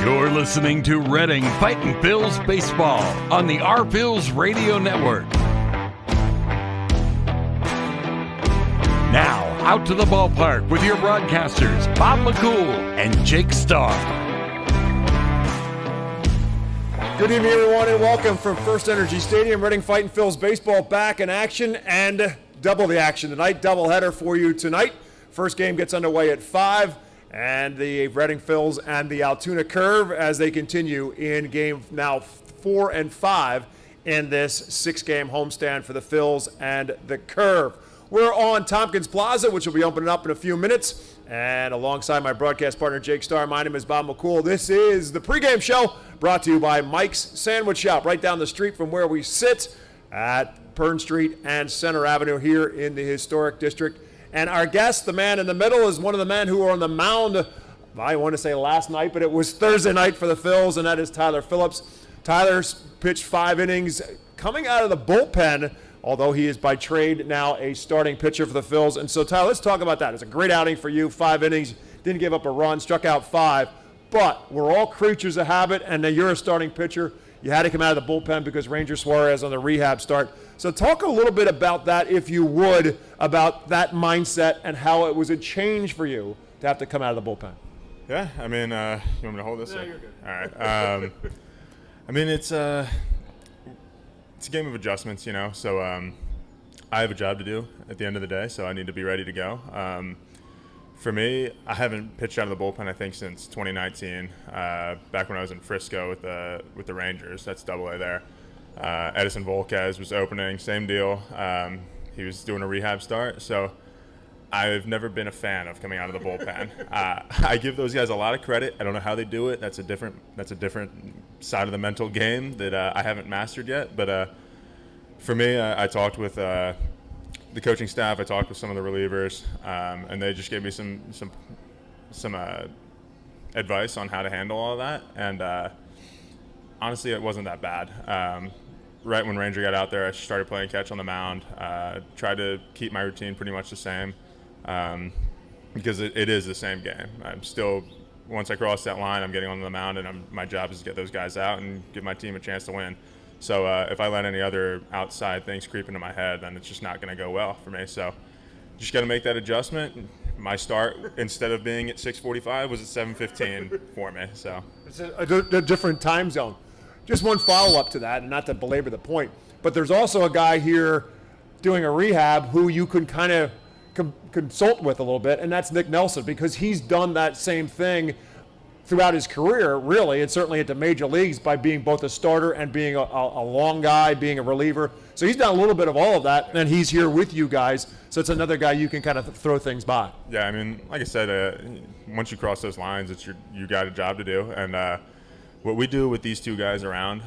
You're listening to Reading Fightin' Phillies Baseball on the Our Phillies Radio Network. Now, out to the ballpark with your broadcasters, Bob McCool and Jake Starr. Good evening, everyone, and welcome from FirstEnergy Stadium. Reading Fightin' Phillies Baseball back in action, and double the action tonight. Doubleheader for you tonight. First game gets underway at 5. And the Reading Phillies and the Altoona Curve as they continue in game now 4 and 5 in this 6-game homestand for the Phillies and the Curve. We're on Tompkins Plaza, which will be opening up in a few minutes. And alongside my broadcast partner, Jake Starr, my name is Bob McCool. This is the pregame show brought to you by Mike's Sandwich Shop, right down the street from where we sit at Pern Street and Center Avenue here in the historic district. And our guest, the man in the middle, is one of the men who were on the mound, I want to say last night, but it was Thursday night for the Phils, and that is Tyler Phillips. Tyler's pitched 5 innings coming out of the bullpen, although he is by trade now a starting pitcher for the Phils. And so, Tyler, let's talk about that. It's a great outing for you, 5 innings, didn't give up a run, struck out 5. But we're all creatures of habit, and you're a starting pitcher. You had to come out of the bullpen because Ranger Suarez on the rehab start. So talk a little bit about that, if you would, about that mindset and how it was a change for you to have to come out of the bullpen. Yeah, I mean, you want me to hold this? No, you're good. All right. I mean, it's a game of adjustments, you know. So I have a job to do at the end of the day, so I need to be ready to go. For me, I haven't pitched out of the bullpen, I think, since 2019, back when I was in Frisco with the Rangers. That's Double-A there. Edison Volquez was opening, same deal. He was doing a rehab start, so I've never been a fan of coming out of the bullpen. I give those guys a lot of credit. I don't know how they do it. That's a different side of the mental game that I haven't mastered yet. But for me, I talked with the coaching staff. I talked with some of the relievers, and they just gave me some advice on how to handle all of that. And honestly, it wasn't that bad. Right when Ranger got out there, I started playing catch on the mound. Tried to keep my routine pretty much the same, because it is the same game. I'm still, once I cross that line, I'm getting on the mound, and my job is to get those guys out and give my team a chance to win. So if I let any other outside things creep into my head, then it's just not going to go well for me. So just got to make that adjustment. My start, instead of being at 6:45, was at 7:15 for me. So it's a different time zone. Just one follow-up to that, and not to belabor the point, but there's also a guy here doing a rehab who you can kind of consult with a little bit, and that's Nick Nelson, because he's done that same thing throughout his career, really, and certainly at the major leagues, by being both a starter and being a long guy, being a reliever. So he's done a little bit of all of that, and he's here with you guys, so it's another guy you can kind of throw things by. Yeah, I mean, like I said, once you cross those lines, it's you got a job to do. And what we do with these two guys around,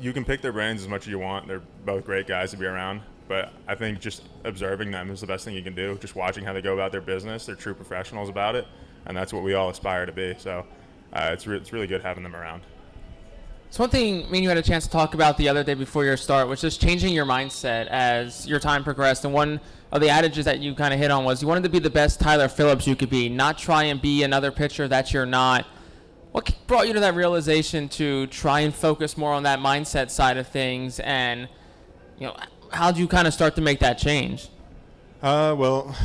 you can pick their brains as much as you want. They're both great guys to be around. But I think just observing them is the best thing you can do, just watching how they go about their business. They're true professionals about it, and that's what we all aspire to be. So it's really good having them around. So one thing me and you had a chance to talk about the other day before your start was just changing your mindset as your time progressed. And one of the adages that you kind of hit on was you wanted to be the best Tyler Phillips you could be, not try and be another pitcher that you're not. What brought you to that realization to try and focus more on that mindset side of things, and how did you kind of start to make that change? Well,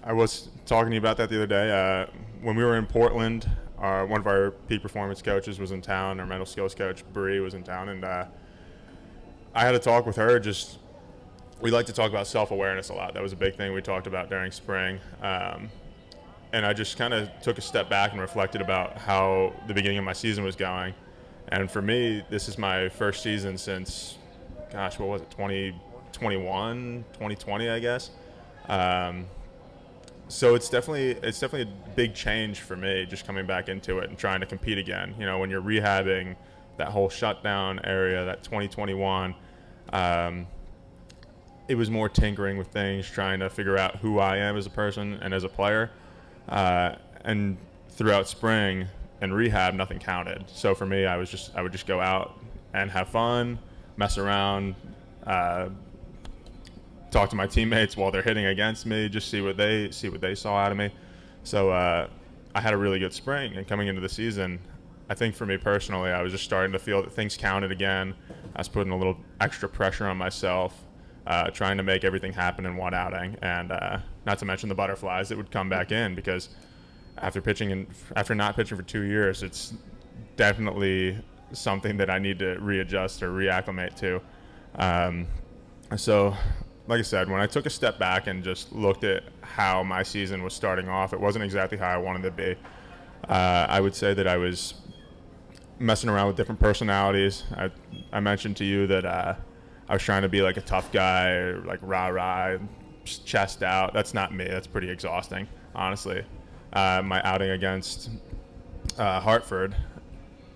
I was talking to you about that the other day. When we were in Portland, one of our peak performance coaches was in town. Our mental skills coach, Bree, was in town, and I had a talk with her. We like to talk about self-awareness a lot. That was a big thing we talked about during spring. And I just kind of took a step back and reflected about how the beginning of my season was going. And for me, this is my first season since, what was it, 2021, 2020, I guess. So it's definitely a big change for me, just coming back into it and trying to compete again. When you're rehabbing that whole shutdown area, that 2021, it was more tinkering with things, trying to figure out who I am as a person and as a player. And throughout spring and rehab, nothing counted. So for me, I would just go out and have fun, mess around, talk to my teammates while they're hitting against me, just see what they saw out of me. So I had a really good spring, and coming into the season, I think for me personally, I was just starting to feel that things counted again. I was putting a little extra pressure on myself, trying to make everything happen in one outing, and not to mention the butterflies that would come back in, because after not pitching for 2 years, it's definitely something that I need to readjust or reacclimate to. So, like I said, when I took a step back and just looked at how my season was starting off, it wasn't exactly how I wanted to be. I would say that I was messing around with different personalities. I mentioned to you that I was trying to be like a tough guy, or like rah-rah, chest out. That's not me. That's pretty exhausting, honestly. My outing against Hartford,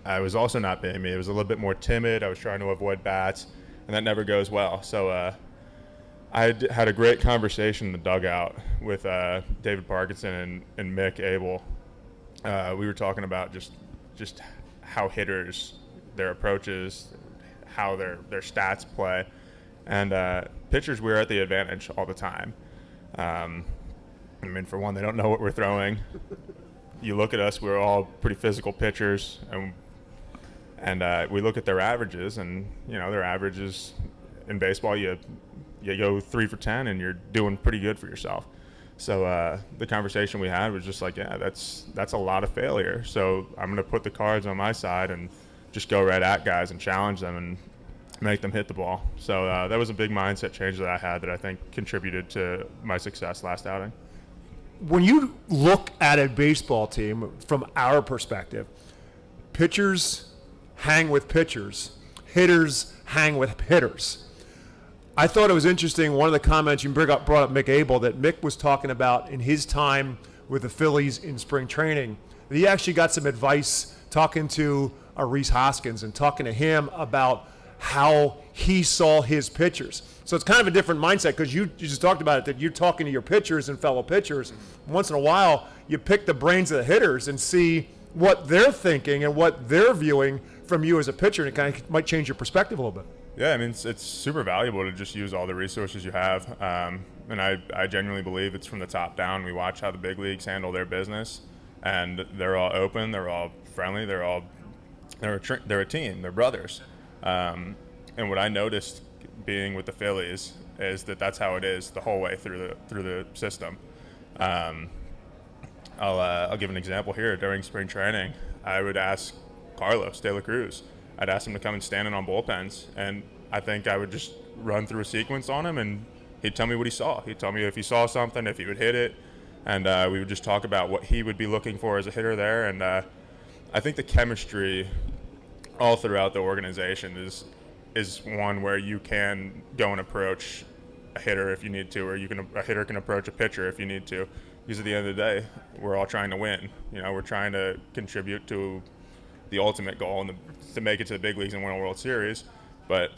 I was also not being me. It was a little bit more timid. I was trying to avoid bats, and that never goes well. So I had a great conversation in the dugout with David Parkinson and Mick Abel. We were talking about just how hitters, their approaches, how their stats play, and pitchers, we're at the advantage all the time. I mean, for one, they don't know what we're throwing. You look at us, we're all pretty physical pitchers, and we look at their averages, and their averages in baseball, you go 3 for 10, and you're doing pretty good for yourself. So the conversation we had was just like, yeah, that's a lot of failure. So I'm going to put the cards on my side and just go right at guys and challenge them and make them hit the ball. So that was a big mindset change that I had that I think contributed to my success last outing. When you look at a baseball team from our perspective, pitchers hang with pitchers, hitters hang with hitters. I thought it was interesting, one of the comments you brought up Mick Abel, that Mick was talking about in his time with the Phillies in spring training. He actually got some advice talking to Reese Hoskins and talking to him about how he saw his pitchers. So it's kind of a different mindset, because you just talked about it, that you're talking to your pitchers and fellow pitchers. Once in a while, you pick the brains of the hitters and see what they're thinking and what they're viewing from you as a pitcher, and it kind of might change your perspective a little bit. Yeah, I mean, it's super valuable to just use all the resources you have. And I genuinely believe it's from the top down. We watch how the big leagues handle their business, and they're all open, they're all friendly, they're a team, they're brothers. And what I noticed being with the Phillies is that that's how it is the whole way through the system. I'll give an example here. During spring training, I would ask Carlos De La Cruz. I'd ask him to come and stand in on bullpens, and I think I would just run through a sequence on him, and he'd tell me what he saw. He'd tell me if he saw something, if he would hit it, and we would just talk about what he would be looking for as a hitter there. And I think the chemistry all throughout the organization is one where you can go and approach a hitter if you need to, or a hitter can approach a pitcher if you need to, because at the end of the day, we're all trying to win. We're trying to contribute to the ultimate goal, and to make it to the big leagues and win a World Series. But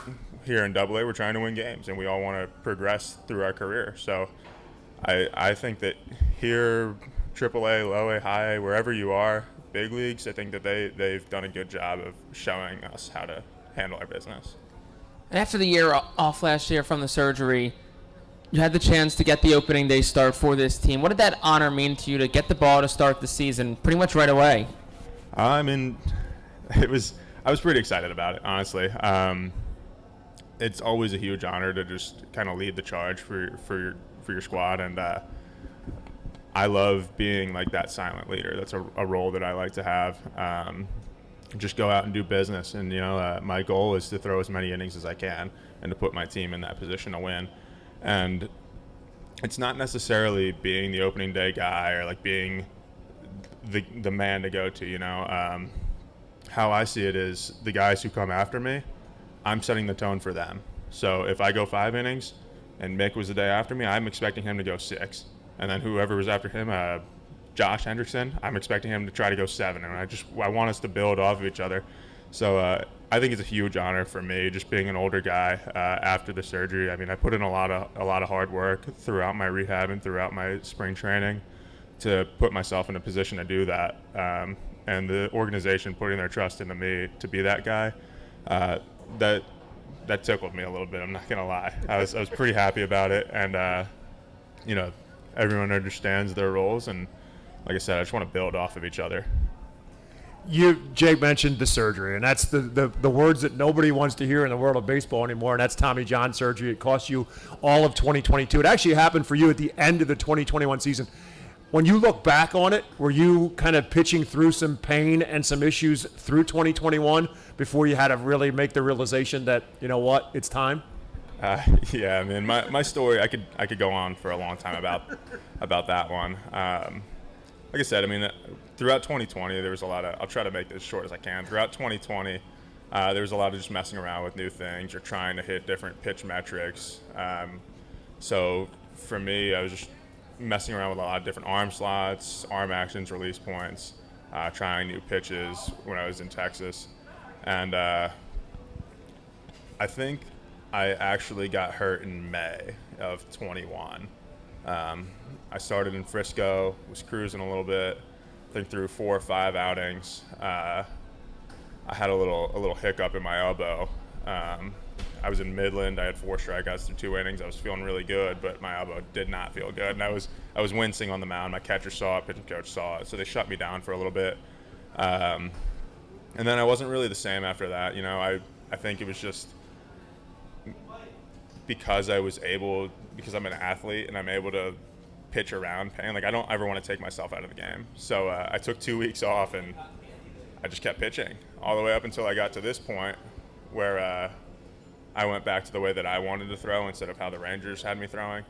here in AA, we're trying to win games, and we all want to progress through our career. So I think that here, AAA, low A, high A, wherever you are, big leagues, I think that they've done a good job of showing us how to handle our business. And after the year off last year from the surgery, you had the chance to get the opening day start for this team. What did that honor mean to you, to get the ball to start the season pretty much right away? I was pretty excited about it, honestly. It's always a huge honor to just kind of lead the charge for your squad, and I love being like that silent leader. That's a role that I like to have. Just go out and do business, and my goal is to throw as many innings as I can and to put my team in that position to win. And it's not necessarily being the opening day guy or like being the man to go to. How I see it is the guys who come after me, I'm setting the tone for them. So if I go 5 innings and Mick was the day after me, I'm expecting him to go 6. And then whoever was after him, Josh Hendrickson, I'm expecting him to try to go 7. And I want us to build off of each other. So I think it's a huge honor for me, just being an older guy after the surgery. I mean, I put in a lot of hard work throughout my rehab and throughout my spring training to put myself in a position to do that. And the organization putting their trust into me to be that guy, that tickled me a little bit. I'm not gonna lie. I was pretty happy about it, and everyone understands their roles, and like I said, I just want to build off of each other. Jake mentioned the surgery, and that's the words that nobody wants to hear in the world of baseball anymore, and that's Tommy John surgery. It cost you all of 2022. It actually happened for you at the end of the 2021 season. When you look back on it, were you kind of pitching through some pain and some issues through 2021 before you had to really make the realization that, you know what, it's time? Yeah, I mean, my story, I could go on for a long time about that one. Like I said, I mean, throughout 2020, there was a lot of, I'll try to make this as short as I can. Throughout 2020, there was a lot of just messing around with new things or trying to hit different pitch metrics. So for me, I was just messing around with a lot of different arm slots, arm actions, release points, trying new pitches when I was in Texas. And I think I actually got hurt in May of 21. I started in Frisco, was cruising a little bit, I think through 4 or 5 outings. I had a little hiccup in my elbow. I was in Midland. I had 4 strikeouts through 2 innings. I was feeling really good, but my elbow did not feel good. And I was wincing on the mound. My catcher saw it, pitching coach saw it, so they shut me down for a little bit. And then I wasn't really the same after that. You know, I think it was just because I'm an athlete and I'm able to pitch around pain. Like, I don't ever want to take myself out of the game. So I took 2 weeks off and I just kept pitching all the way up until I got to this point where I went back to the way that I wanted to throw instead of how the Rangers had me throwing.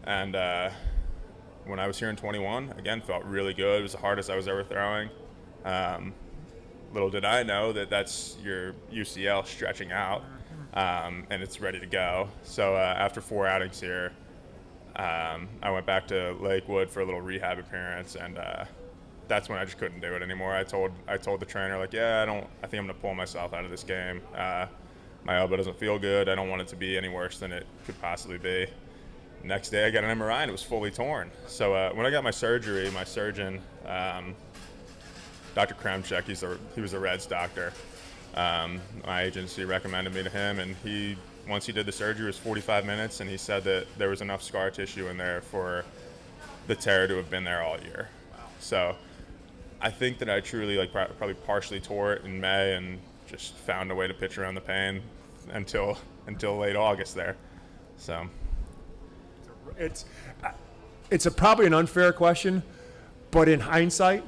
And when I was here in 21, again, felt really good. It was the hardest I was ever throwing. Little did I know that that's your UCL stretching out, and it's ready to go. So after 4 outings here, I went back to Lakewood for a little rehab appearance, and that's when I just couldn't do it anymore. I told the trainer, like, yeah, I think I'm gonna pull myself out of this game. My elbow doesn't feel good. I don't want it to be any worse than it could possibly be. Next day I got an MRI and it was fully torn. So when I got my surgery, my surgeon, Dr. Kremchek, he was a Reds doctor. My agency recommended me to him, and once he did the surgery, it was 45 minutes, and he said that there was enough scar tissue in there for the tear to have been there all year. Wow. So I think that I truly probably partially tore it in May and just found a way to pitch around the pain until late August there. So it's probably an unfair question, but in hindsight,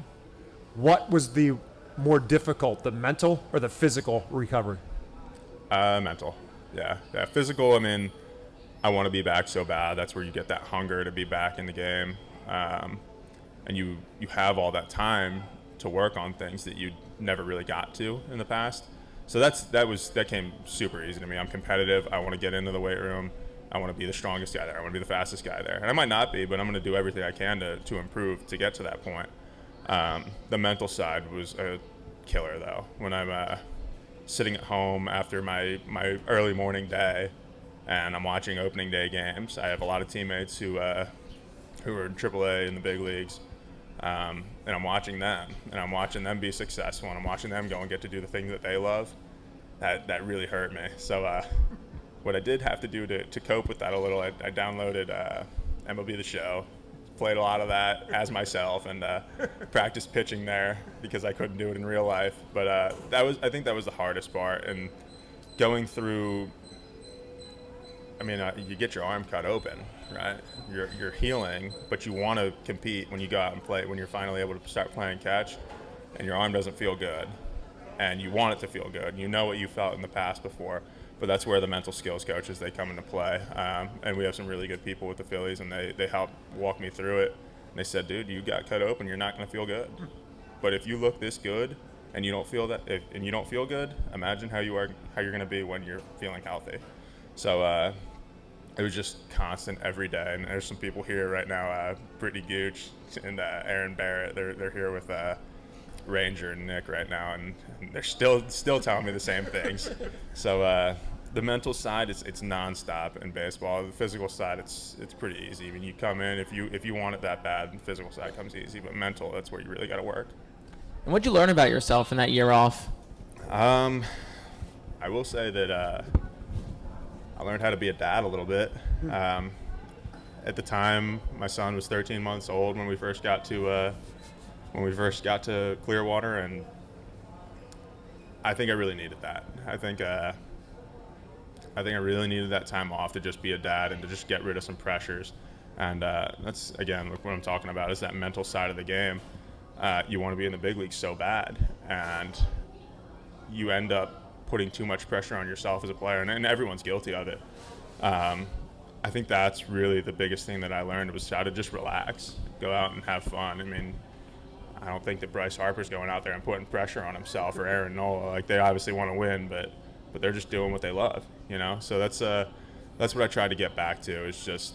what was the more difficult, the mental or the physical recovery? Mental. Yeah. Physical, I mean, I want to be back so bad. That's where you get that hunger to be back in the game. And you have all that time to work on things that you never really got to in the past. So that came super easy to me. I'm competitive. I want to get into the weight room. I want to be the strongest guy there. I want to be the fastest guy there. And I might not be, but I'm going to do everything I can to improve to get to that point. The mental side was a killer, though. When I'm sitting at home after my early morning day and I'm watching opening day games, I have a lot of teammates who are in AAA in the big leagues. And I'm watching them, and I'm watching them be successful, and I'm watching them go and get to do the things that they love. That really hurt me. So what I did have to do to cope with that a little, I downloaded MLB The Show, played a lot of that as myself, and practiced pitching there because I couldn't do it in real life. But I think that was the hardest part, and going through. I mean, you get your arm cut open, right? You're healing, but you want to compete when you go out and play, when you're finally able to start playing catch, and your arm doesn't feel good, and you want it to feel good. You know what you felt in the past before, but that's where the mental skills coaches, they come into play. And we have some really good people with the Phillies, and they help walk me through it. And they said, dude, you got cut open, you're not going to feel good. But if you look this good and you don't feel good, imagine how you're going to be when you're feeling healthy. So it was just constant every day. And there's some people here right now, Brittany Gooch and Aaron Barrett. They're here with Ranger and Nick right now, and they're still telling me the same things. So the mental side, it's nonstop in baseball. The physical side, it's pretty easy. I mean, you come in if you want it that bad, the physical side comes easy. But mental, that's where you really got to work. And what'd you learn about yourself in that year off? I will say that I learned how to be a dad a little bit. At the time, my son was 13 months old when we first got to Clearwater, and I think I really needed that. I think I really needed that time off to just be a dad and to just get rid of some pressures. And that's, again, what I'm talking about is that mental side of the game. You want to be in the big leagues so bad, and you end up putting too much pressure on yourself as a player, and everyone's guilty of it. I think that's really the biggest thing that I learned was how to just relax, go out and have fun. I mean, I don't think that Bryce Harper's going out there and putting pressure on himself or Aaron Nola. Like, they obviously want to win, but they're just doing what they love, you know? So that's what I tried to get back to, is just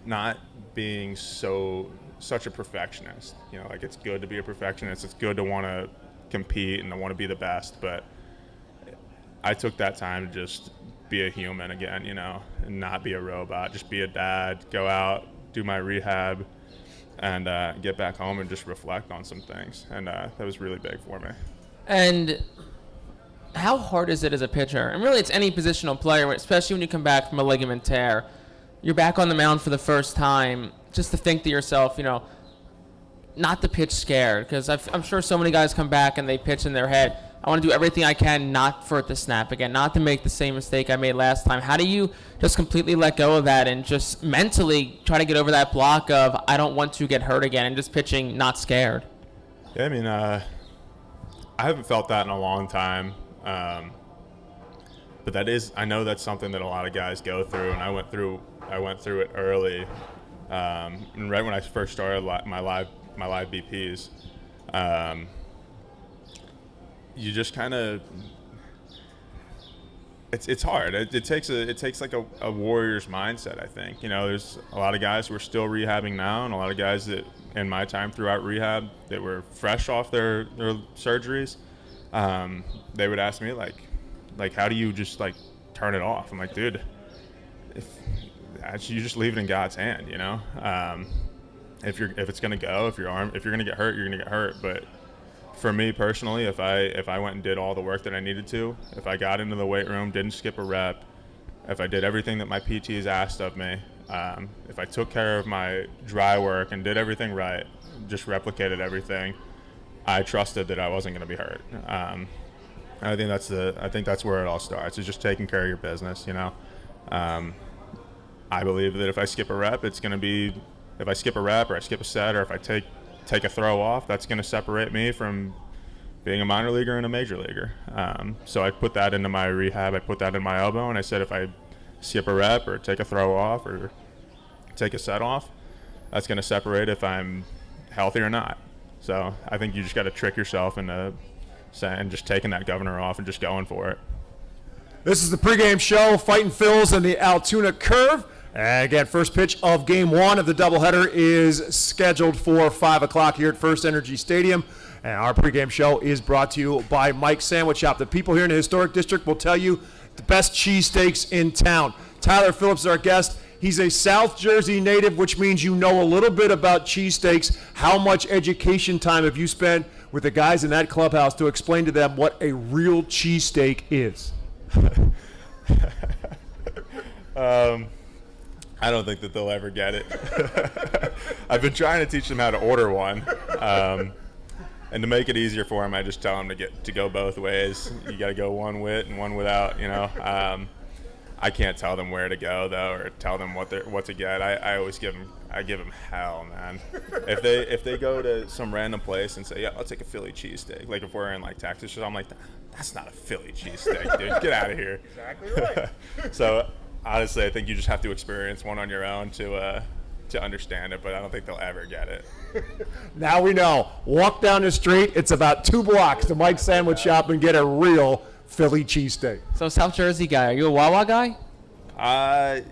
not being such a perfectionist. You know, like, it's good to be a perfectionist. It's good to want to compete and to want to be the best, but I took that time to just be a human again, you know, and not be a robot. Just be a dad, go out, do my rehab, and get back home and just reflect on some things. And that was really big for me. And how hard is it as a pitcher? And really, it's any positional player, especially when you come back from a ligament tear. You're back on the mound for the first time, just to think to yourself, you know, not to pitch scared, because I'm sure so many guys come back and they pitch in their head, I want to do everything I can not for it to snap again, not to make the same mistake I made last time. How do you just completely let go of that and just mentally try to get over that block of I don't want to get hurt again and just pitching not scared? Yeah, I mean, I haven't felt that in a long time. But I know that's something that a lot of guys go through, and I went through it early. And right when I first started my live BPs, you just kind of, it's hard. It takes like a warrior's mindset, I think. You know, there's a lot of guys who are still rehabbing now, and a lot of guys that in my time throughout rehab that were fresh off their surgeries. They would ask me like how do you just like turn it off? I'm like, dude, you just leave it in God's hand, you know. If it's gonna go, if you're gonna get hurt, you're gonna get hurt. But for me personally, if I went and did all the work that I needed to, if I got into the weight room, didn't skip a rep, if I did everything that my PTs asked of me, if I took care of my dry work and did everything right, just replicated everything, I trusted that I wasn't going to be hurt. I think that's where it all starts. Is just taking care of your business. You know, I believe that if I skip a rep, if I skip a rep or I skip a set, or if I take a throw off, that's going to separate me from being a minor leaguer and a major leaguer. So I put that into my rehab. I put that in my elbow, and I said if I skip a rep or take a throw off or take a set off, that's going to separate if I'm healthy or not. So I think you just got to trick yourself into saying, just taking that governor off and just going for it. This is the pregame show, Fightin' Phillies and the Altoona Curve. And again, first pitch of game one of the doubleheader is scheduled for 5 o'clock here at FirstEnergy Stadium. And our pregame show is brought to you by Mike's Sandwich Shop. The people here in the Historic District will tell you the best cheesesteaks in town. Tyler Phillips is our guest. He's a South Jersey native, which means you know a little bit about cheesesteaks. How much education time have you spent with the guys in that clubhouse to explain to them what a real cheesesteak is? I don't think that they'll ever get it. I've been trying to teach them how to order one. And to make it easier for them, I just tell them to go both ways. You got to go one with and one without, you know. I can't tell them where to go though, or tell them what to get. I always give them hell, man. If they go to some random place and say, yeah, I'll take a Philly cheesesteak. Like if we're in like Texas, I'm like, that's not a Philly cheesesteak, dude. Get out of here. Exactly right. So honestly, I think you just have to experience one on your own to understand it, but I don't think they'll ever get it. Now we know. Walk down the street. It's about 2 blocks to Mike's Sandwich Shop and get a real Philly cheesesteak. So South Jersey guy, are you a Wawa guy? I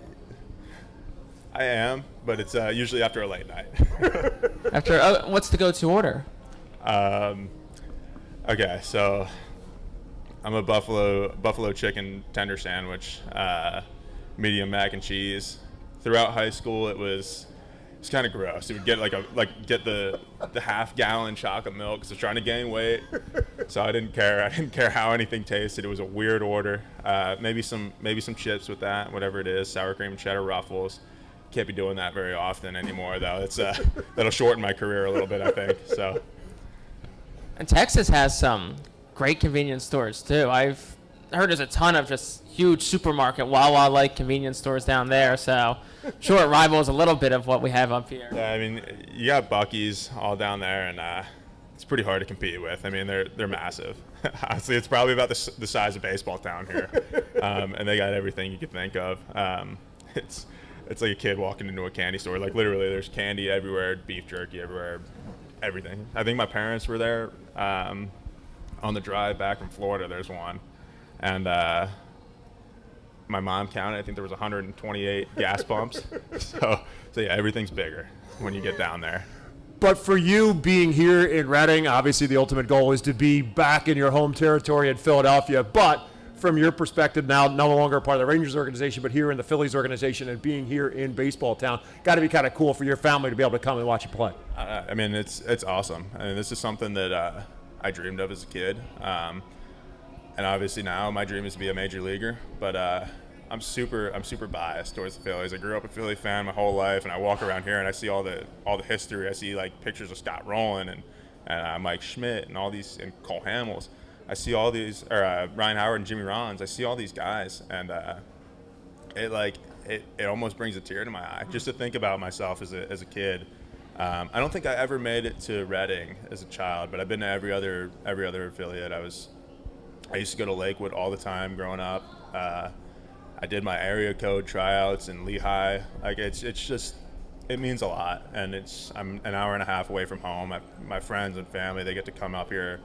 am, but it's usually after a late night. What's the go-to order? Okay, so I'm a buffalo chicken tender sandwich, medium mac and cheese. Throughout high school, it was kind of gross. It would get get the half-gallon chocolate milk because I was trying to gain weight. So I didn't care. I didn't care how anything tasted. It was a weird order. Maybe some chips with that, whatever it is, sour cream and cheddar Ruffles. can't be doing that very often anymore, though. It's that'll shorten my career a little bit, I think. So. And Texas has some great convenience stores too. I've heard there's a ton of just huge supermarket Wawa-like convenience stores down there. So, sure, it rivals a little bit of what we have up here. Yeah, I mean, you got Buc-ee's all down there, and it's pretty hard to compete with. I mean, they're massive. Honestly, it's probably about the size of baseball town here, and they got everything you could think of. It's like a kid walking into a candy store. Like, literally, there's candy everywhere, beef jerky everywhere, everything. I think my parents were there on the drive back from Florida. There's one, and my mom counted. I think there was 128 gas pumps. So yeah, everything's bigger when you get down there. But for you being here in Reading, obviously the ultimate goal is to be back in your home territory in Philadelphia. But from your perspective now, no longer part of the Rangers organization, but here in the Phillies organization and being here in baseball town, got to be kind of cool for your family to be able to come and watch you play. I mean, it's awesome. I mean, this is something that I dreamed of as a kid. And obviously now my dream is to be a major leaguer. But I'm super biased towards the Phillies. I grew up a Philly fan my whole life, and I walk around here and I see all the history. I see like pictures of Scott Rowland and Mike Schmidt and all these, and Cole Hamels. I see all these, or Ryan Howard and Jimmy Rollins. I see all these guys, and it almost brings a tear to my eye just to think about myself as a kid. I don't think I ever made it to Reading as a child, but I've been to every other affiliate. I used to go to Lakewood all the time growing up. I did my area code tryouts in Lehigh. Like it's just, it means a lot, and I'm an hour and a half away from home. My friends and family, they get to come up here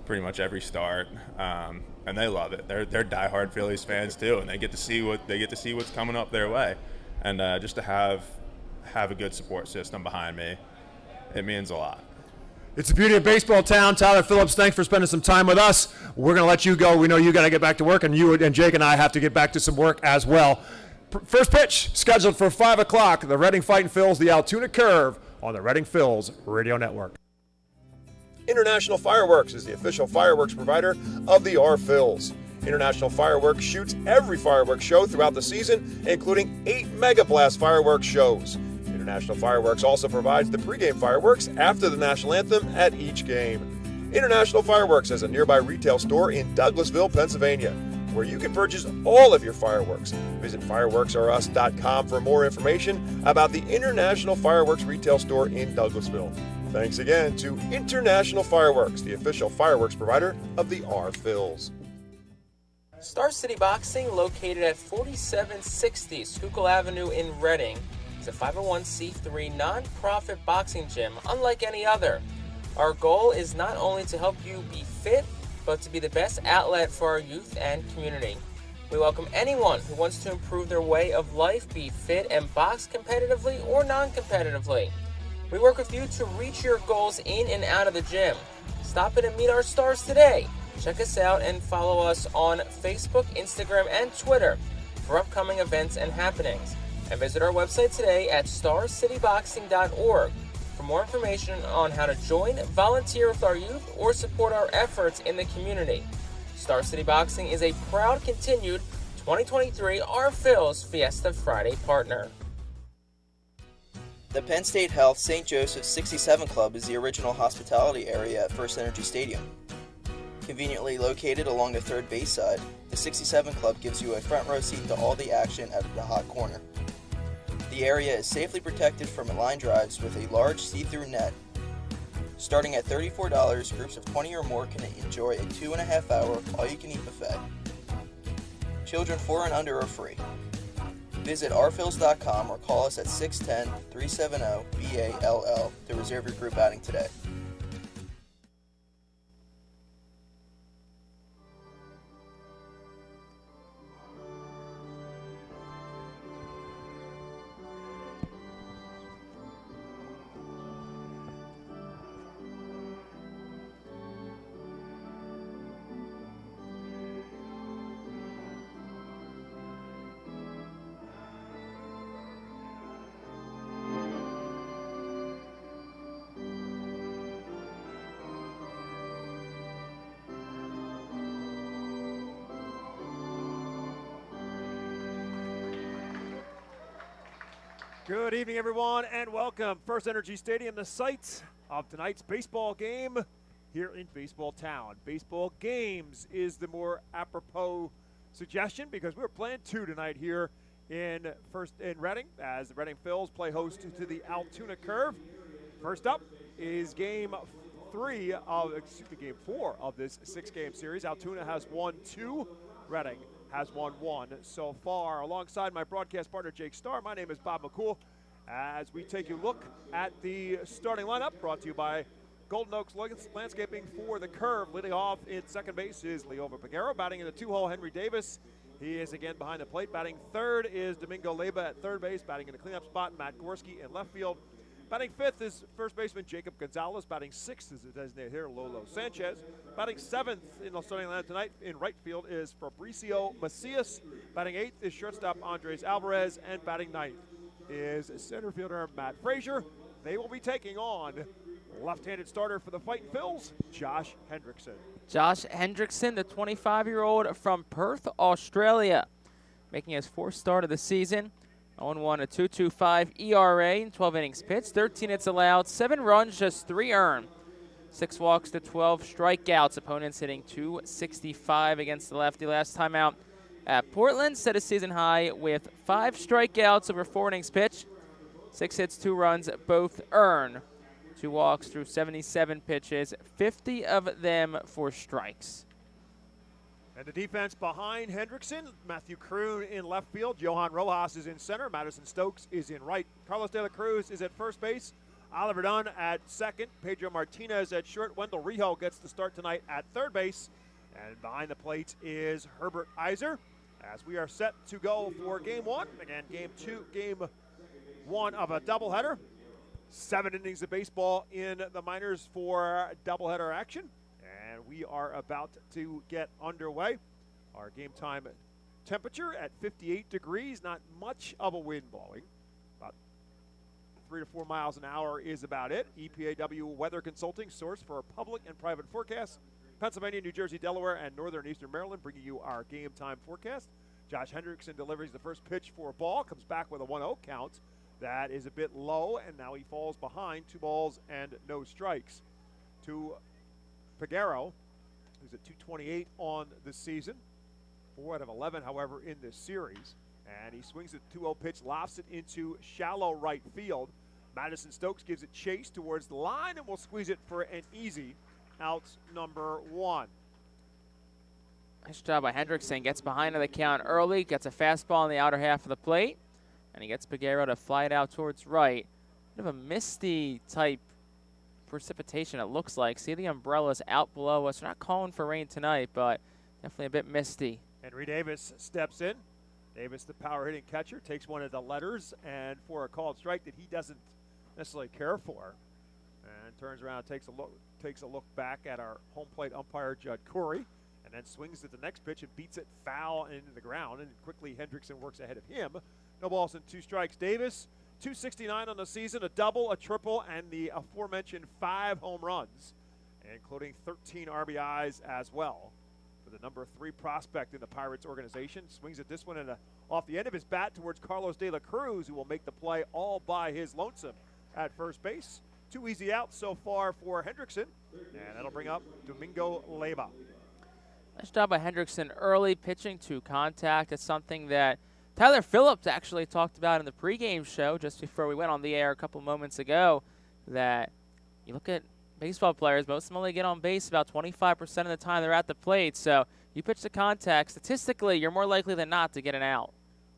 pretty much every start, and they love it. They're diehard Phillies fans too, and they get to see what's coming up their way, and just to have a good support system behind me, it means a lot. It's the beauty of baseball town. Tyler Phillips, thanks for spending some time with us. We're going to let you go. We know you got to get back to work, and you and Jake and I have to get back to some work as well. First pitch scheduled for 5 o'clock. The Reading Fightin' Phils, the Altoona Curve on the Reading Phils Radio Network. International Fireworks is the official fireworks provider of the Phils. International Fireworks shoots every fireworks show throughout the season, including 8 Mega Blast fireworks shows. International Fireworks also provides the pregame fireworks after the national anthem at each game. International Fireworks has a nearby retail store in Douglasville, Pennsylvania, where you can purchase all of your fireworks. Visit fireworksareus.com for more information about the International Fireworks retail store in Douglasville. Thanks again to International Fireworks, the official fireworks provider of the Phils. Star City Boxing, located at 4760 Schuylkill Avenue in Reading, is a 501c3 non-profit boxing gym unlike any other. Our goal is not only to help you be fit, but to be the best outlet for our youth and community. We welcome anyone who wants to improve their way of life, be fit, and box competitively or non-competitively. We work with you to reach your goals in and out of the gym. Stop in and meet our stars today. Check us out and follow us on Facebook, Instagram, and Twitter for upcoming events and happenings. And visit our website today at starcityboxing.org for more information on how to join, volunteer with our youth, or support our efforts in the community. Star City Boxing is a proud continued 2023 Phils Fiesta Friday partner. The Penn State Health St. Joseph's 67 Club is the original hospitality area at FirstEnergy Stadium. Conveniently located along the third base side, the 67 Club gives you a front row seat to all the action at the hot corner. The area is safely protected from line drives with a large see-through net. Starting at $34, groups of 20 or more can enjoy a 2.5-hour all-you-can-eat buffet. Children 4 and under are free. Visit rphils.com or call us at 610-370-BALL to reserve your group outing today. Good evening, everyone, and welcome. FirstEnergy Stadium, the site of tonight's baseball game here in Baseball Town. Baseball games is the more apropos suggestion because we're playing two tonight here in Reading as the Reading Phils play host to the Altoona Curve. First up is game 4 of this 6-game series. Altoona has won 2. Reading has won 1 so far. Alongside my broadcast partner, Jake Starr, my name is Bob McCool. As we take a look at the starting lineup, brought to you by Golden Oaks Landscaping for the Curve. Leading off in second base is Leova Peguero. Batting in the 2-hole, Henry Davis. He is again behind the plate. Batting third is Domingo Leyba at third base. Batting in the cleanup spot, Matt Gorski in left field. Batting fifth is first baseman Jacob Gonzalez. Batting sixth is the designated hitter Lolo Sanchez. Batting seventh in the starting lineup tonight in right field is Fabricio Macias. Batting eighth is shortstop Andres Alvarez. And batting ninth is center fielder Matt Frazier. They will be taking on left-handed starter for the Fightin Phils, Josh Hendrickson. Josh Hendrickson, the 25-year-old from Perth, Australia, making his 4th start of the season. 0-1, a 2.25 ERA in 12 innings pitched, 13 hits allowed, 7 runs, just 3 earned. 6 walks to 12 strikeouts. Opponents hitting .265 against the lefty last time out at Portland. Set a season high with 5 strikeouts over 4 innings pitched. 6 hits, 2 runs, both earned. 2 walks through 77 pitches, 50 of them for strikes. And the defense behind Hendrickson, Matthew Kroon in left field, Johan Rojas is in center, Madison Stokes is in right, Carlos De La Cruz is at first base, Oliver Dunn at second, Pedro Martinez at short, Wendell Rijo gets the start tonight at third base, and behind the plate is Herbert Iser, as we are set to go for game 1. Again, game 1 of a doubleheader. 7 innings of baseball in the minors for doubleheader action. And we are about to get underway. Our game time temperature at 58 degrees, not much of a wind blowing. About 3 to 4 miles an hour is about it. EPAW Weather Consulting, source for public and private forecasts. Pennsylvania, New Jersey, Delaware, and northern eastern Maryland, bringing you our game time forecast. Josh Hendrickson delivers the first pitch for a ball, comes back with a 1-0 count. That is a bit low, and now he falls behind 2 balls and no strikes. To Peguero, who's at .228 on the season. 4 out of 11, however, in this series. And he swings the 2-0 pitch, lofts it into shallow right field. Madison Stokes gives it chase towards the line and will squeeze it for an easy out number 1. Nice job by Hendrickson. Gets behind on the count early, gets a fastball in the outer half of the plate, and he gets Peguero to fly it out towards right. Bit of a misty type precipitation, it looks like. See the umbrellas out below us. We're not calling for rain tonight, but definitely a bit misty. Henry Davis steps in. Davis, the power-hitting catcher, takes one of the letters, and for a called strike that he doesn't necessarily care for, and turns around, takes a look back at our home plate umpire, Judd Corey, and then swings at the next pitch and beats it foul into the ground, and quickly Hendrickson works ahead of him. No balls and 2 strikes. Davis, .269 on the season, a double, a triple, and the aforementioned 5 home runs, including 13 RBIs as well. For the number 3 prospect in the Pirates organization, swings at this one and off the end of his bat towards Carlos De La Cruz, who will make the play all by his lonesome at first base. 2 easy outs so far for Hendrickson, and that'll bring up Domingo Leyba. Nice job by Hendrickson early, pitching to contact. It's something that Tyler Phillips actually talked about in the pregame show just before we went on the air a couple moments ago, that you look at baseball players, most of them only get on base about 25% of the time they're at the plate. So you pitch to contact, statistically, you're more likely than not to get an out.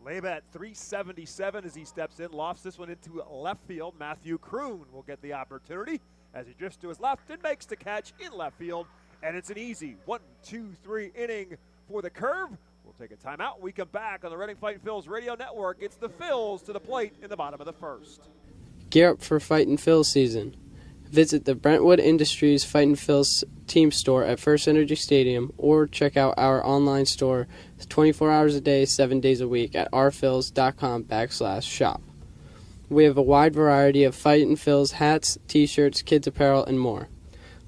Leyba at .377 as he steps in, lofts this one into left field. Matthew Kroon will get the opportunity as he drifts to his left and makes the catch in left field. And it's an easy 1-2-3 inning for the Curve. We'll take a timeout. We come back on the Reading Fightin Phils radio network. It's the Phils to the plate in the bottom of the first. Gear up for Fightin Phils season. Visit the Brentwood Industries Fightin Phils team store at FirstEnergy Stadium or check out our online store 24 hours a day, 7 days a week at rphils.com/shop. We have a wide variety of Fightin Phils hats, t-shirts, kids apparel, and more.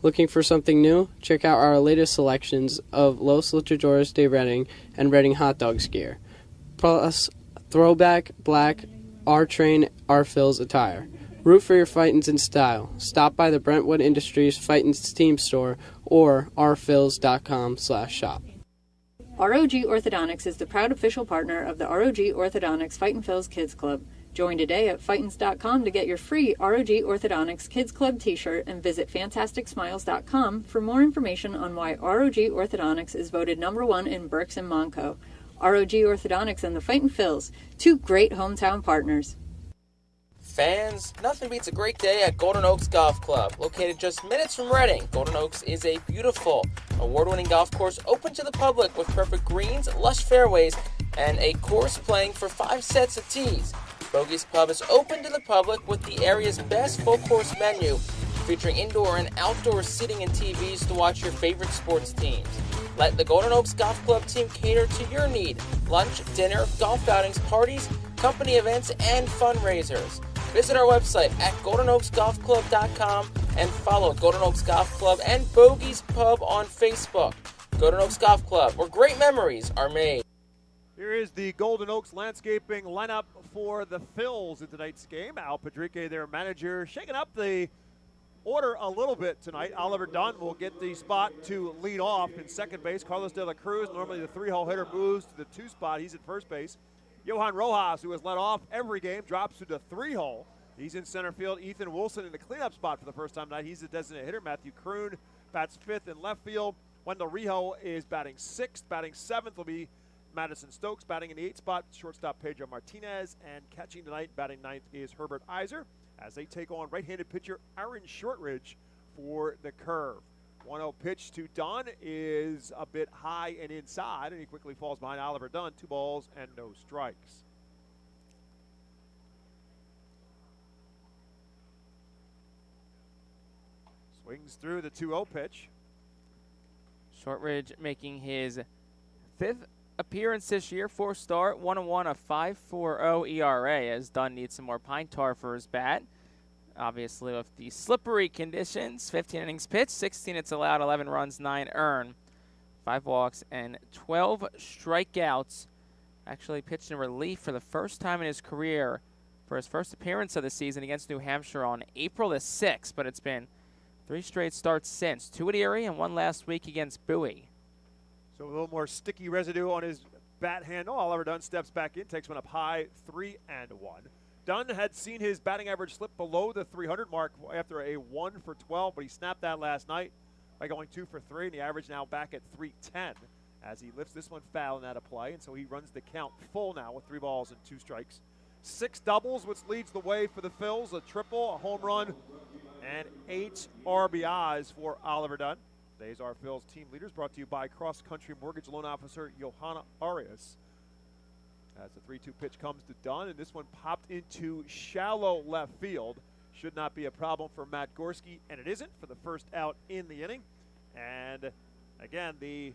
Looking for something new? Check out our latest selections of Los Luchadores de Reading and Reading Hot Dogs gear. Plus, throwback, black, Our Train, Our Phils attire. Root for your Fightins in style. Stop by the Brentwood Industries Fightins team store or ourphils.com/shop. ROG Orthodontics is the proud official partner of the ROG Orthodontics Fightin' Phil's Kids Club. Join today at Fightins.com to get your free ROG Orthodontics Kids Club t-shirt and visit FantasticSmiles.com for more information on why ROG Orthodontics is voted #1 in Berks and Monco. ROG Orthodontics and the Fightin' Phils, two great hometown partners. Fans, nothing beats a great day at Golden Oaks Golf Club. Located just minutes from Reading, Golden Oaks is a beautiful, award-winning golf course open to the public with perfect greens, lush fairways, and a course playing for 5 sets of tees. Bogey's Pub is open to the public with the area's best full-course menu, featuring indoor and outdoor seating and TVs to watch your favorite sports teams. Let the Golden Oaks Golf Club team cater to your need. Lunch, dinner, golf outings, parties, company events, and fundraisers. Visit our website at GoldenOaksGolfClub.com and follow Golden Oaks Golf Club and Bogey's Pub on Facebook. Golden Oaks Golf Club, where great memories are made. Here is the Golden Oaks landscaping lineup for the Phils in tonight's game. Al Padrique, their manager, shaking up the order a little bit tonight. Oliver Dunn will get the spot to lead off in second base. Carlos De La Cruz, normally the 3-hole hitter, moves to the 2 spot. He's at first base. Johan Rojas, who has led off every game, drops to the 3-hole. He's in center field. Ethan Wilson in the cleanup spot for the first time tonight. He's the designated hitter. Matthew Kroon bats 5th in left field. Wendell Rijo is batting 6th. Batting 7th will be Madison Stokes. Batting in the 8th spot, shortstop Pedro Martinez. And catching tonight, batting 9th, is Herbert Iser as they take on right-handed pitcher Aaron Shortridge for the Curve. 1-0 pitch to Dunn is a bit high and inside, and he quickly falls behind Oliver Dunn. 2 balls and no strikes. Swings through the 2-0 pitch. Shortridge making his 5th appearance this year, 4 start, 1-1, a 5.40 ERA, as Dunn needs some more pine tar for his bat. Obviously, with the slippery conditions, 15 innings pitched, 16 hits allowed, 11 runs, 9 earned, 5 walks, and 12 strikeouts. Actually pitched in relief for the first time in his career for his first appearance of the season against New Hampshire on April the 6th, but it's been 3 straight starts since, 2 at Erie and 1 last week against Bowie. So a little more sticky residue on his bat handle. Oliver Dunn steps back in, takes one up high, 3-1. Dunn had seen his batting average slip below the 300 mark after a 1 for 12, but he snapped that last night by going 2 for 3, and the average now back at 310 as he lifts this one foul and out of play, and so he runs the count full now with 3 balls and 2 strikes. 6 doubles, which leads the way for the Phils, a triple, a home run, and 8 RBIs for Oliver Dunn. Today's our Phils team leaders brought to you by Cross Country Mortgage Loan Officer Johanna Arias. As the 3-2 pitch comes to Dunn, and this one popped into shallow left field. Should not be a problem for Matt Gorski, and it isn't, for the first out in the inning. And again, the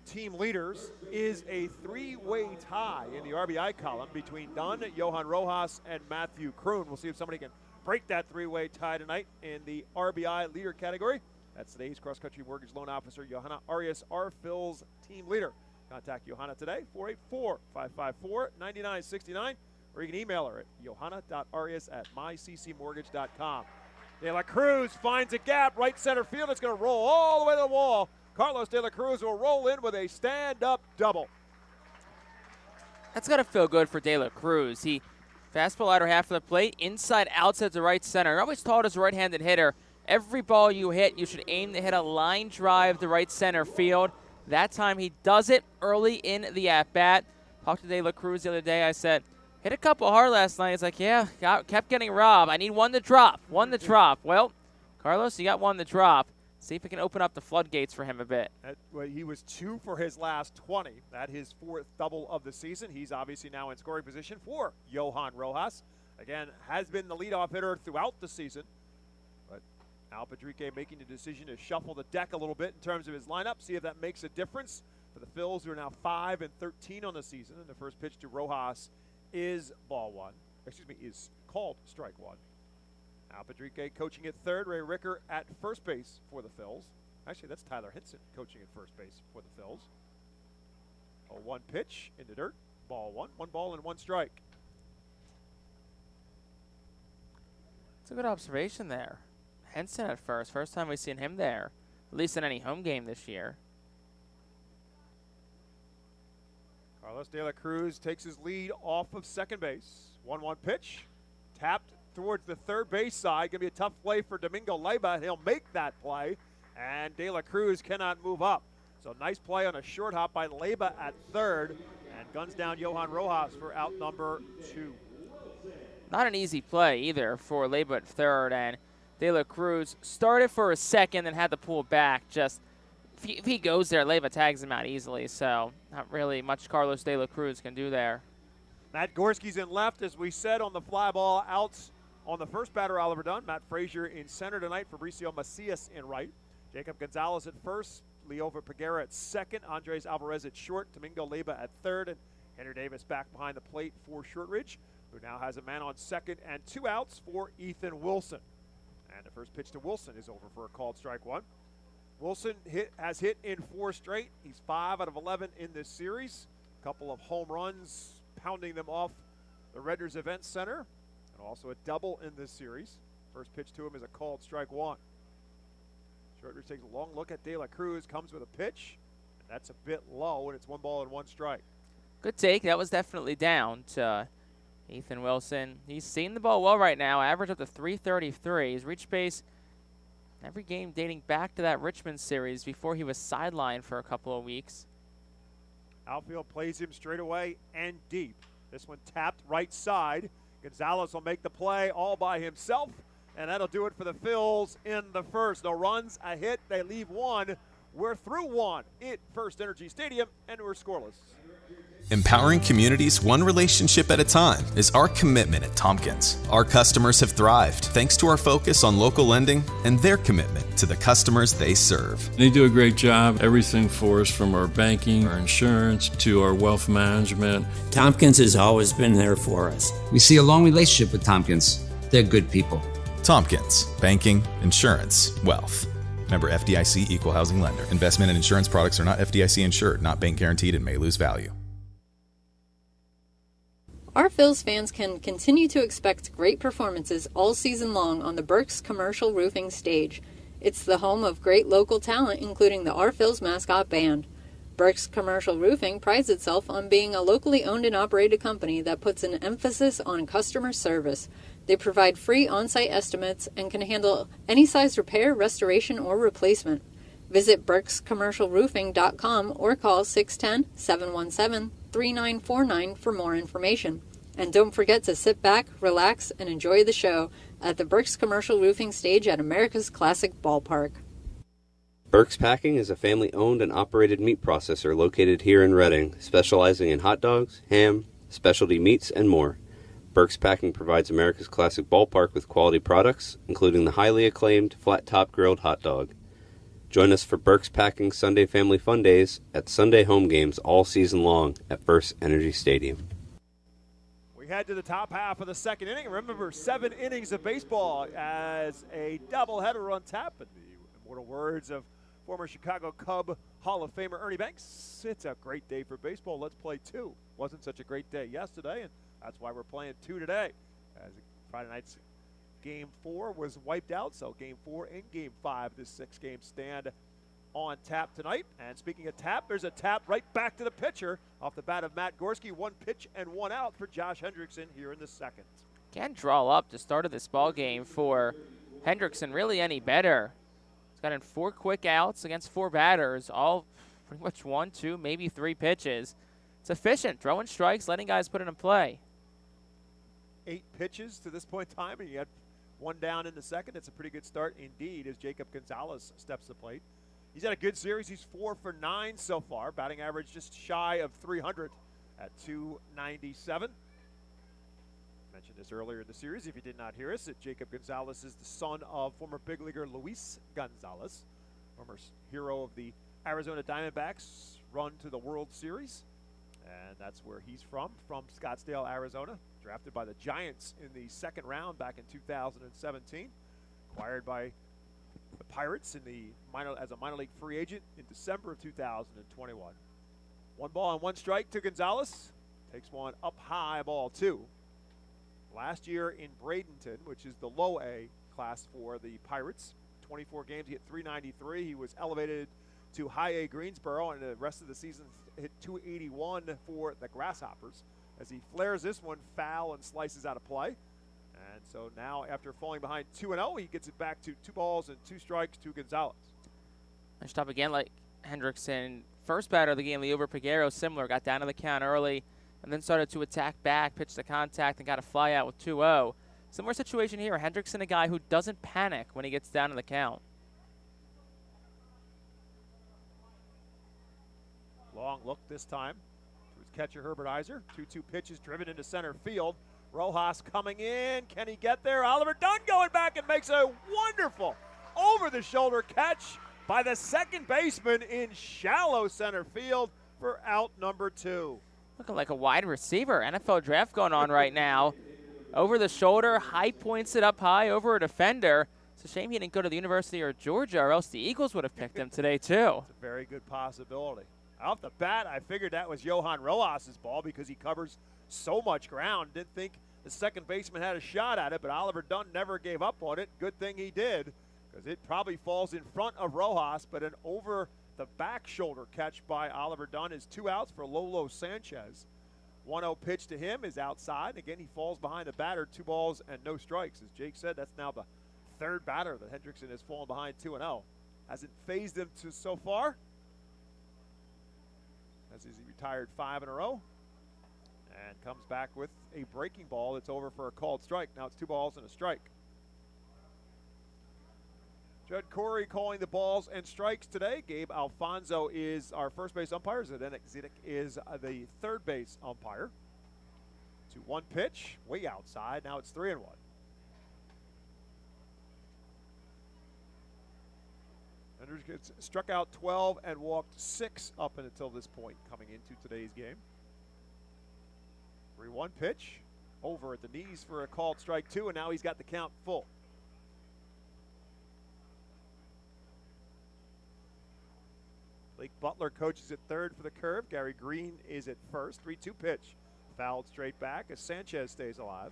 team leaders is a 3-way tie in the RBI column between Dunn, Johan Rojas, and Matthew Kroon. We'll see if somebody can break that 3-way tie tonight in the RBI leader category. That's today's Cross Country Mortgage Loan Officer Johanna Arias, our Phil's team leader. Contact Johanna today, 484-554-9969, or you can email her at johanna.arias@myccmortgage.com. De La Cruz finds a gap, right center field. It's going to roll all the way to the wall. Carlos De La Cruz will roll in with a stand-up double. That's got to feel good for De La Cruz. He fastball outer half of the plate, inside outside to right center. I always taught as a right-handed hitter, every ball you hit, you should aim to hit a line drive to right center field. That time he does it early in the at-bat. Talked to De La Cruz the other day. I said, hit a couple hard last night. He's like, yeah, kept getting robbed. I need one to drop. Well, Carlos, you got one to drop. See if we can open up the floodgates for him a bit. He was 2 for his last 20. That his 4th double of the season. He's obviously now in scoring position for Johan Rojas. Again, has been the leadoff hitter throughout the season. But Al Padrique making the decision to shuffle the deck a little bit in terms of his lineup, see if that makes a difference for the Phils, who are now 5-13 on the season. And the first pitch to Rojas is is called strike 1. Al Padrique coaching at third, Ray Ricker at first base for the Phils. Actually, that's Tyler Hinson coaching at first base for the Phils. A 1 pitch in the dirt, ball 1. 1 ball and 1 strike. That's a good observation there. Henson at first. First time we've seen him there, at least in any home game this year. Carlos De La Cruz takes his lead off of second base. 1-1 pitch. Tapped towards the third base side. Going to be a tough play for Domingo Leyba. He'll make that play. And De La Cruz cannot move up. So nice play on a short hop by Leyba at third. And guns down Johan Rojas for out number 2. Not an easy play either for Leyba at third. And De La Cruz started for a second and had to pull back. Just if he goes there, Leyba tags him out easily. So not really much Carlos De La Cruz can do there. Matt Gorski's in left, as we said, on the fly ball. Outs on the first batter, Oliver Dunn. Matt Frazier in center tonight. Fabricio Macias in right. Jacob Gonzalez at first. Leova Peguera at second. Andres Alvarez at short. Domingo Leyba at third. And Henry Davis back behind the plate for Shortridge, who now has a man on second and 2 outs for Ethan Wilson. And the first pitch to Wilson is over for a called strike 1. Wilson has hit in 4 straight. He's 5 out of 11 in this series. A couple of home runs, pounding them off the Redner's Event Center, and also a double in this series. First pitch to him is a called strike 1. Shortridge takes a long look at De La Cruz, comes with a pitch, and that's a bit low, and it's 1 ball and 1 strike. Good take. That was definitely down to Ethan Wilson. He's seen the ball well right now, average up to 333. He's reached base every game dating back to that Richmond series before he was sidelined for a couple of weeks. Outfield plays him straight away and deep. This one tapped right side. Gonzalez will make the play all by himself, and that'll do it for the Phils in the first. No runs, a hit, they leave 1. We're through 1 at FirstEnergy Stadium, and we're scoreless. Empowering communities one relationship at a time is our commitment at Tompkins. Our customers have thrived thanks to our focus on local lending and their commitment to the customers they serve. They do a great job. Everything for us, from our banking, our insurance, to our wealth management. Tompkins has always been there for us. We see a long relationship with Tompkins. They're good people. Tompkins, banking, insurance, wealth. Member FDIC Equal Housing Lender. Investment and insurance products are not FDIC insured, not bank guaranteed, and may lose value. Our Phils fans can continue to expect great performances all season long on the Burke's Commercial Roofing stage. It's the home of great local talent, including the Our Phils mascot band. Burke's Commercial Roofing prides itself on being a locally owned and operated company that puts an emphasis on customer service. They provide free on-site estimates and can handle any size repair, restoration, or replacement. Visit burkscommercialroofing.com or call 610-717-3949 for more information. And don't forget to sit back, relax, and enjoy the show at the Burke's Commercial Roofing stage at America's Classic Ballpark. Burke's Packing is a family-owned and operated meat processor located here in Reading, specializing in hot dogs, ham, specialty meats, and more. Burke's Packing provides America's Classic Ballpark with quality products, including the highly acclaimed flat-top grilled hot dog. Join us for Burke's Packing Sunday Family Fun Days at Sunday home games all season long at FirstEnergy Stadium. We head to the top half of the second inning. Remember, 7 innings of baseball as a doubleheader on tap. In the immortal words of former Chicago Cub Hall of Famer Ernie Banks, it's a great day for baseball. Let's play 2. Wasn't such a great day yesterday, and that's why we're playing 2 today. As Friday night's Game 4 was wiped out, so Game 4 and Game 5, this 6-game stand on tap tonight. And speaking of tap, there's a tap right back to the pitcher off the bat of Matt Gorski. 1 pitch and 1 out for Josh Hendrickson here in the second. Can't draw up to start of this ball game for Hendrickson really any better. He's got in 4 quick outs against 4 batters, all pretty much 1, 2, maybe 3 pitches. It's efficient, throwing strikes, letting guys put it in play. 8 pitches to this point in time, and he had 1 down in the second. It's a pretty good start indeed as Jacob Gonzalez steps to the plate. He's had a good series. He's 4 for 9 so far. Batting average just shy of 300 at 297. Mentioned this earlier in the series. If you did not hear us, that Jacob Gonzalez is the son of former big leaguer Luis Gonzalez, former hero of the Arizona Diamondbacks run to the World Series. And that's where he's from Scottsdale, Arizona. Drafted by the Giants in the 2nd round back in 2017. Acquired by the Pirates as a minor league free agent in December of 2021. 1 ball and 1 strike to Gonzalez. Takes one up high, ball 2. Last year in Bradenton, which is the low A class for the Pirates, 24 games, he hit .393. He was elevated to high A Greensboro, and the rest of the season hit .281 for the Grasshoppers as he flares this one foul and slices out of play. And so now, after falling behind 2-0, he gets it back to 2 balls and 2 strikes to Gonzalez. Nice job again, like Hendrickson. First batter of the game, Liober Peguero, similar, got down to the count early and then started to attack back, pitched the contact, and got a fly out with 2-0. Similar situation here. Hendrickson, a guy who doesn't panic when he gets down to the count. Long look this time to his catcher, Herbert Iser. 2-2 pitches driven into center field. Rojas coming in. Can he get there? Oliver Dunn going back and makes a wonderful over-the-shoulder catch by the second baseman in shallow center field for out number 2. Looking like a wide receiver. NFL draft going on right now. Over the shoulder, high points it up high over a defender. It's a shame he didn't go to the University of Georgia, or else the Eagles would have picked him today, too. It's a very good possibility. Off the bat, I figured that was Johan Rojas' ball because he covers so much ground. Didn't think the second baseman had a shot at it, but Oliver Dunn never gave up on it. Good thing he did, because it probably falls in front of Rojas, but an over-the-back shoulder catch by Oliver Dunn is 2 outs for Lolo Sanchez. 1-0 pitch to him is outside. Again, he falls behind the batter, 2 balls and no strikes. As Jake said, that's now the third batter that Hendrickson has fallen behind 2-0. Hasn't phased him so far, as he retired 5 in a row and comes back with a breaking ball that's over for a called strike. Now it's 2 balls and a strike. Judd Corey calling the balls and strikes today. Gabe Alfonso is our first base umpire. Zdenek Zidek is the third base umpire. 2-1 pitch, way outside. Now it's 3-1. Hendricks gets struck out 12 and walked 6 up until this point coming into today's game. 3-1 pitch, over at the knees for a called strike 2, and now he's got the count full. Blake Butler coaches at third for the Curve. Gary Green is at first. 3-2 pitch, fouled straight back as Sanchez stays alive.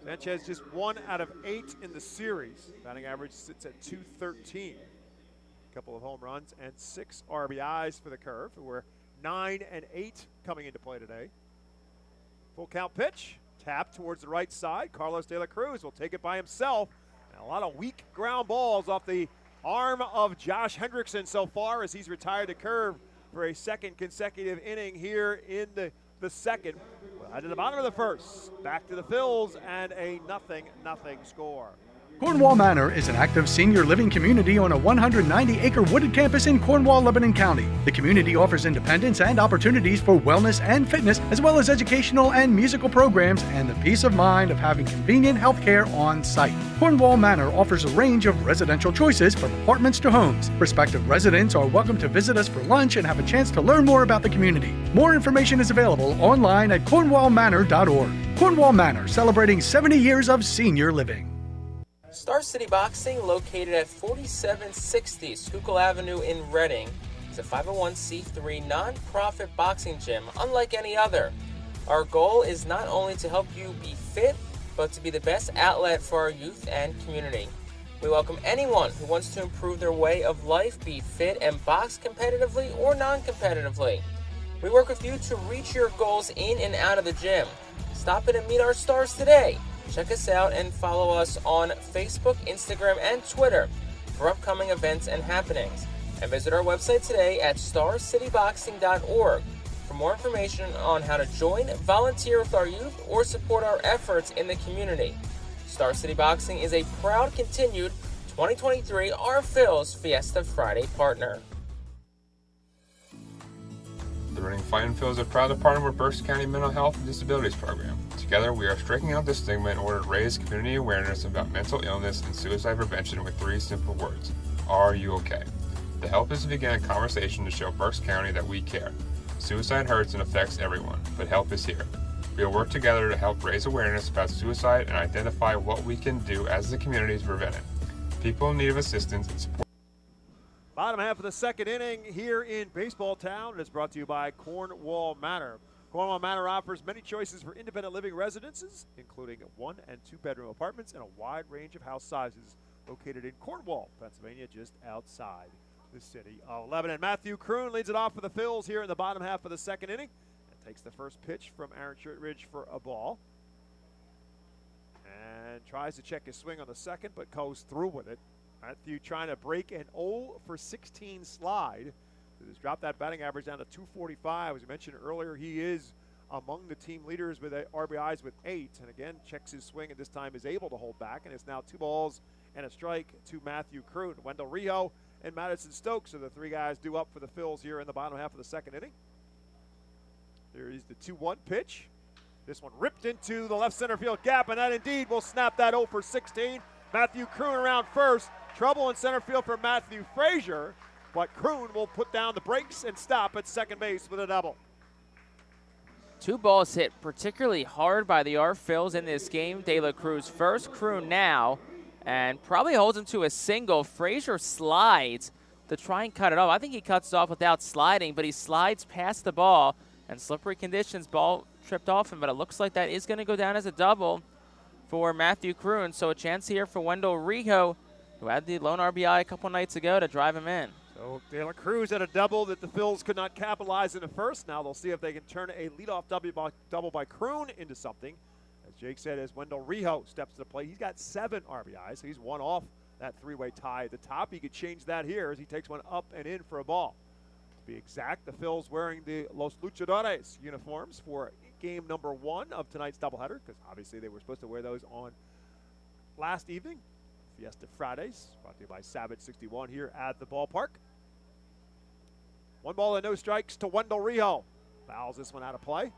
Sanchez just 1 out of 8 in the series. Batting average sits at .213. A couple of home runs and 6 RBIs for the Curve, who were 9 and 8 coming into play today. Full count pitch, tap towards the right side. Carlos De La Cruz will take it by himself. And a lot of weak ground balls off the arm of Josh Hendrickson so far as he's retired the Curve for a second consecutive inning here in the second. Well, to the bottom of the first, back to the Phils and a 0-0 score. Cornwall Manor is an active senior living community on a 190-acre wooded campus in Cornwall, Lebanon County. The community offers independence and opportunities for wellness and fitness, as well as educational and musical programs, and the peace of mind of having convenient health care on site. Cornwall Manor offers a range of residential choices from apartments to homes. Prospective residents are welcome to visit us for lunch and have a chance to learn more about the community. More information is available online at cornwallmanor.org. Cornwall Manor, celebrating 70 years of senior living. Star City Boxing, located at 4760 Schuylkill Avenue in Reading, is a 501c3 non-profit boxing gym unlike any other. Our goal is not only to help you be fit, but to be the best outlet for our youth and community. We welcome anyone who wants to improve their way of life, be fit, and box competitively or non-competitively. We work with you to reach your goals in and out of the gym. Stop in and meet our stars today. Check us out and follow us on Facebook, Instagram, and Twitter for upcoming events and happenings. And visit our website today at starcityboxing.org for more information on how to join, volunteer with our youth, or support our efforts in the community. Star City Boxing is a proud continued 2023 Our Phil's Fiesta Friday partner. The Reading Fightin' Phillies are proud to partner with Berks County Mental Health and Disabilities Program. Together, we are striking out the stigma in order to raise community awareness about mental illness and suicide prevention with 3 simple words. Are you okay? The help is to begin a conversation to show Berks County that we care. Suicide hurts and affects everyone, but help is here. We will work together to help raise awareness about suicide and identify what we can do as a community to prevent it. People in need of assistance and support. Bottom half of the second inning here in Baseball Town is brought to you by Cornwall Manor. Cornwall Manor offers many choices for independent living residences, including 1- and 2-bedroom apartments and a wide range of house sizes, located in Cornwall, Pennsylvania, just outside the city of Lebanon. Matthew Kroon leads it off for the Phils here in the bottom half of the second inning and takes the first pitch from Aaron Shortridge for a ball. And tries to check his swing on the second, but goes through with it. Matthew trying to break an 0 for 16 slide. It has dropped that batting average down to 245. As we mentioned earlier, he is among the team leaders with RBIs with 8. And again, checks his swing and this time is able to hold back. And it's now 2 balls and a strike to Matthew Kroon. Wendell Rijo and Madison Stokes are the 3 guys due up for the Phils here in the bottom half of the second inning. There is the 2-1 pitch. This one ripped into the left center field gap, and that indeed will snap that 0 for 16. Matthew Kroon around first. Trouble in center field for Matthew Frazier, but Kroon will put down the brakes and stop at second base with a double. 2 balls hit particularly hard by the Phils in this game. De La Cruz first, Kroon now, and probably holds him to a single. Frazier slides to try and cut it off. I think he cuts it off without sliding, but he slides past the ball, and slippery conditions, ball tripped off him, but it looks like that is going to go down as a double for Matthew Kroon. So a chance here for Wendell Rijo, who had the lone RBI a couple nights ago, to drive him in. So De La Cruz had a double that the Phils could not capitalize in the first. Now they'll see if they can turn a leadoff double by Kroon into something. As Jake said, as Wendell Rijo steps to the plate, he's got 7 RBIs. So he's 1 off that 3-way tie at the top. He could change that here as he takes one up and in for a ball. To be exact, the Phils wearing the Los Luchadores uniforms for game number 1 of tonight's doubleheader, because obviously they were supposed to wear those on last evening. Fiesta Fridays, brought to you by Savage 61 here at the ballpark. 1 ball and no strikes to Wendell Rijo. Fouls this one out of play.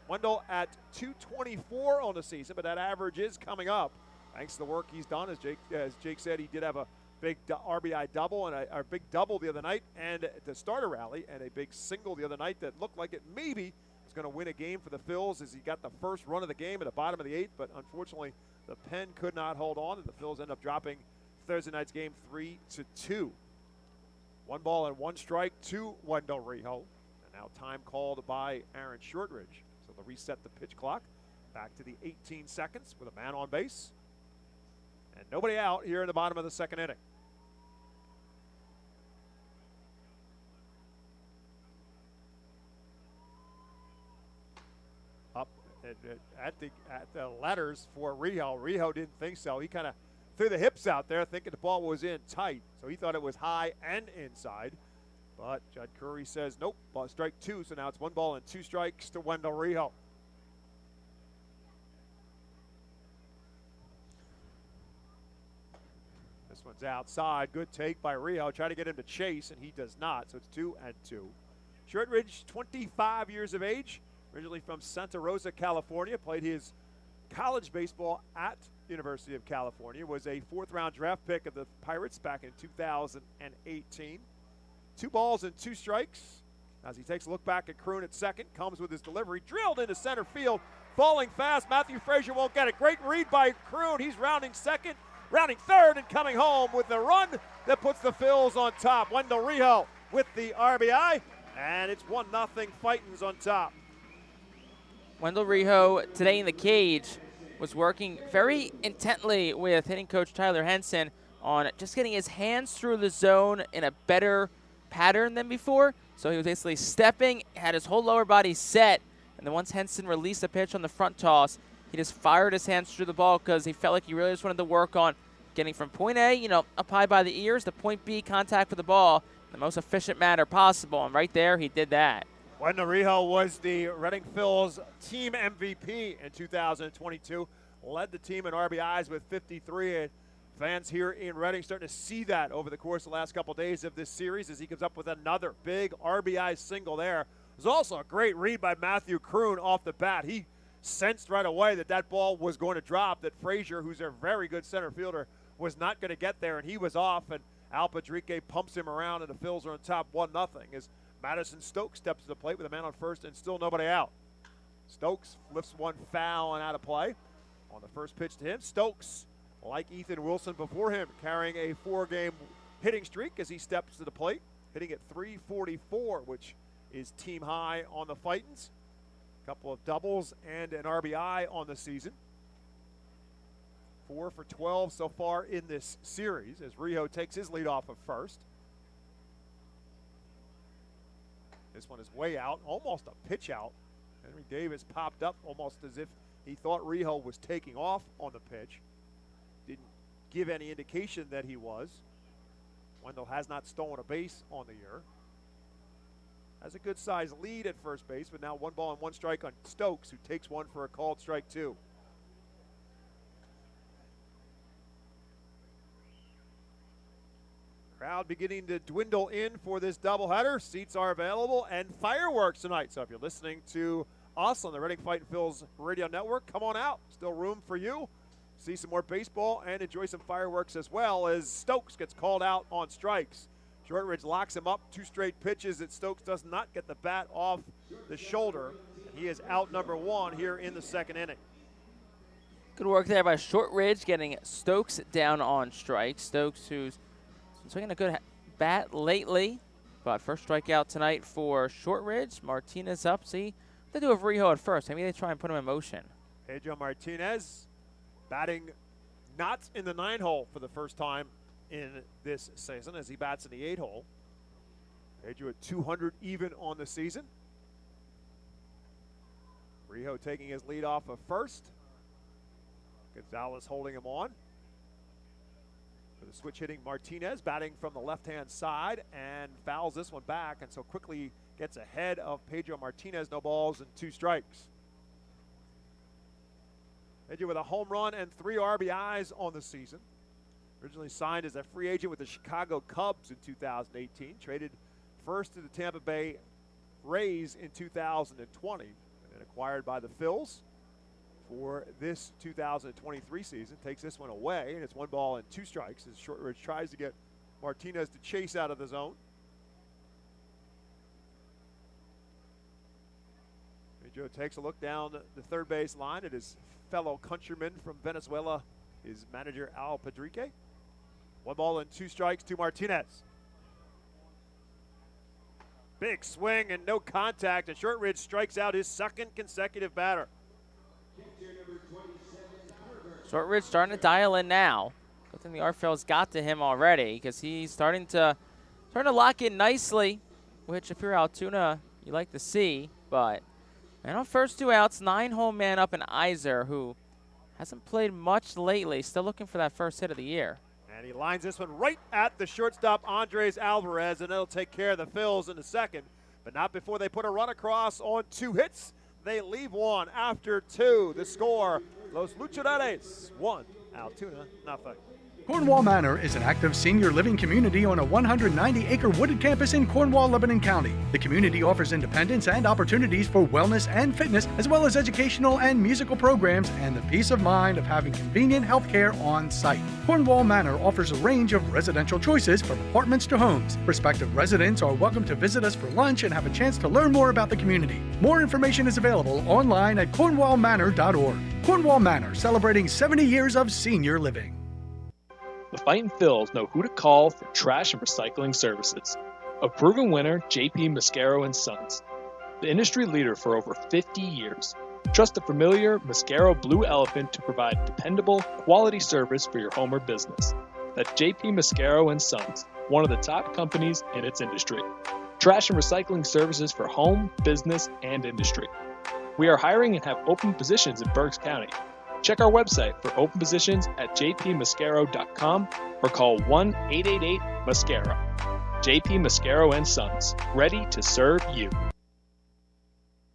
Wendell at 224 on the season, but that average is coming up thanks to the work he's done. As Jake said, he did have a big RBI double and a big double the other night and to start a rally, and a big single the other night that looked like it maybe was going to win a game for the Phils as he got the first run of the game at the bottom of the 8th, but unfortunately the pen could not hold on, and the Phils end up dropping Thursday night's game 3-2. 1 ball and 1 strike to Wendell Rijo, and now time called by Aaron Shortridge. So they'll reset the pitch clock back to the 18 seconds with a man on base and nobody out here in the bottom of the second inning. Up at the letters for Rijo. Rijo didn't think so. He kind of threw the hips out there thinking the ball was in tight. So he thought it was high and inside. But Judd Curry says, nope, ball strike 2. So now it's 1 ball and 2 strikes to Wendell Rijo. This one's outside. Good take by Rijo. Try to get him to chase, and he does not. So it's 2-2. Shortridge, 25 years of age, originally from Santa Rosa, California. Played his college baseball at University of California. Was a 4th-round draft pick of the Pirates back in 2018. 2 balls and 2 strikes. As he takes a look back at Kroon at second, comes with his delivery, drilled into center field, falling fast. Matthew Frazier won't get it. Great read by Kroon. He's rounding second, rounding third, and coming home with the run that puts the Phils on top. Wendell Rijo with the RBI, and it's 1-0. Fightin's on top. Wendell Rijo today in the cage was working very intently with hitting coach Tyler Henson on just getting his hands through the zone in a better pattern than before. So he was basically stepping, had his whole lower body set, and then once Henson released the pitch on the front toss, he just fired his hands through the ball because he felt like he really just wanted to work on getting from point A, up high by the ears, to point B, contact with the ball, in the most efficient manner possible. And right there, he did that. Wendell Rijo was the Reading Phils team MVP in 2022. Led the team in RBIs with 53. And fans here in Reading starting to see that over the course of the last couple of days of this series as he comes up with another big RBI single there. There's also a great read by Matthew Kroon off the bat. He sensed right away that ball was going to drop, that Frazier, who's a very good center fielder, was not going to get there, and he was off, and Al Padrique pumps him around, and the Phils are on top 1-0 as Madison Stokes steps to the plate with a man on first and still nobody out. Stokes lifts one foul and out of play. On the first pitch to him, Stokes, like Ethan Wilson before him, carrying a 4-game hitting streak as he steps to the plate, hitting at .344, which is team high on the Fightins. A couple of doubles and an RBI on the season. 4 for 12 so far in this series as Rijo takes his lead off of first. This one is way out, almost a pitch out. Henry Davis popped up almost as if he thought Rijo was taking off on the pitch. Didn't give any indication that he was. Wendell has not stolen a base on the year. Has a good sized lead at first base, but now 1 ball and 1 strike on Stokes, who takes one for a called strike 2. Crowd beginning to dwindle in for this doubleheader. Seats are available and fireworks tonight. So if you're listening to us on the Reading Fightin' Phil's radio network, come on out. Still room for you. See some more baseball and enjoy some fireworks as well as Stokes gets called out on strikes. Shortridge locks him up. 2 straight pitches that Stokes does not get the bat off the shoulder. And he is out number 1 here in the second inning. Good work there by Shortridge getting Stokes down on strikes. Stokes, who's swinging a good bat lately, but first strikeout tonight for Shortridge. Martinez up. See, they do have Rijo at first. Maybe they try and put him in motion. Pedro Martinez batting not in the 9-hole for the first time in this season as he bats in the 8-hole. Pedro at 200 even on the season. Rijo taking his lead off of first. Gonzalez holding him on. For the switch hitting Martinez, batting from the left-hand side and fouls this one back, and so quickly gets ahead of Pedro Martinez. No balls and 2 strikes. Pedro with a home run and 3 RBIs on the season. Originally signed as a free agent with the Chicago Cubs in 2018. Traded first to the Tampa Bay Rays in 2020 and then acquired by the Phillies for this 2023 season. Takes this one away, and it's 1 ball and 2 strikes as Shortridge tries to get Martinez to chase out of the zone. Joe takes a look down the third base line at his fellow countryman from Venezuela, his manager Al Padrique. 1 ball and 2 strikes to Martinez. Big swing and no contact, and Shortridge strikes out his 2nd consecutive batter. Shortridge starting to dial in now. Good thing the RFL's got to him already because he's starting to lock in nicely, which if you're Altoona, you like to see. But man on first 2 outs, 9-hole man up in Iser, who hasn't played much lately. Still looking for that first hit of the year. And he lines this one right at the shortstop, Andres Alvarez, and it'll take care of the Phils in the second. But not before they put a run across on 2 hits. They leave 1 after 2. The score, Los Luchadores 1, Altoona nothing. Cornwall Manor is an active senior living community on a 190-acre wooded campus in Cornwall, Lebanon County. The community offers independence and opportunities for wellness and fitness, as well as educational and musical programs, and the peace of mind of having convenient health care on site. Cornwall Manor offers a range of residential choices from apartments to homes. Prospective residents are welcome to visit us for lunch and have a chance to learn more about the community. More information is available online at cornwallmanor.org. Cornwall Manor, celebrating 70 years of senior living. The Fightin' Phils know who to call for trash and recycling services. A proven winner, JP Mascaro & Sons. The industry leader for over 50 years. Trust the familiar Mascaro Blue Elephant to provide dependable, quality service for your home or business. That's JP Mascaro & Sons, one of the top companies in its industry. Trash and recycling services for home, business, and industry. We are hiring and have open positions in Berks County. Check our website for open positions at jpmascaro.com or call 1-888-MASCARO. JP Mascaro & Sons, ready to serve you.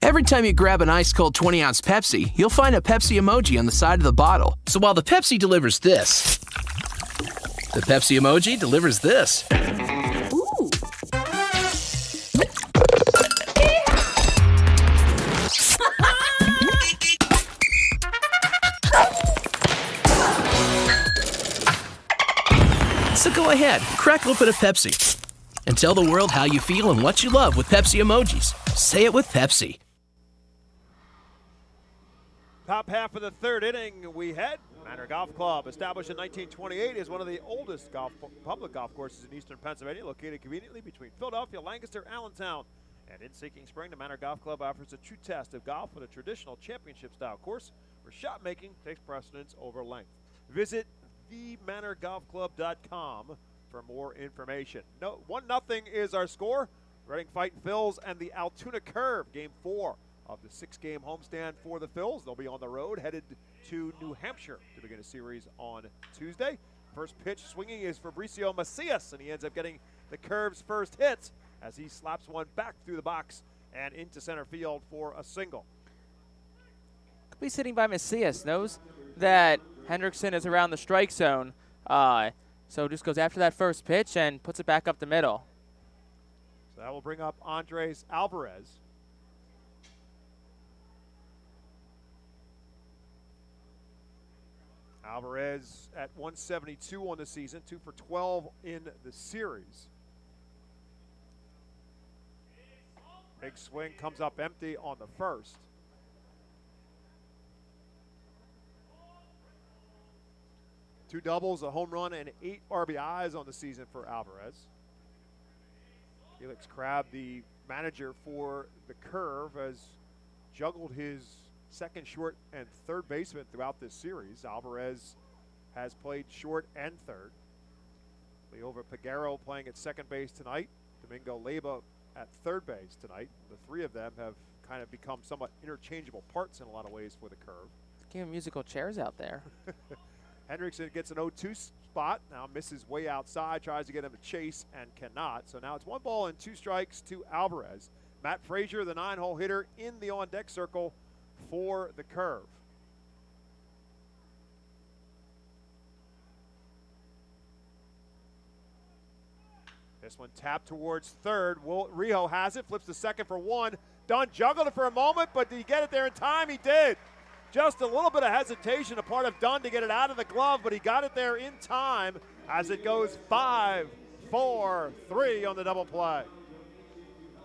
Every time you grab an ice-cold 20-ounce Pepsi, you'll find a Pepsi emoji on the side of the bottle. So while the Pepsi delivers this, the Pepsi emoji delivers this. Ooh. So go ahead, crack open a Pepsi and tell the world how you feel and what you love with Pepsi emojis. Say it with Pepsi. Top half of the third inning, we head. Manor Golf Club, established in 1928, is one of the oldest public golf courses in eastern Pennsylvania, located conveniently between Philadelphia, Lancaster, Allentown, And in Seeking Spring, the Manor Golf Club offers a true test of golf with a traditional championship-style course where shot making takes precedence over length. Visit themanorgolfclub.com for more information. 1-0 is our score. Reading Fightin Phils and the Altoona Curve, Game 4 of the 6-game homestand for the Phils. They'll be on the road, headed to New Hampshire to begin a series on Tuesday. First pitch swinging is Fabricio Macias, and he ends up getting the Curve's first hit as he slaps one back through the box and into center field for a single. Could be sitting by Macias, knows that Hendrickson is around the strike zone, so just goes after that first pitch and puts it back up the middle. So that will bring up Andres Alvarez. Alvarez at 172 on the season, 2 for 12 in the series. Big swing comes up empty on the first. Two doubles, a home run, and 8 RBIs on the season for Alvarez. Felix Crabb, the manager for the Curve, has juggled his second, short, and third baseman throughout this series. Alvarez has played short and third. Leova Piguero playing at second base tonight. Domingo Leyba at third base tonight. The three of them have kind of become somewhat interchangeable parts in a lot of ways for the Curve. Give musical chairs out there. Hendrickson gets an 0-2 spot. Now misses way outside, tries to get him to chase and cannot. So now it's 1 ball and 2 strikes to Alvarez. Matt Frazier, the 9-hole hitter, in the on-deck circle for the Curve. This one tapped towards third. Rijo has it, flips to second for 1. Dunn juggled it for a moment, but did he get it there in time? He did. Just a little bit of hesitation, a part of Dunn to get it out of the glove, but he got it there in time as it goes 5-4-3 on the double play.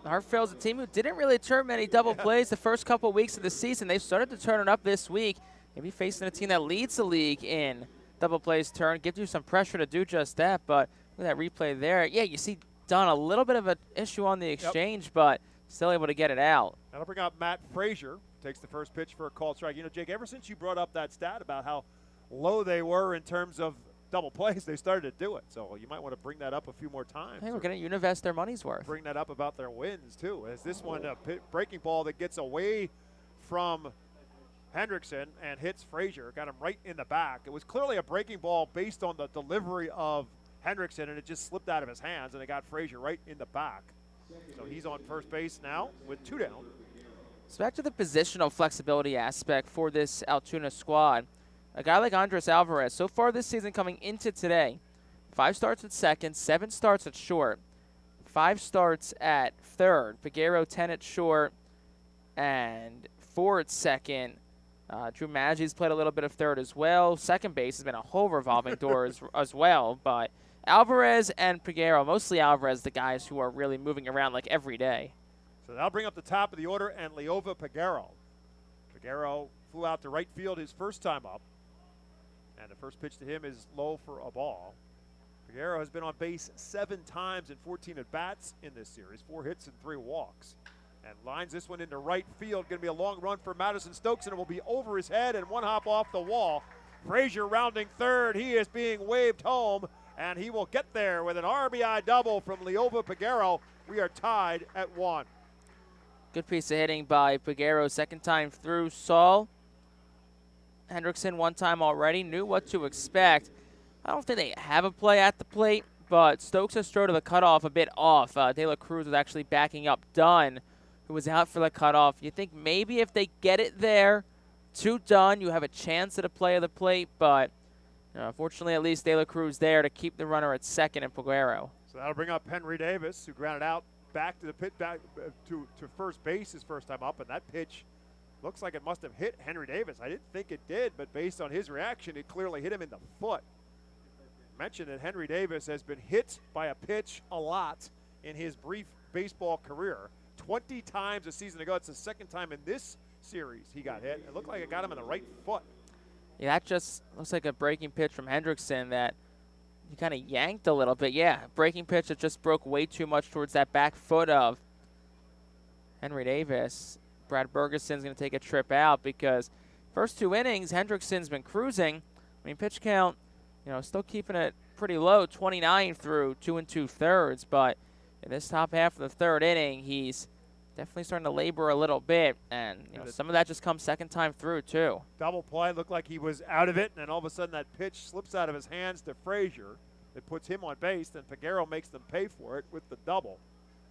Hartfield's a team who didn't really turn many double plays the first couple of weeks of the season. They've started to turn it up this week. Maybe facing a team that leads the league in double plays turn. Gives you some pressure to do just that, but look at that replay there. Yeah, you see Dunn, a little bit of an issue on the exchange, but still able to get it out. That'll bring up Matt Frazier. Takes the first pitch for a called strike. You know, Jake, ever since you brought up that stat about how low they were in terms of double plays, they started to do it. So you might want to bring that up a few more times. Hey, we're going to invest their money's worth. Bring that up about their wins, too. As this one, a breaking ball that gets away from Hendrickson and hits Frazier. Got him right in the back. It was clearly a breaking ball based on the delivery of Hendrickson, and it just slipped out of his hands, and it got Frazier right in the back. So he's on first base now with 2 down. So back to the positional flexibility aspect for this Altoona squad. A guy like Andres Alvarez, so far this season coming into today, 5 starts at second, 7 starts at short, 5 starts at third. Piguero 10 at short and 4 at second. Drew Maggie's played a little bit of third as well. Second base has been a whole revolving door as well. But Alvarez and Piguero, mostly Alvarez, the guys who are really moving around like every day. So that'll bring up the top of the order and Leova Piguero. Piguero flew out to right field his first time up. And the first pitch to him is low for a ball. Piguero has been on base 7 times in 14 at-bats in this series, 4 hits and 3 walks. And lines this one into right field. Going to be a long run for Madison Stokes, and it will be over his head and 1 hop off the wall. Frazier rounding third. He is being waved home, and he will get there with an RBI double from Leova Piguero. We are tied at 1. Good piece of hitting by Piguero. Second time through. Saul Hendrickson 1 time already. Knew what to expect. I don't think they have a play at the plate, but Stokes has thrown to the cutoff a bit off. De La Cruz was actually backing up Dunn, who was out for the cutoff. You think maybe if they get it there to Dunn, you have a chance at a play of the plate, but fortunately at least De La Cruz there to keep the runner at second and Piguero. So that'll bring up Henry Davis, who grounded out back to the pit, back to first base his first time up, and that pitch looks like it must have hit Henry Davis. I didn't think it did, but based on his reaction, it clearly hit him in the foot. Mentioned that Henry Davis has been hit by a pitch a lot in his brief baseball career. 20 times a season ago. It's the second time in this series he got hit. It looked like it got him in the right foot. Yeah, that just looks like a breaking pitch from Hendrickson that he kind of yanked a little bit. Yeah, breaking pitch that just broke way too much towards that back foot of Henry Davis. Brad Bergeson's going to take a trip out because first 2 innings, Hendrickson's been cruising. I mean, pitch count, still keeping it pretty low, 29 through 2 2/3. But in this top half of the 3rd inning, he's definitely starting to labor a little bit. And some of that just comes second time through, too. Double play, looked like he was out of it, and then all of a sudden that pitch slips out of his hands to Frazier. It puts him on base, then Figueroa makes them pay for it with the double.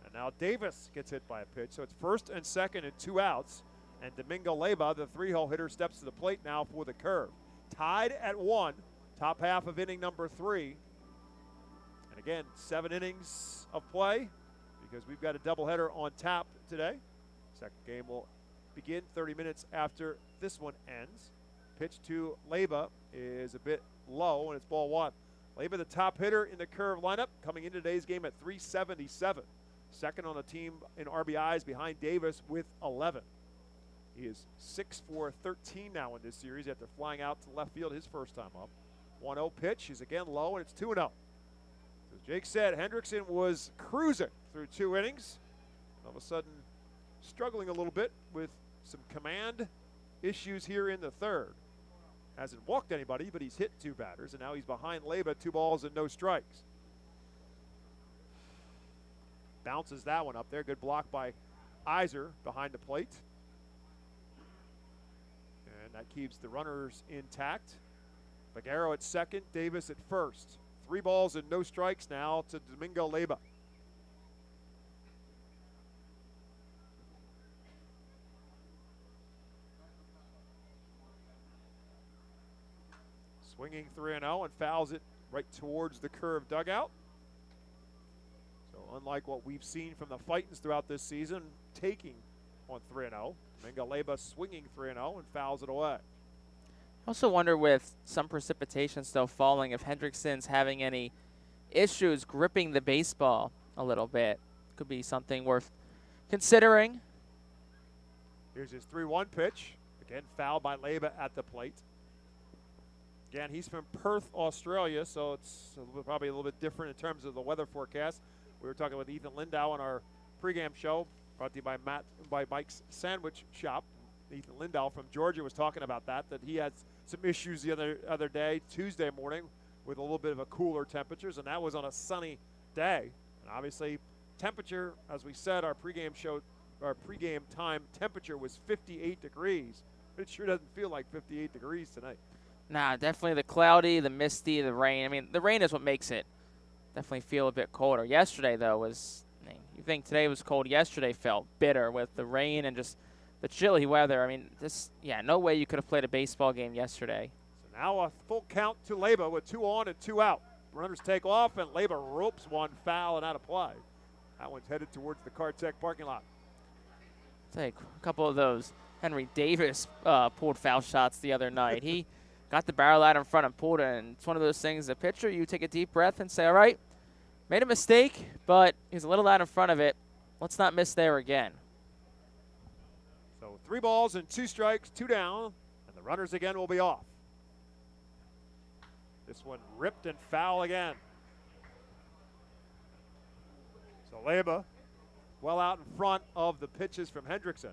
And now Davis gets hit by a pitch, so it's first and second and 2 outs. And Domingo Leyba, the 3-hole hitter, steps to the plate now for the curve. Tied at 1, top half of inning number 3. And again, 7 innings of play because we've got a doubleheader on tap today. Second game will begin 30 minutes after this one ends. Pitch to Leyba is a bit low, and it's ball 1. Leyba, the top hitter in the curve lineup, coming into today's game at 377. Second on the team in RBIs behind Davis with 11. He is 6 for 13 now in this series after flying out to left field his first time up. 1-0 pitch is again low, and it's 2-0. As Jake said, Hendrickson was cruising through 2 innings. All of a sudden, struggling a little bit with some command issues here in the 3rd. Hasn't walked anybody, but he's hit 2 batters, and now he's behind Leyba, 2 balls and no strikes. Bounces that one up there. Good block by Iser behind the plate. And that keeps the runners intact. Figueroa at second, Davis at first. 3 balls and no strikes now to Domingo Leyba. Swinging 3-0 and fouls it right towards the curve dugout. So unlike what we've seen from the Fightins throughout this season, taking on 3-0. Domingo Leyba swinging 3-0 and fouls it away. I also wonder, with some precipitation still falling, if Hendrickson's having any issues gripping the baseball a little bit. Could be something worth considering. Here's his 3-1 pitch. Again, fouled by Leyba at the plate. Again, he's from Perth, Australia, so it's probably a little bit different in terms of the weather forecast. We were talking with Ethan Lindau on our pregame show, brought to you by Mike's Sandwich Shop. Ethan Lindau from Georgia was talking about that he had some issues the other day, Tuesday morning, with a little bit of a cooler temperatures, and that was on a sunny day. And obviously, temperature, as we said, our pregame time temperature was 58 degrees. But it sure doesn't feel like 58 degrees tonight. Nah, definitely the cloudy, the misty, the rain. I mean, the rain is what makes it definitely feel a bit colder. Yesterday, though, you think today was cold. Yesterday felt bitter with the rain and just the chilly weather. I mean, no way you could have played a baseball game yesterday. So now a full count to Leyba with 2 on and 2 out. Runners take off, and Leyba ropes one foul and out of play. That one's headed towards the Cartech parking lot. Take a couple of those. Henry Davis pulled foul shots the other night. He got the barrel out in front and pulled it, and it's one of those things, a pitcher, you take a deep breath and say, all right, made a mistake, but he's a little out in front of it. Let's not miss there again. So 3 balls and 2 strikes, 2 down, and the runners again will be off. This one ripped and foul again. So Leyba well out in front of the pitches from Hendrickson.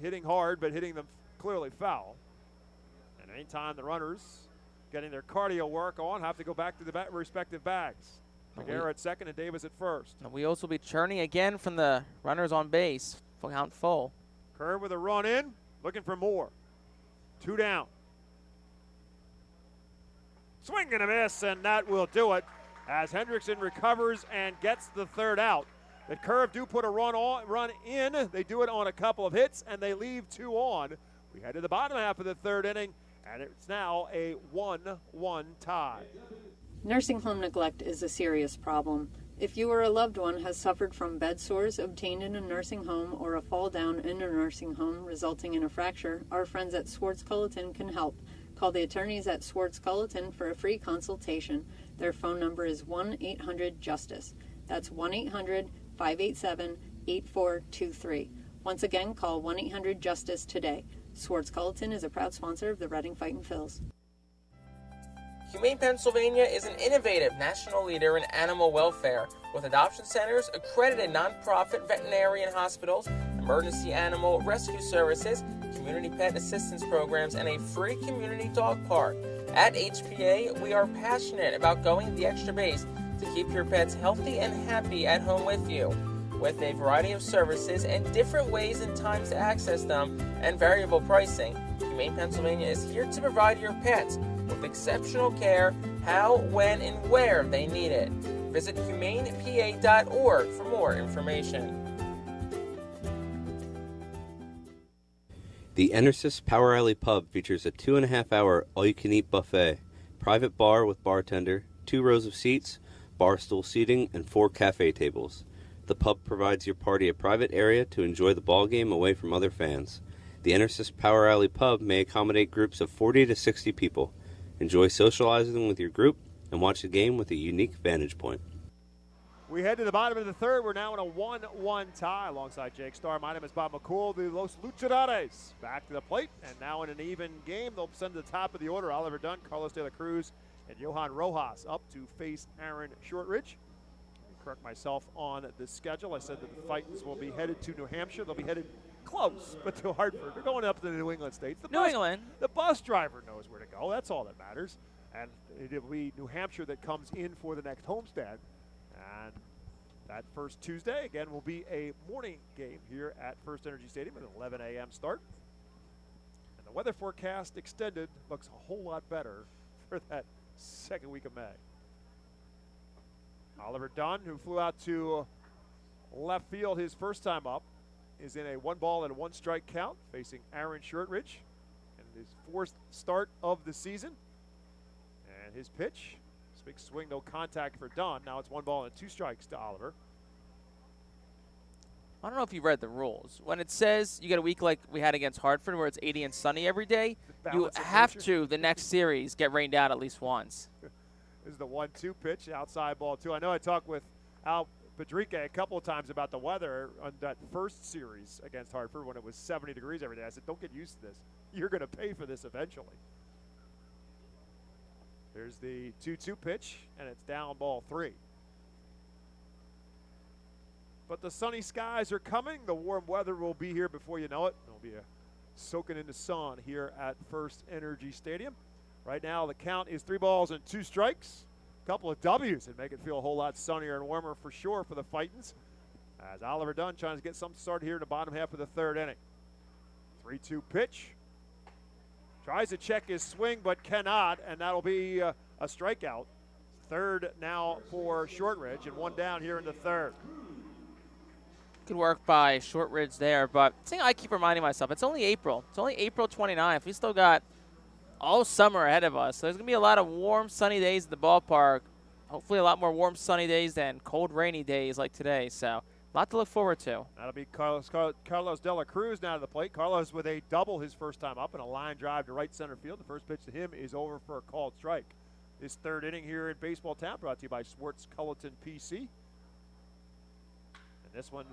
Hitting hard, but hitting them clearly foul. And anytime the runners getting their cardio work on have to go back to the respective bags. Figueroa at second and Davis at first. The wheels will be churning again from the runners on base. Full count full. Curve with a run in, looking for more. 2 down. Swing and a miss, and that will do it as Hendrickson recovers and gets the 3rd out. The Curve do put a run in. They do it on a couple of hits, and they leave 2 on. We head to the bottom half of the 3rd inning, and it's now a 1-1 tie. Nursing home neglect is a serious problem. If you or a loved one has suffered from bed sores obtained in a nursing home or a fall down in a nursing home resulting in a fracture, our friends at Swartz-Culleton can help. Call the attorneys at Swartz-Culleton for a free consultation. Their phone number is 1-800-JUSTICE. That's 1-800-587-8423. Once again, call 1-800-JUSTICE today. Swartz-Culleton is a proud sponsor of the Reading Fightin' Phils. Humane Pennsylvania is an innovative national leader in animal welfare with adoption centers, accredited nonprofit veterinarian hospitals, emergency animal rescue services, community pet assistance programs, and a free community dog park. At HPA, we are passionate about going the extra base to keep your pets healthy and happy at home with you. With a variety of services and different ways and times to access them and variable pricing, Humane Pennsylvania is here to provide your pets with exceptional care how, when, and where they need it. Visit humanepa.org for more information. The Enersys Power Alley Pub features a 2.5-hour all-you-can-eat buffet, private bar with bartender, 2 rows of seats, bar stool seating, and 4 cafe tables. The pub provides your party a private area to enjoy the ball game away from other fans. The Enersys Power Alley Pub may accommodate groups of 40 to 60 people. Enjoy socializing with your group and watch the game with a unique vantage point. We head to the bottom of the third. We're now in a 1-1 tie alongside Jake Starr. My name is Bob McCool. The Los Luchadores back to the plate, and now in an even game. They'll send to the top of the order. Oliver Dunn, Carlos De La Cruz, and Johan Rojas up to face Aaron Shortridge. Correct myself on the schedule. I said that the Fightins will be headed to New Hampshire. They'll be headed close, but to Hartford. They're going up to the New England states. The bus driver knows where to go. That's all that matters. And it will be New Hampshire that comes in for the next homestand. And that first Tuesday, again, will be a morning game here at FirstEnergy Stadium at an 11 a.m. start. And the weather forecast extended looks a whole lot better for that second week of May. Oliver Dunn, who flew out to left field his first time up, is in a 1-ball-and-1-strike count facing Aaron Shortridge in his 4th start of the season. And his pitch, this big swing, no contact for Dunn. Now it's 1 ball and 2 strikes to Oliver. I don't know if you read the rules. When it says you get a week like we had against Hartford where it's 80 and sunny every day, you have to, the next series, get rained out at least once. This is the 1-2 pitch, outside ball 2. I know I talked with Al Padrique a couple of times about the weather on that first series against Hartford when it was 70 degrees every day. I said, don't get used to this. You're going to pay for this eventually. There's the 2-2 pitch, and it's down ball 3. But the sunny skies are coming. The warm weather will be here before you know it. It'll be soaking in the sun here at FirstEnergy Stadium. Right now, the count is 3 balls and 2 strikes. A couple of W's that make it feel a whole lot sunnier and warmer for sure for the Fightins. As Oliver Dunn trying to get some start here in the bottom half of the third inning. 3-2 pitch. Tries to check his swing, but cannot, and that'll be a strikeout. Third now for Shortridge, and 1 down here in the third. Good work by Shortridge there, but the thing I keep reminding myself, it's only April. It's only April 29th. We still got all summer ahead of us. So there's going to be a lot of warm, sunny days at the ballpark. Hopefully a lot more warm, sunny days than cold, rainy days like today. So a lot to look forward to. That'll be Carlos De La Cruz now to the plate. Carlos with a double his first time up and a line drive to right center field. The first pitch to him is over for a called strike. This third inning here in Baseball Town brought to you by Swartz Culleton PC. This one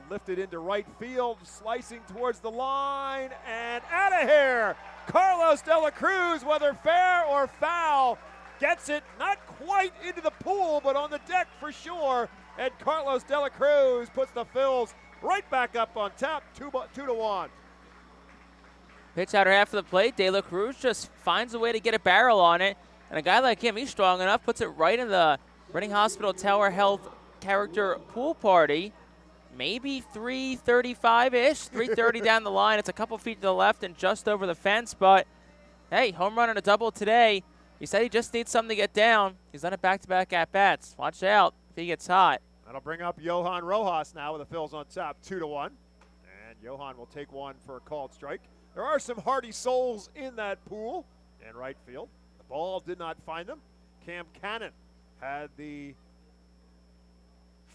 lifted into right field, slicing towards the line, and out of here. Carlos De La Cruz, whether fair or foul, gets it not quite into the pool, but on the deck for sure. And Carlos De La Cruz puts the Phils right back up on top, 2-1. Pitch outer half of the plate. De La Cruz just finds a way to get a barrel on it. And a guy like him, he's strong enough, puts it right in the Reading Hospital Tower Health character pool party. Maybe 335-ish, 330 down the line. It's a couple feet to the left and just over the fence. But, hey, home run and a double today. He said he just needs something to get down. He's done it back-to-back at-bats. Watch out if he gets hot. That'll bring up Johan Rojas now with the Phils on top, 2-1. And Johan will take one for a called strike. There are some hardy souls in that pool in right field. The ball did not find them. Cam Cannon had the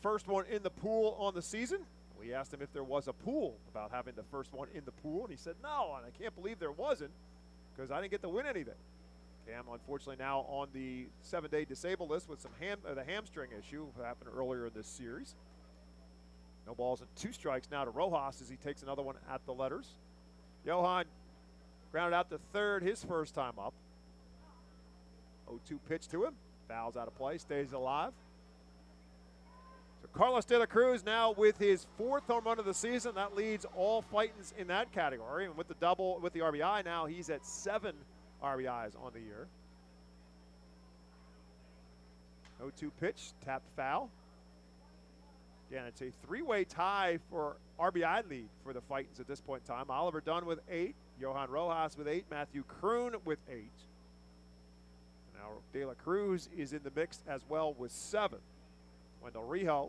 first one in the pool on the season. We asked him if there was a pool about having the first one in the pool, and he said no, and I can't believe there wasn't because I didn't get to win anything. Cam, unfortunately, now on the 7-day disabled list with some the hamstring issue that happened earlier in this series. No balls and 2 strikes now to Rojas as he takes another one at the letters. Johan grounded out to third his first time up. 0-2 pitch to him. Fouls out of play, stays alive. So Carlos De La Cruz now with his 4th home run of the season. That leads all Fightins in that category. And with the double, with the RBI now, he's at 7 RBIs on the year. 0-2 pitch, tapped foul. Again, it's a 3-way tie for RBI lead for the Fightins at this point in time. Oliver Dunn with 8, Johan Rojas with 8, Matthew Kroon with 8. Now De La Cruz is in the mix as well with 7. Wendell Rijo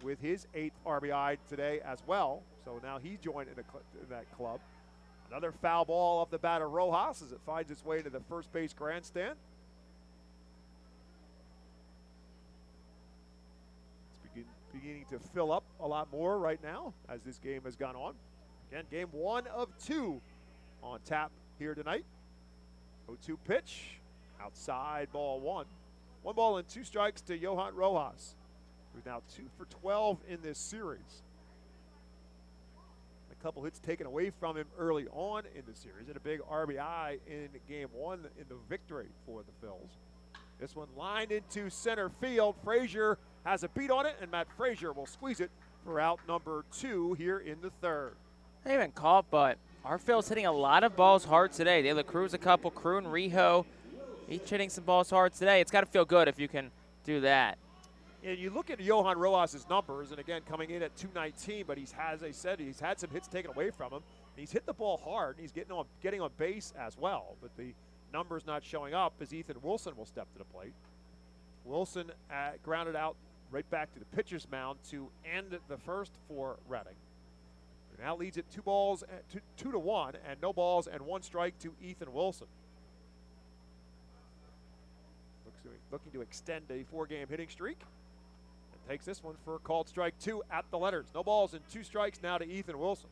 with his 8th RBI today as well. So now he joined in that club. Another foul ball off the bat of Rojas as it finds its way to the first base grandstand. Beginning to fill up a lot more right now as this game has gone on. Again, game 1 of 2 on tap here tonight. 0-2 pitch, outside, ball 1. 1 ball and 2 strikes to Johan Rojas, who's now 2 for 12 in this series. A couple hits taken away from him early on in the series, and a big RBI in game 1 in the victory for the Phils. This one lined into center field. Frazier has a beat on it, and Matt Frazier will squeeze it for out number 2 here in the 3rd. They haven't caught, but our Phil's hitting a lot of balls hard today. De La Cruz a couple, Kroon, Rijo, each hitting some balls hard today. It's got to feel good if you can do that. And you look at Johan Rojas' numbers, and again, coming in at 219, but he's had some hits taken away from him. He's hit the ball hard, and he's getting on base as well. But the numbers not showing up as Ethan Wilson will step to the plate. Wilson grounded out right back to the pitcher's mound to end the first for Reading. It now leads it 2-1, and no balls and 1 strike to Ethan Wilson. Looking to extend a 4-game hitting streak. And takes this one for a called strike 2 at the letters. No balls and 2 strikes now to Ethan Wilson.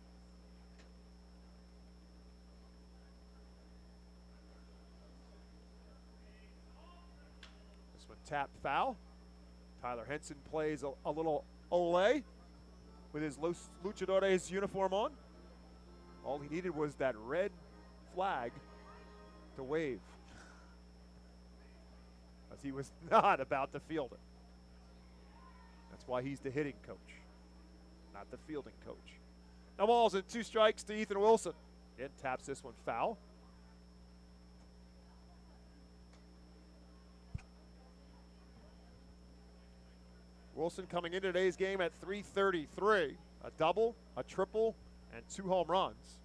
This one tapped foul. Tyler Henson plays a little ole with his Luchadores uniform on. All he needed was that red flag to wave, as he was not about to field it. That's why he's the hitting coach, not the fielding coach. No balls and 2 strikes to Ethan Wilson. Again, taps this one foul. Wilson coming into today's game at .333, a double, a triple, and 2 home runs.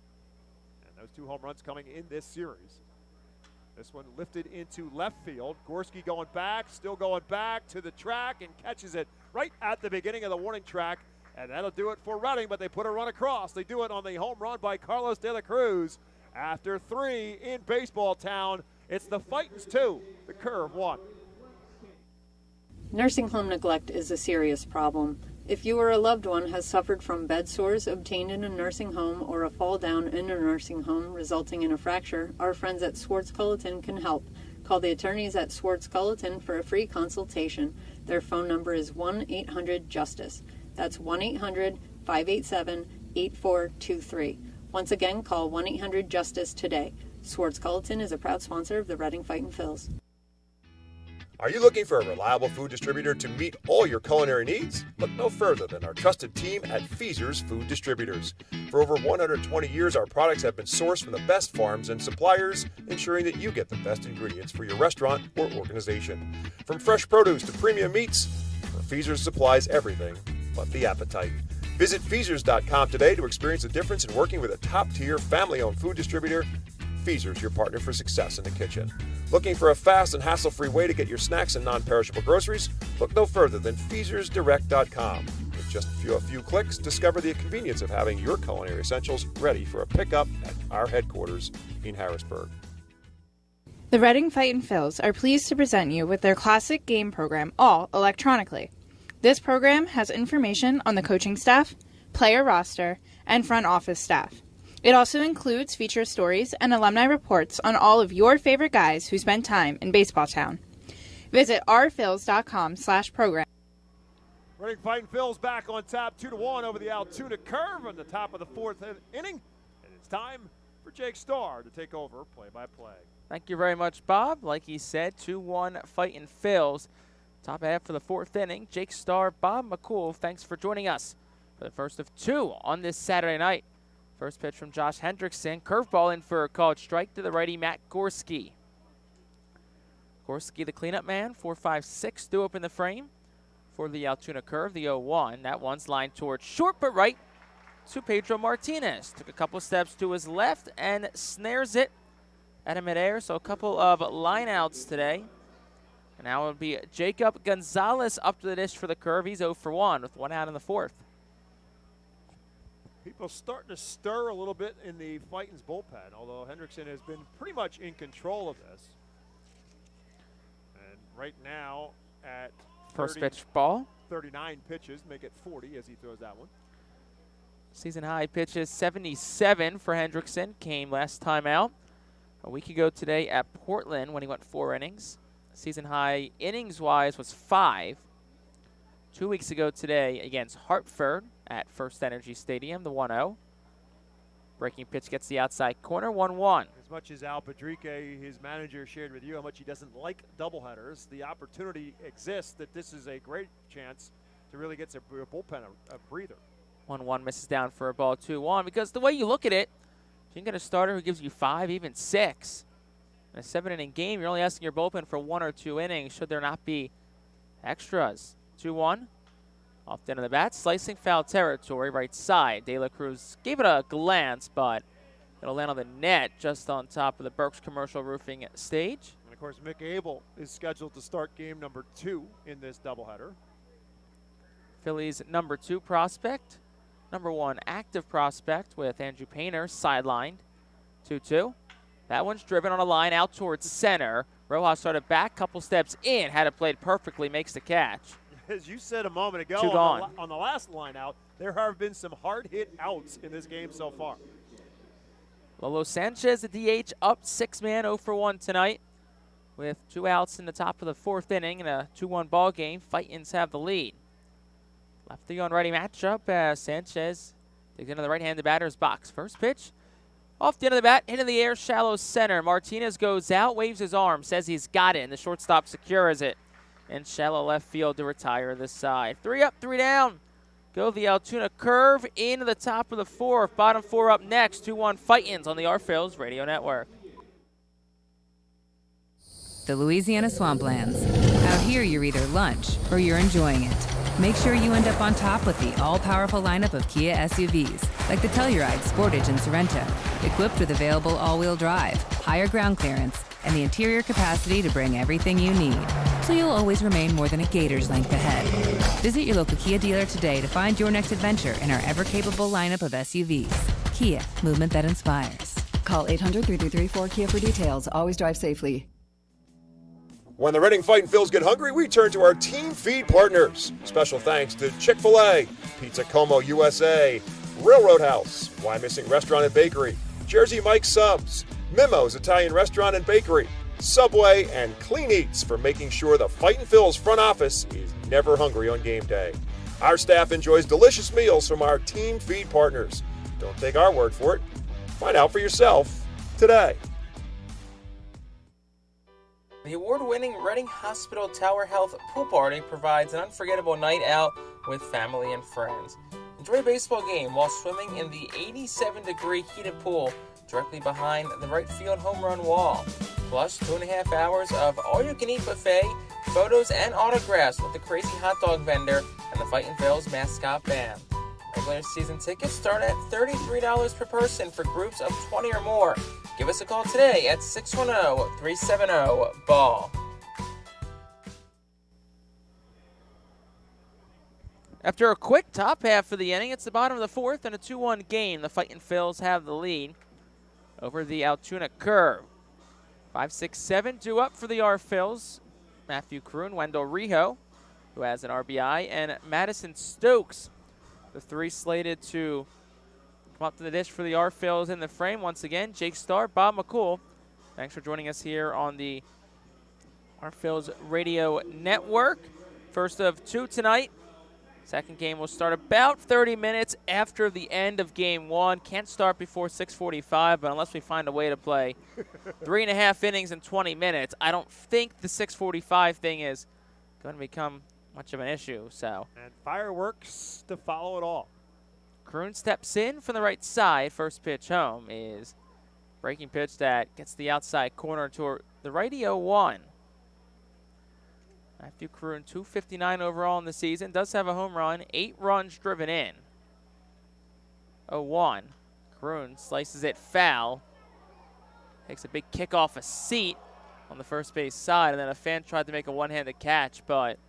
And those 2 home runs coming in this series. This one lifted into left field. Gorski going back, still going back to the track, and catches it right at the beginning of the warning track. And that'll do it for Reading, but they put a run across. They do it on the home run by Carlos De La Cruz. After 3 in baseball town, it's the Fightins 2, the Curve 1. Nursing home neglect is a serious problem. If you or a loved one has suffered from bed sores obtained in a nursing home or a fall down in a nursing home resulting in a fracture, our friends at Swartz Culleton can help. Call the attorneys at Swartz Culleton for a free consultation. Their phone number is 1-800-JUSTICE. That's 1-800-587-8423. Once again, call 1-800-JUSTICE today. Swartz Culleton is a proud sponsor of the Reading Fightin' Phils. Are you looking for a reliable food distributor to meet all your culinary needs? Look no further than our trusted team at Feaser's Food Distributors. For over 120 years, our products have been sourced from the best farms and suppliers, ensuring that you get the best ingredients for your restaurant or organization. From fresh produce to premium meats, Feaser's supplies everything but the appetite. Visit Feasers.com today to experience the difference in working with a top-tier, family-owned food distributor. Feaser's, your partner for success in the kitchen. Looking for a fast and hassle-free way to get your snacks and non-perishable groceries? Look no further than FeasersDirect.com. With just a few clicks, discover the convenience of having your culinary essentials ready for a pickup at our headquarters in Harrisburg. The Reading Fightin' Phils are pleased to present you with their classic game program, all electronically. This program has information on the coaching staff, player roster, and front office staff. It also includes feature stories and alumni reports on all of your favorite guys who spent time in baseball town. Visit ourphils.com/program. Reading Fightin' Phils back on top 2-1 over the Altoona Curve on the top of the 4th inning. And it's time for Jake Starr to take over play-by-play. Thank you very much, Bob. Like he said, 2-1 Fightin' Phils. Top half for the 4th inning. Jake Starr, Bob McCool, thanks for joining us for the first of 2 on this Saturday night. First pitch from Josh Hendrickson. Curveball in for a called strike to the righty, Matt Gorski. Gorski, the cleanup man, 4.56 due up in the frame for the Altoona curve, the 0-1. That one's lined towards short but right to Pedro Martinez. Took a couple steps to his left and snares it at a midair. So a couple of lineouts today. And now it'll be Jacob Gonzalez up to the dish for the curve. He's 0 for 1 with 1 out in the 4th. People starting to stir a little bit in the Fightin's bullpen, although Hendrickson has been pretty much in control of this. And right now at First pitch ball. 39 pitches, make it 40 as he throws that one. Season high pitches 77 for Hendrickson. Came last time out a week ago today at Portland when he went 4 innings. Season high innings-wise was 5. 2 weeks ago today against Hartford at FirstEnergy Stadium, the 1-0. Breaking pitch gets the outside corner, 1-1. As much as Al Padrique, his manager, shared with you how much he doesn't like doubleheaders, the opportunity exists that this is a great chance to really get your bullpen a breather. 1-1 misses down for a ball, 2-1. Because the way you look at it, you can get a starter who gives you 5, even 6. In a 7-inning game, you're only asking your bullpen for 1 or 2 innings. Should there not be extras? 2-1. Off the end of the bat, slicing foul territory, right side. De La Cruz gave it a glance, but it'll land on the net just on top of the Burks Commercial Roofing stage. And, of course, Mick Abel is scheduled to start game number 2 in this doubleheader. Phillies number 2 prospect. Number 1 active prospect with Andrew Painter sidelined. 2-2. That one's driven on a line out towards center. Rojas started back, couple steps in, had it played perfectly, makes the catch. As you said a moment ago, on the last line out, there have been some hard-hit outs in this game so far. Lolo Sanchez, the DH, up 6-man, 0 for 1 tonight. With 2 outs in the top of the 4th inning in a 2-1 ball game. Fightins have the lead. Lefty on righty matchup as Sanchez digs into the right-handed batter's box. First pitch, off the end of the bat, hit in the air, shallow center. Martinez goes out, waves his arm, says he's got it, and the shortstop secures it. And shallow left field to retire this side. 3 up, 3 down. Go the Altoona curve into the top of the 4th. Bottom 4 up next. 2-1 Fightins on the Phillies Radio Network. The Louisiana Swamplands. Out here, you're either lunch or you're enjoying it. Make sure you end up on top with the all-powerful lineup of Kia SUVs, like the Telluride, Sportage, and Sorento, equipped with available all-wheel drive, higher ground clearance, and the interior capacity to bring everything you need, so you'll always remain more than a gator's length ahead. Visit your local Kia dealer today to find your next adventure in our ever-capable lineup of SUVs. Kia, movement that inspires. Call 800-3334-KIA for details. Always drive safely. When the Reading Fightin' Phils get hungry, we turn to our team feed partners. Special thanks to Chick-fil-A, Pizza Como USA, Railroad House, Why Missing Restaurant and Bakery, Jersey Mike's Subs, Mimo's Italian Restaurant and Bakery, Subway, and Clean Eats for making sure the Fightin' Phils front office is never hungry on game day. Our staff enjoys delicious meals from our team feed partners. Don't take our word for it. Find out for yourself today. The award-winning Reading Hospital Tower Health Pool Party provides an unforgettable night out with family and friends. Enjoy a baseball game while swimming in the 87-degree heated pool directly behind the right field home run wall. Plus 2.5 hours of all-you-can-eat buffet, photos, and autographs with the crazy hot dog vendor and the Fightin' Phils mascot band. Regular season tickets start at $33 per person for groups of 20 or more. Give us a call today at 610-370-BALL. After a quick top half of the inning, it's the bottom of the 4th and a 2-1 game. The Fightin' Phils have the lead over the Altoona curve. 5, 6, 7 due up for the Phils. Matthew Kroon, Wendell Rijo, who has an RBI, and Madison Stokes. The 3 slated to come up to the dish for the Phils in the frame. Once again, Jake Starr, Bob McCool. Thanks for joining us here on the Phils Radio Network. First of 2 tonight. Second game will start about 30 minutes after the end of game 1. Can't start before 6:45, but unless we find a way to play 3.5 innings in 20 minutes, I don't think the 6:45 thing is going to become much of an issue. So, and fireworks to follow it all. Kroon steps in from the right side. First pitch home is breaking pitch that gets the outside corner to the righty 0-1. Matthew Kroon, 259 overall in the season. Does have a home run, 8 runs driven in. 0-1. Kroon slices it foul. Takes a big kick off a seat on the first base side, and then a fan tried to make a one-handed catch, but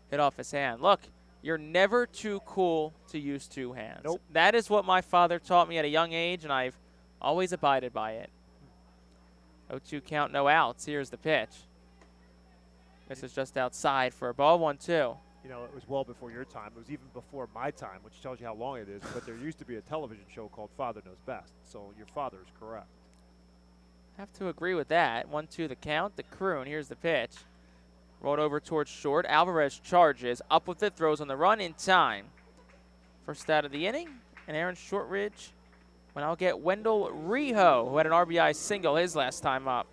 hit off his hand. Look, you're never too cool to use 2 hands. Nope. That is what my father taught me at a young age, and I've always abided by it. 0-2 count, no outs. Here's the pitch. This is just outside for a ball, 1-2. You know, it was well before your time. It was even before my time, which tells you how long it is. But there used to be a television show called Father Knows Best. So your father is correct. Have to agree with that. 1-2 the count. The Kroon. Here's the pitch. Rolled over towards short. Alvarez charges. Up with it. Throws on the run in time. First out of the inning. And Aaron Shortridge. When I'll get Wendell Rijo, who had an RBI single his last time up.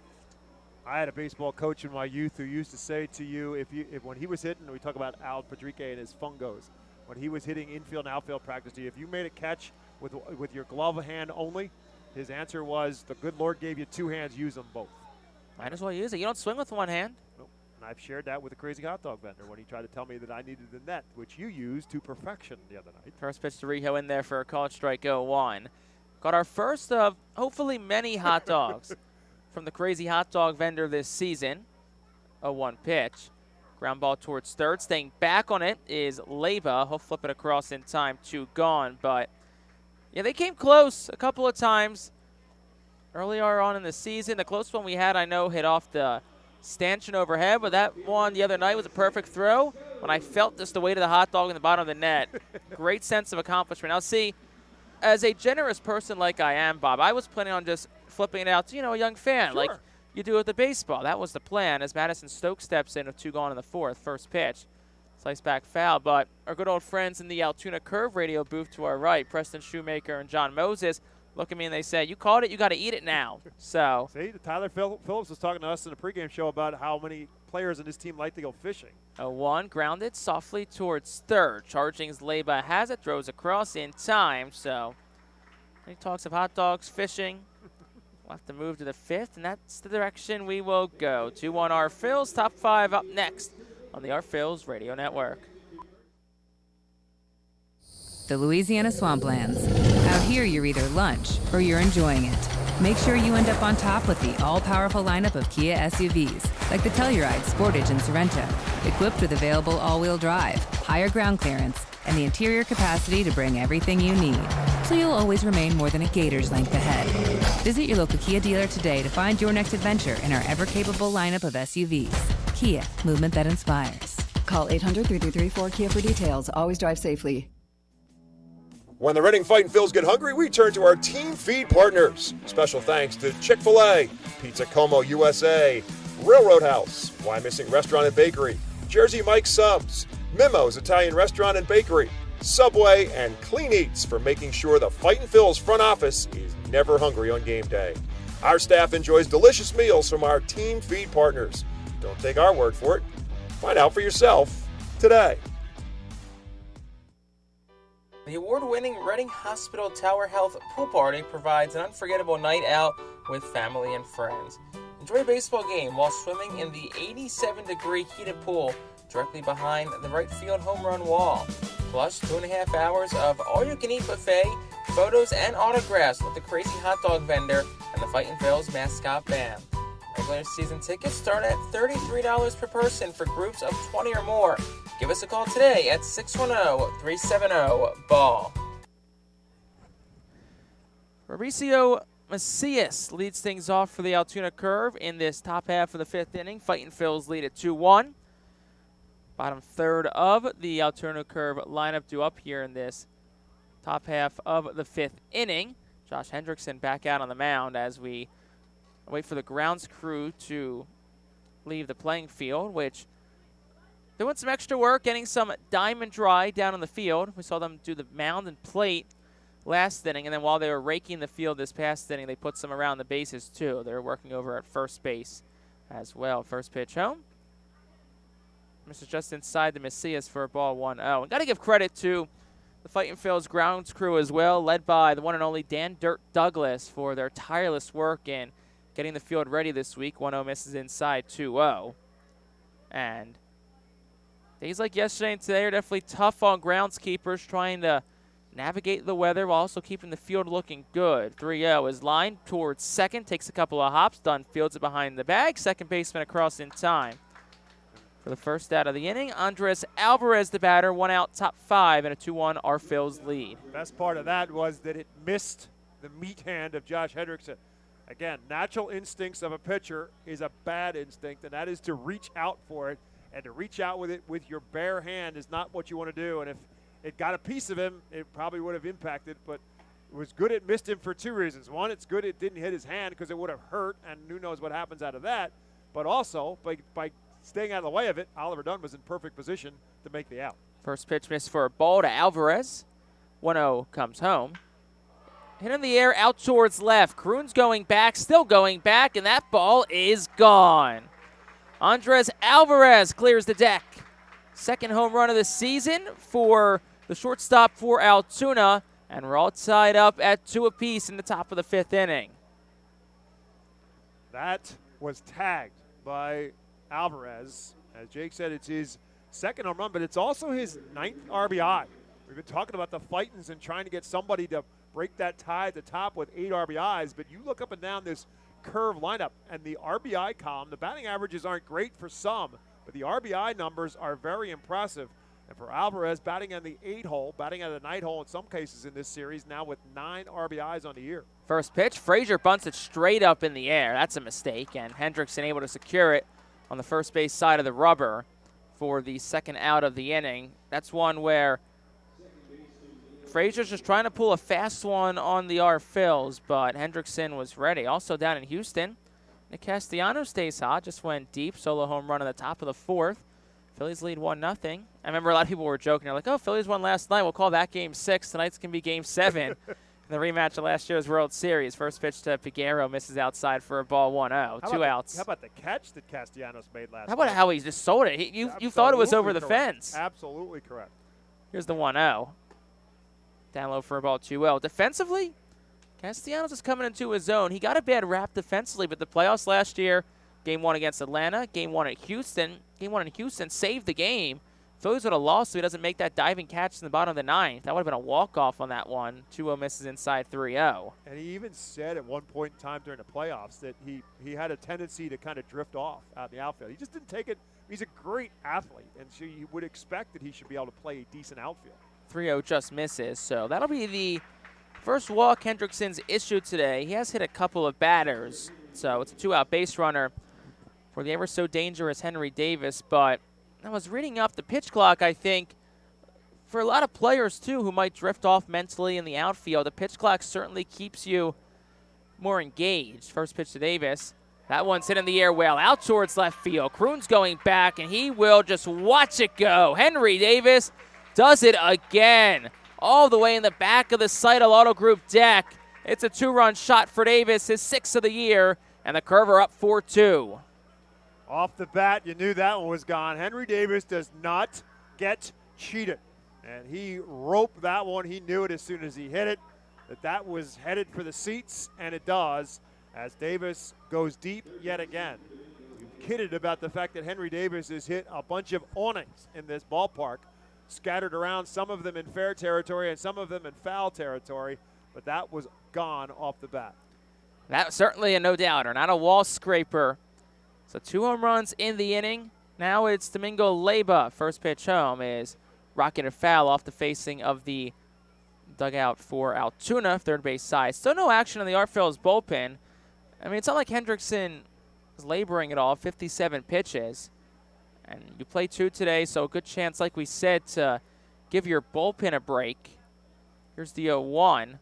I had a baseball coach in my youth who used to say to you, if when he was hitting, we talk about Al Padrique and his fungos, when he was hitting infield and outfield practice, if you made a catch with your glove hand only, his answer was, the good Lord gave you 2 hands, use them both. Might as well use it. You don't swing with one hand. Nope. And I've shared that with a crazy hot dog vendor when he tried to tell me that I needed the net, which you used to perfection the other night. First pitch to Rijo in there for a called strike 0-1. Got our first of hopefully many hot dogs from the crazy hot dog vendor this season. 0-1 pitch. Ground ball towards third. Staying back on it is Leyba. He'll flip it across in time. 2 gone. But, yeah, they came close a couple of times earlier on in the season. The close one we had, I know, hit off the stanchion overhead. But that one the other night was a perfect throw. When I felt just the weight of the hot dog in the bottom of the net. Great sense of accomplishment. Now, see, as a generous person like I am, Bob, I was planning on just flipping it out to, a young fan, like you do with the baseball. That was the plan as Madison Stokes steps in with 2 gone in the 4th. First pitch. Slice back foul, but our good old friends in the Altoona Curve radio booth to our right, Preston Shoemaker and John Moses, look at me and they say, you caught it, you got to eat it now. So. See, Tyler Phillips was talking to us in the pregame show about how many players in his team like to go fishing. 0-1, grounded softly towards third. Charging's Leyba has it, throws across in time. So he talks of hot dogs, fishing. We'll have to move to the 5th, and that's the direction we will go. 2-1 our Phils. Top 5 up next on the Our Phils Radio Network. The Louisiana Swamplands. Out here, you're either lunch or you're enjoying it. Make sure you end up on top with the all-powerful lineup of Kia SUVs, like the Telluride, Sportage, and Sorento, equipped with available all-wheel drive, higher ground clearance, and the interior capacity to bring everything you need, so you'll always remain more than a gator's length ahead. Visit your local Kia dealer today to find your next adventure in our ever-capable lineup of SUVs. Kia, movement that inspires. Call 800-3334-KIA for details. Always drive safely. When the Reading Fightin' Phils get hungry, we turn to our team feed partners. Special thanks to Chick-fil-A, Pizza Como USA, Railroad House, Why Missing Restaurant and Bakery, Jersey Mike's Subs, Mimo's Italian Restaurant and Bakery, Subway, and Clean Eats for making sure the Fightin' Phils front office is never hungry on game day. Our staff enjoys delicious meals from our team feed partners. Don't take our word for it. Find out for yourself today. The award-winning Reading Hospital Tower Health Pool Party provides an unforgettable night out with family and friends. Enjoy a baseball game while swimming in the 87-degree heated pool directly behind the right field home run wall. Plus 2.5 hours of all-you-can-eat buffet, photos, and autographs with the crazy hot dog vendor and the Fightin' Phils mascot band. Regular season tickets start at $33 per person for groups of 20 or more. Give us a call today at 610-370-BALL. Mauricio Macias leads things off for the Altoona Curve in this top half of the 5th inning. Fightin' Phils lead at 2-1. Bottom third of the Altoona Curve lineup due up here in this top half of the 5th inning. Josh Hendrickson back out on the mound as we wait for the grounds crew to leave the playing field, which doing some extra work, getting some diamond dry down on the field. We saw them do the mound and plate last inning, and then while they were raking the field this past inning, they put some around the bases too. They're working over at first base as well. First pitch home. This is just inside the Macias for a ball 1-0. And got to give credit to the Fightin' Phil's grounds crew as well, led by the one and only Dan Dirt Douglas for their tireless work in getting the field ready this week. 1-0 misses inside 2-0. And days like yesterday and today are definitely tough on groundskeepers trying to navigate the weather while also keeping the field looking good. 3-0 is lined towards second, takes a couple of hops, Dunn fields it behind the bag. Second baseman across in time. For the first out of the inning, Andres Alvarez, the batter, 1 out, top 5, and a 2-1 our Phil's lead. Best part of that was that it missed the meat hand of Josh Hendrickson. Again, natural instincts of a pitcher is a bad instinct, and that is to reach out for it. And to reach out with it with your bare hand is not what you want to do. And if it got a piece of him, it probably would have impacted. But it was good it missed him for 2 reasons. One, it's good it didn't hit his hand because it would have hurt, and who knows what happens out of that. But also, by staying out of the way of it, Oliver Dunn was in perfect position to make the out. First pitch missed for a ball to Alvarez. 1-0 comes home. Hit in the air out towards left. Kroon's going back, still going back, and that ball is gone. Andres Alvarez clears the deck. Second home run of the season for the shortstop for Altoona, and we're all tied up at 2 apiece in the top of the 5th inning. That was tagged by Alvarez. As Jake said, it's his second home run, but it's also his 9th RBI. We've been talking about the Fightins and trying to get somebody to break that tie at the top with 8 RBIs, but you look up and down this curve lineup, and the RBI column, the batting averages aren't great for some, but the RBI numbers are very impressive. And for Alvarez, batting on the 8-hole, batting on the 9-hole in some cases in this series, now with 9 RBIs on the year. First pitch, Frazier bunts it straight up in the air. That's a mistake, and Hendrickson able to secure it on the first base side of the rubber for the second out of the inning. That's one where Frazier's just trying to pull a fast one on the Phils, but Hendrickson was ready. Also down in Houston, Nick Castellanos stays hot, just went deep, solo home run on the top of the 4th. Phillies lead 1-0. I remember a lot of people were joking. They're like, oh, Phillies won last night. We'll call that Game 6. Tonight's going to be Game 7. The rematch of last year's World Series. First pitch to Figueroa misses outside for a ball 1-0. 2 outs. How about the catch that Castellanos made last night? How about how he just sold it? You thought it was over the fence. Absolutely correct. Here's the 1-0. Down low for a ball 2-0. Defensively, Castellanos is coming into his zone. He got a bad rap defensively, but the playoffs last year, Game 1 against Atlanta, Game 1 at Houston. Game 1 in Houston saved the game. Phillies would have lost so he doesn't make that diving catch in the bottom of the 9th. That would have been a walk-off on that one. 2-0 misses inside 3-0. And he even said at one point in time during the playoffs that he had a tendency to kind of drift off out in the outfield. He just didn't take it. He's a great athlete, and so you would expect that he should be able to play a decent outfield. 3-0 just misses, so that'll be the first walk Hendrickson's issued today. He has hit a couple of batters, so it's a 2-out base runner for the ever-so-dangerous Henry Davis, but I was reading up the pitch clock, I think, for a lot of players, too, who might drift off mentally in the outfield. The pitch clock certainly keeps you more engaged. First pitch to Davis. That one's hit in the air well, out towards left field. Kroon's going back, and he will just watch it go. Henry Davis does it again, all the way in the back of the Seidel Auto Group deck. It's a 2-run shot for Davis, his 6th of the year, and the Curver up 4-2. Off the bat, you knew that one was gone. Henry Davis does not get cheated. And he roped that one. He knew it as soon as he hit it, that was headed for the seats, and it does, as Davis goes deep yet again. You kidded about the fact that Henry Davis has hit a bunch of awnings in this ballpark, scattered around, some of them in fair territory and some of them in foul territory, but that was gone off the bat. That certainly a no-doubter, not a wall scraper. So 2 home runs in the inning. Now it's Domingo Leyba. First pitch home is rocketed foul off the facing of the dugout for Altoona, third base side. Still no action in the Phil's bullpen. I mean, it's not like Hendrickson is laboring at all, 57 pitches. And you play 2 today, so a good chance, like we said, to give your bullpen a break. Here's the 0-1.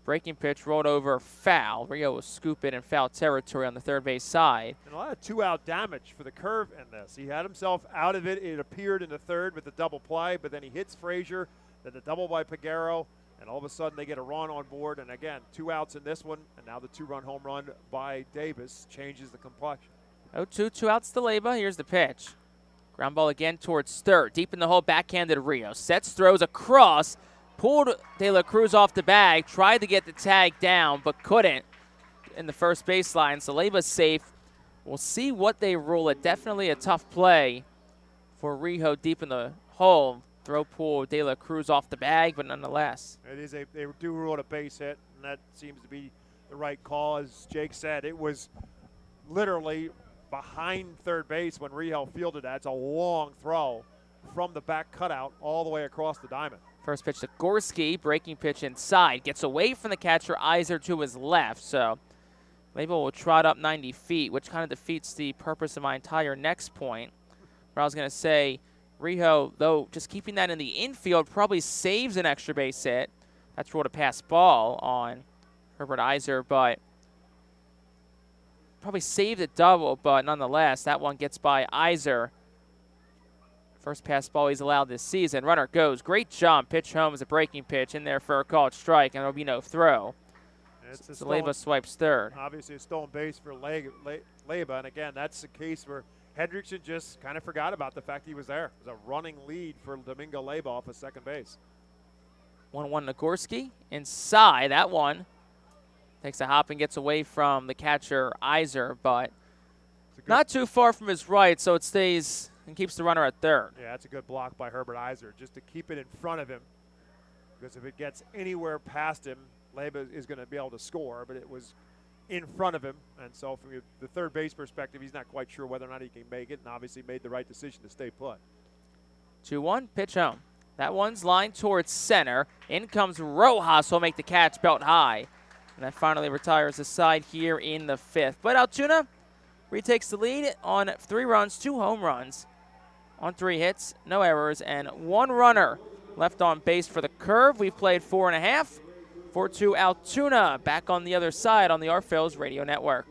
Breaking pitch rolled over, foul. Rio will scoop it in foul territory on the third base side. And a lot of two-out damage for the curve in this. He had himself out of it. It appeared in the third with the double play, but then he hits Frazier, then the double by Peguero, and all of a sudden they get a run on board. And again, 2 outs in this one, and now the 2-run home run by Davis changes the complexion. 0-2, 2 outs to Leyba. Here's the pitch. Ground ball again towards third. Deep in the hole, backhanded Rio. Sets, throws across. Pulled De La Cruz off the bag, tried to get the tag down, but couldn't in the first baseline. So Leyba's safe. We'll see what they rule it. Definitely a tough play for Rio deep in the hole. Throw pull De La Cruz off the bag, but nonetheless. They do rule it a base hit, and that seems to be the right call. As Jake said, it was literally behind third base when Rio fielded that. It's a long throw from the back cutout all the way across the diamond. First pitch to Gorski, breaking pitch inside. Gets away from the catcher, Iser to his left. So Leyba will trot up 90 feet, which kind of defeats the purpose of my entire next point. Where I was going to say, Rio, though, just keeping that in the infield probably saves an extra base hit. That's rolled a pass ball on Herbert Iser, but probably saved a double, but nonetheless, that one gets by Iser. First pass ball he's allowed this season. Runner goes. Great jump. Pitch home is a breaking pitch in there for a called strike, and there will be no throw. So Leyba swipes third. Obviously a stolen base for Leyba, and again, that's the case where Hendrickson just kind of forgot about the fact he was there. It was a running lead for Domingo Leyba off of second base. 1-1 Nagorski. Inside, that one takes a hop and gets away from the catcher, Iser, but not too far from his right, so it stays and keeps the runner at third. Yeah, that's a good block by Herbert Iser, just to keep it in front of him. Because if it gets anywhere past him, Leyba is going to be able to score, but it was in front of him. And so from the third base perspective, he's not quite sure whether or not he can make it, and obviously made the right decision to stay put. 2-1, pitch home. That one's lined towards center. In comes Rojas, who'll make the catch belt high. And that finally retires the side here in the fifth. But Altoona retakes the lead on 3 runs, 2 home runs on 3 hits, no errors, and 1 runner left on base for the Curve. We've played 4.5. 4-2 Altoona back on the other side on the Phillies Radio Network.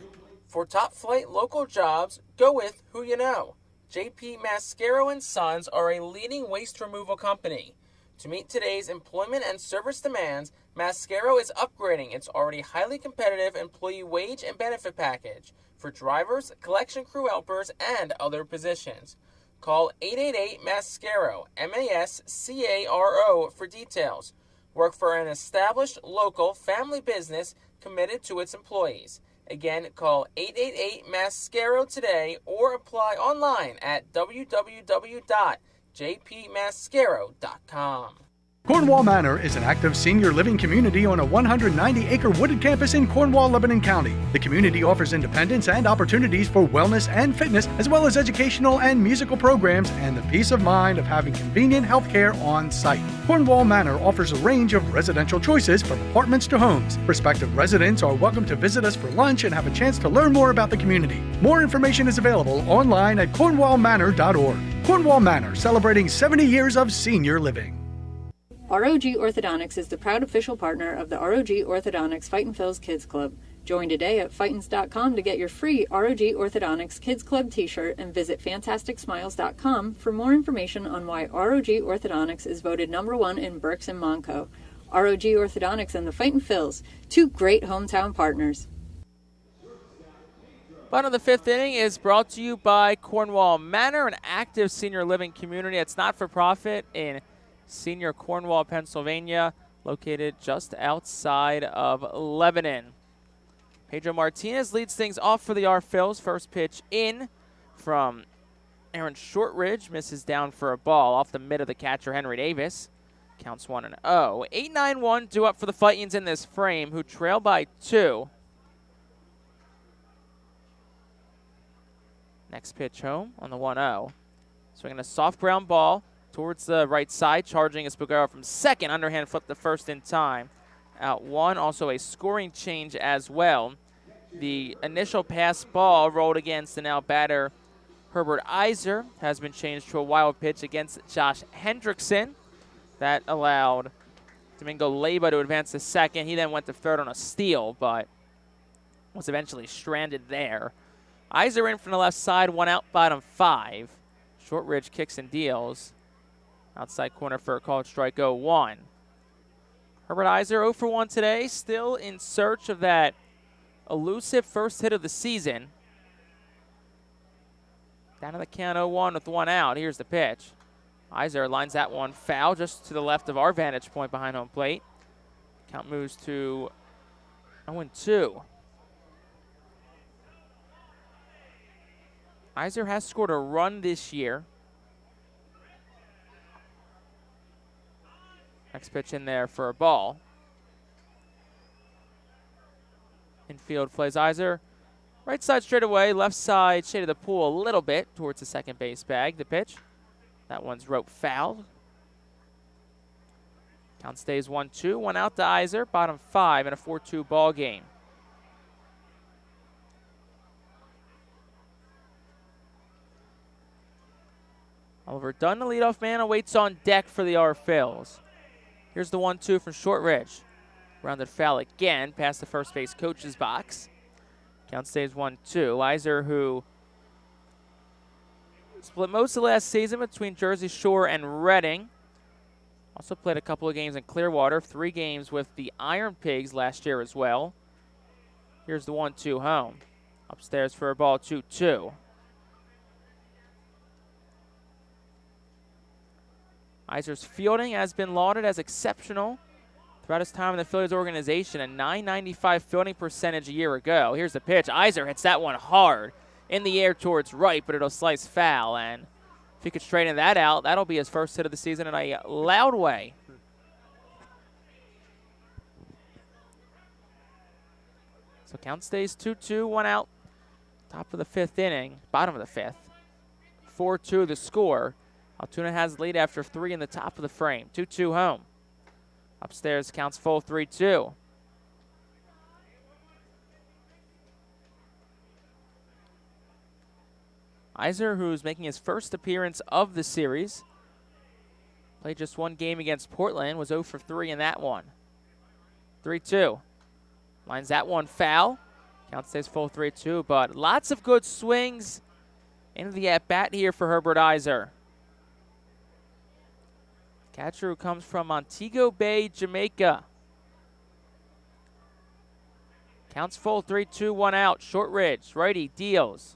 For top flight local jobs, go with who you know. JP Mascaro & Sons are a leading waste removal company. To meet today's employment and service demands, Mascaro is upgrading its already highly competitive employee wage and benefit package for drivers, collection crew helpers, and other positions. Call 888-MASCARO, M-A-S-C-A-R-O, for details. Work for an established local family business committed to its employees. Again, call 888-MASCARO today or apply online at www.jpmascaro.com. Cornwall Manor is an active senior living community on a 190-acre wooded campus in Cornwall, Lebanon County. The community offers independence and opportunities for wellness and fitness, as well as educational and musical programs and the peace of mind of having convenient health care on site. Cornwall Manor offers a range of residential choices from apartments to homes. Prospective residents are welcome to visit us for lunch and have a chance to learn more about the community. More information is available online at cornwallmanor.org. Cornwall Manor, celebrating 70 years of senior living. ROG Orthodontics is the proud official partner of the ROG Orthodontics Fightin Phil's Kids Club. Join today at Fightins.com to get your free ROG Orthodontics Kids Club t-shirt and visit FantasticSmiles.com for more information on why ROG Orthodontics is voted #1 in Berks and Monco. ROG Orthodontics and the Fightin Phils, 2 great hometown partners. Bottom of the 5th inning is brought to you by Cornwall Manor, an active senior living community that's not-for-profit in Senior Cornwall, Pennsylvania, located just outside of Lebanon. Pedro Martinez leads things off for the Phils. First pitch in from Aaron Shortridge, misses down for a ball off the mid of the catcher, Henry Davis. Counts 1-0. 8-9-1 due up for the Fightins in this frame, who trail by 2. Next pitch home on the 1-0. Swinging a soft ground ball towards the right side, charging is Peguero from second. Underhand flip the first in time. Out 1, also a scoring change as well. The initial pass ball rolled against the now batter Herbert Iser has been changed to a wild pitch against Josh Hendrickson. That allowed Domingo Leyba to advance to second. He then went to third on a steal, but was eventually stranded there. Iser in from the left side, 1 out, bottom 5. Shortridge kicks and deals. Outside corner for a called strike 0-1. Herbert Iser 0 for 1 today, still in search of that elusive first hit of the season. Down to the count 0-1 with 1 out. Here's the pitch. Iser lines that one foul just to the left of our vantage point behind home plate. Count moves to 0-2. Iser has scored a run this year. Next pitch in there for a ball. Infield plays Iser. Right side straight away, left side shade of the pool a little bit towards the second base bag. The pitch. That one's rope foul. Count stays 1-2. 1 out to Iser, bottom 5 in a 4-2 ball game. Oliver Dunn, the leadoff man, awaits on deck for the Phils. Here's the 1-2 from Shortridge. Rounded foul again past the first base coach's box. Count stays 1-2. Iser, who split most of last season between Jersey Shore and Reading. Also played a couple of games in Clearwater, 3 games with the Iron Pigs last year as well. Here's the 1-2 home. Upstairs for a ball, 2-2. Iser's fielding has been lauded as exceptional throughout his time in the Phillies organization, a .995 fielding percentage a year ago. Here's the pitch. Iser hits that one hard in the air towards right, but it'll slice foul. And if he could straighten that out, that'll be his first hit of the season in a loud way. So count stays 2-2, 1 out. Top of the 5th inning, bottom of the 5th. 4-2 the score. Altoona has the lead after 3 in the top of the frame. 2-2 home. Upstairs counts full 3-2. Iser, who's making his first appearance of the series, played just 1 game against Portland, was 0 for 3 in that one. 3-2. Lines that one foul. Count stays full 3-2, but lots of good swings into the at-bat here for Herbert Iser. Catcher who comes from Montego Bay, Jamaica. Counts full 3-2, 1 out. Shortridge, righty, deals.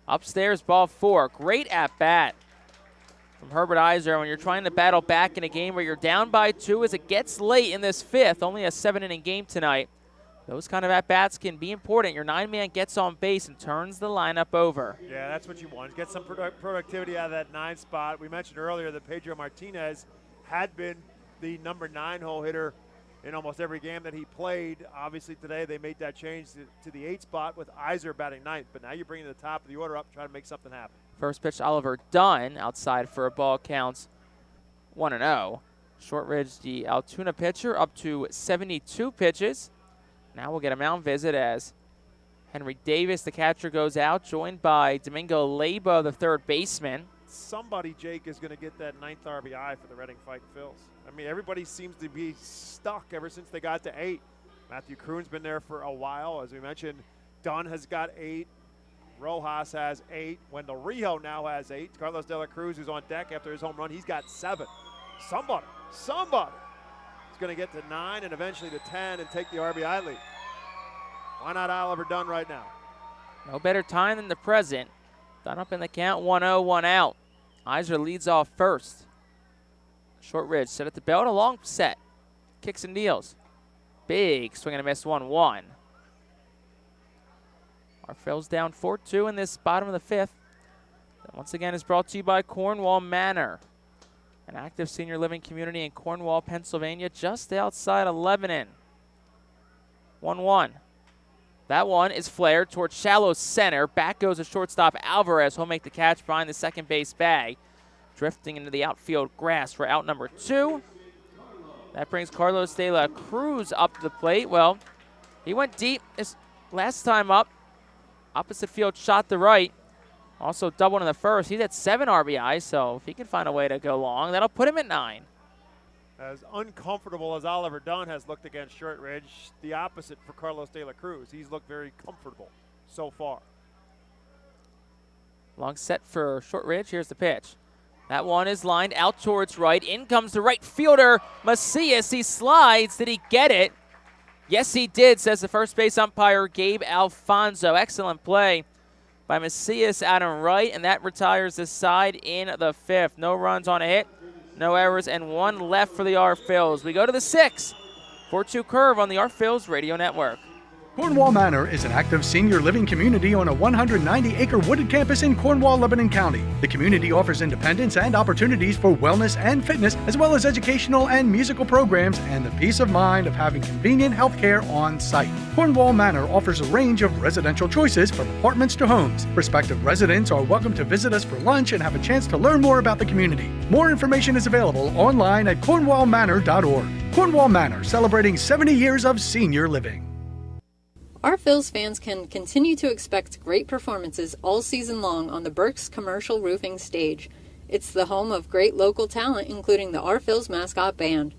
Upstairs, ball 4. Great at-bat from Herbert Iser when you're trying to battle back in a game where you're down by 2 as it gets late in this 5th. Only a 7-inning game tonight. Those kind of at-bats can be important. Your 9-man gets on base and turns the lineup over. Yeah, that's what you want. Get some productivity out of that 9 spot. We mentioned earlier that Pedro Martinez had been the number 9 hole hitter in almost every game that he played. Obviously today they made that change to the 8 spot with Iser batting 9th, but now you're bringing the top of the order up, trying to make something happen. First pitch, Oliver Dunn, outside for a ball, counts 1-0. Shortridge, the Altoona pitcher, up to 72 pitches. Now we'll get a mound visit as Henry Davis, the catcher, goes out, joined by Domingo Leyba, the third baseman. Somebody, Jake, is going to get that 9th RBI for the Reading Fightin' Phils. I mean, everybody seems to be stuck ever since they got to 8. Matthew Kroon's been there for a while. As we mentioned, Dunn has got 8. Rojas has 8. Wendell Rio now has 8. Carlos De La Cruz, who's on deck after his home run, he's got 7. Somebody is going to get to 9 and eventually to 10 and take the RBI lead. Why not Oliver Dunn right now? No better time than the present. Dunn up in the count, 1-0, 1 out. Iser leads off first. Shortridge set at the belt, a long set. Kicks and deals. Big swing and a miss, 1-1. Our Phil's down 4-2 in this bottom of the 5th. That once again is brought to you by Cornwall Manor, an active senior living community in Cornwall, Pennsylvania, just outside of Lebanon. 1-1. That one is flared towards shallow center. Back goes the shortstop Alvarez. He'll make the catch behind the second base bag. Drifting into the outfield grass for out number 2. That brings Carlos De La Cruz up to the plate. Well, he went deep his last time up. Opposite field shot to right. Also doubled in the first. He's at 7 RBIs, so if he can find a way to go long, that'll put him at 9. As uncomfortable as Oliver Dunn has looked against Shortridge, the opposite for Carlos De La Cruz. He's looked very comfortable so far. Long set for Shortridge. Here's the pitch. That one is lined out towards right. In comes the right fielder, Macias. He slides. Did he get it? Yes, he did, says the first base umpire, Gabe Alfonso. Excellent play by Macias out on right, and that retires the side in the fifth. No runs on a hit, no errors, and one left for the R-Phils. We go to the sixth. 4-2 curve on the R-Phils Radio Network. Cornwall Manor is an active senior living community on a 190-acre wooded campus in Cornwall, Lebanon County. The community offers independence and opportunities for wellness and fitness, as well as educational and musical programs, and the peace of mind of having convenient health care on site. Cornwall Manor offers a range of residential choices from apartments to homes. Prospective residents are welcome to visit us for lunch and have a chance to learn more about the community. More information is available online at cornwallmanor.org. Cornwall Manor, celebrating 70 years of senior living. Our Phil's fans can continue to expect great performances all season long on the Burke's Commercial Roofing stage. It's the home of great local talent, including the Our Phil's mascot band.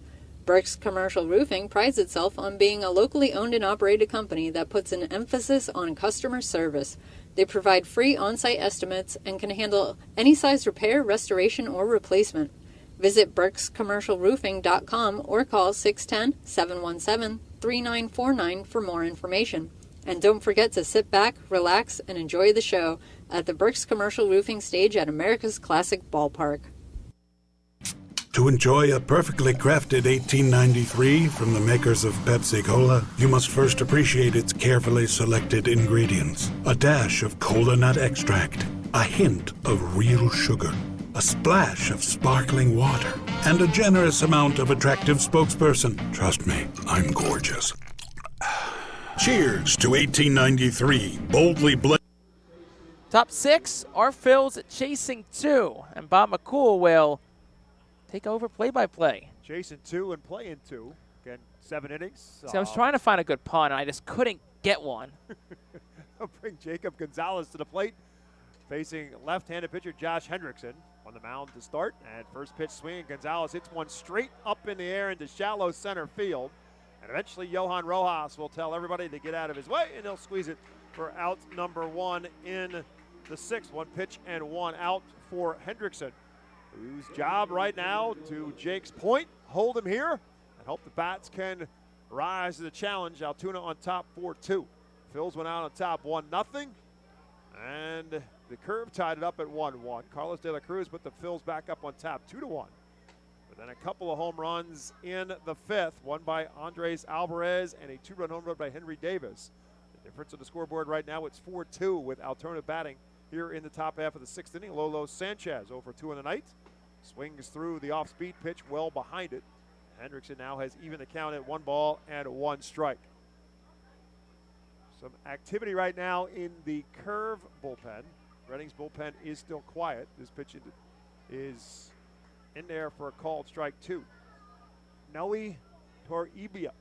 Burke's Commercial Roofing prides itself on being a locally owned and operated company that puts an emphasis on customer service. They provide free on-site estimates and can handle any size repair, restoration, or replacement. Visit burkscommercialroofing.com or call 610-717-3949 for more information. And don't forget to sit back, relax, and enjoy the show at the Burke's Commercial Roofing stage at America's Classic Ballpark. To enjoy a perfectly crafted 1893 from the makers of Pepsi Cola, you must first appreciate its carefully selected ingredients. A dash of cola nut extract, a hint of real sugar, a splash of sparkling water, and a generous amount of attractive spokesperson. Trust me, I'm gorgeous. Cheers to 1893, boldly blend. Top six, our Phil's chasing two, and Bob McCool will take over play-by-play. Chasing two and playing two. Again, 7 innings. See, I was trying to find a good pun, and I just couldn't get one. I'll bring Jacob Gonzalez to the plate, facing left-handed pitcher Josh Hendrickson on the mound to start. And first pitch swing, Gonzalez hits one straight up in the air into shallow center field. And eventually Johan Rojas will tell everybody to get out of his way, and they'll squeeze it for out number one in the sixth. One pitch and one out for Hendrickson, whose job right now, to Jake's point, hold him here and hope the bats can rise to the challenge. Altoona on top 4-2. Phils went out on top 1-0. And the curve tied it up at 1-1. Carlos De La Cruz put the Phils back up on top 2-1. But then a couple of home runs in the fifth, one by Andres Alvarez and a 2-run home run by Henry Davis. The difference on the scoreboard right now, it's 4-2 with Altoona batting here in the top half of the sixth inning. Lolo Sanchez over 2 in the night. Swings through the off-speed pitch well behind it. Hendrickson now has even the count at 1 ball and 1 strike. Some activity right now in the curve bullpen. Reading's bullpen is still quiet. This pitch is in there for a called strike 2. Noe Toribio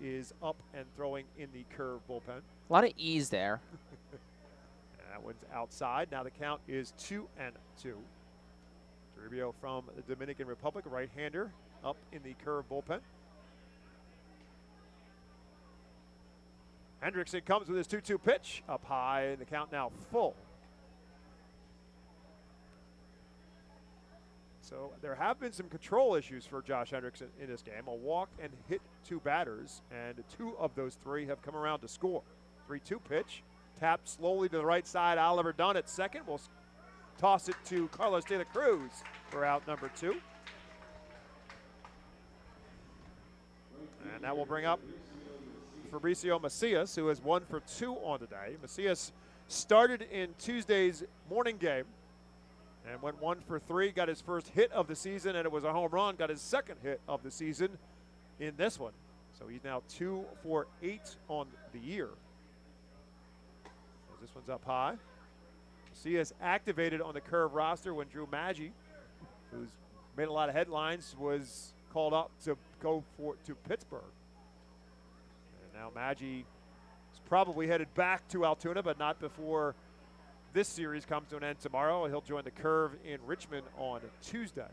is up and throwing in the curve bullpen. A lot of ease there. That one's outside. Now the count is 2-2. Toribio from the Dominican Republic, a right-hander, up in the curve bullpen. Hendrickson comes with his 2-2 pitch up high, and the count now full. So there have been some control issues for Josh Hendrickson in this game. A walk and hit 2 batters, and 2 of those 3 have come around to score. 3-2 pitch, tapped slowly to the right side. Oliver Dunn at second will toss it to Carlos De La Cruz for out number 2. And that will bring up Fabricio Macias, who has 1 for 2 on the day. Macias started in Tuesday's morning game and went 1 for 3, got his first hit of the season, and it was a home run, got his second hit of the season in this one. So he's now 2 for 8 on the year. As this one's up high. Macias activated on the curve roster when Drew Maggi, who's made a lot of headlines, was called up to go to Pittsburgh. And now Maggi is probably headed back to Altoona, but not before this series comes to an end tomorrow. He'll join the curve in Richmond on Tuesday.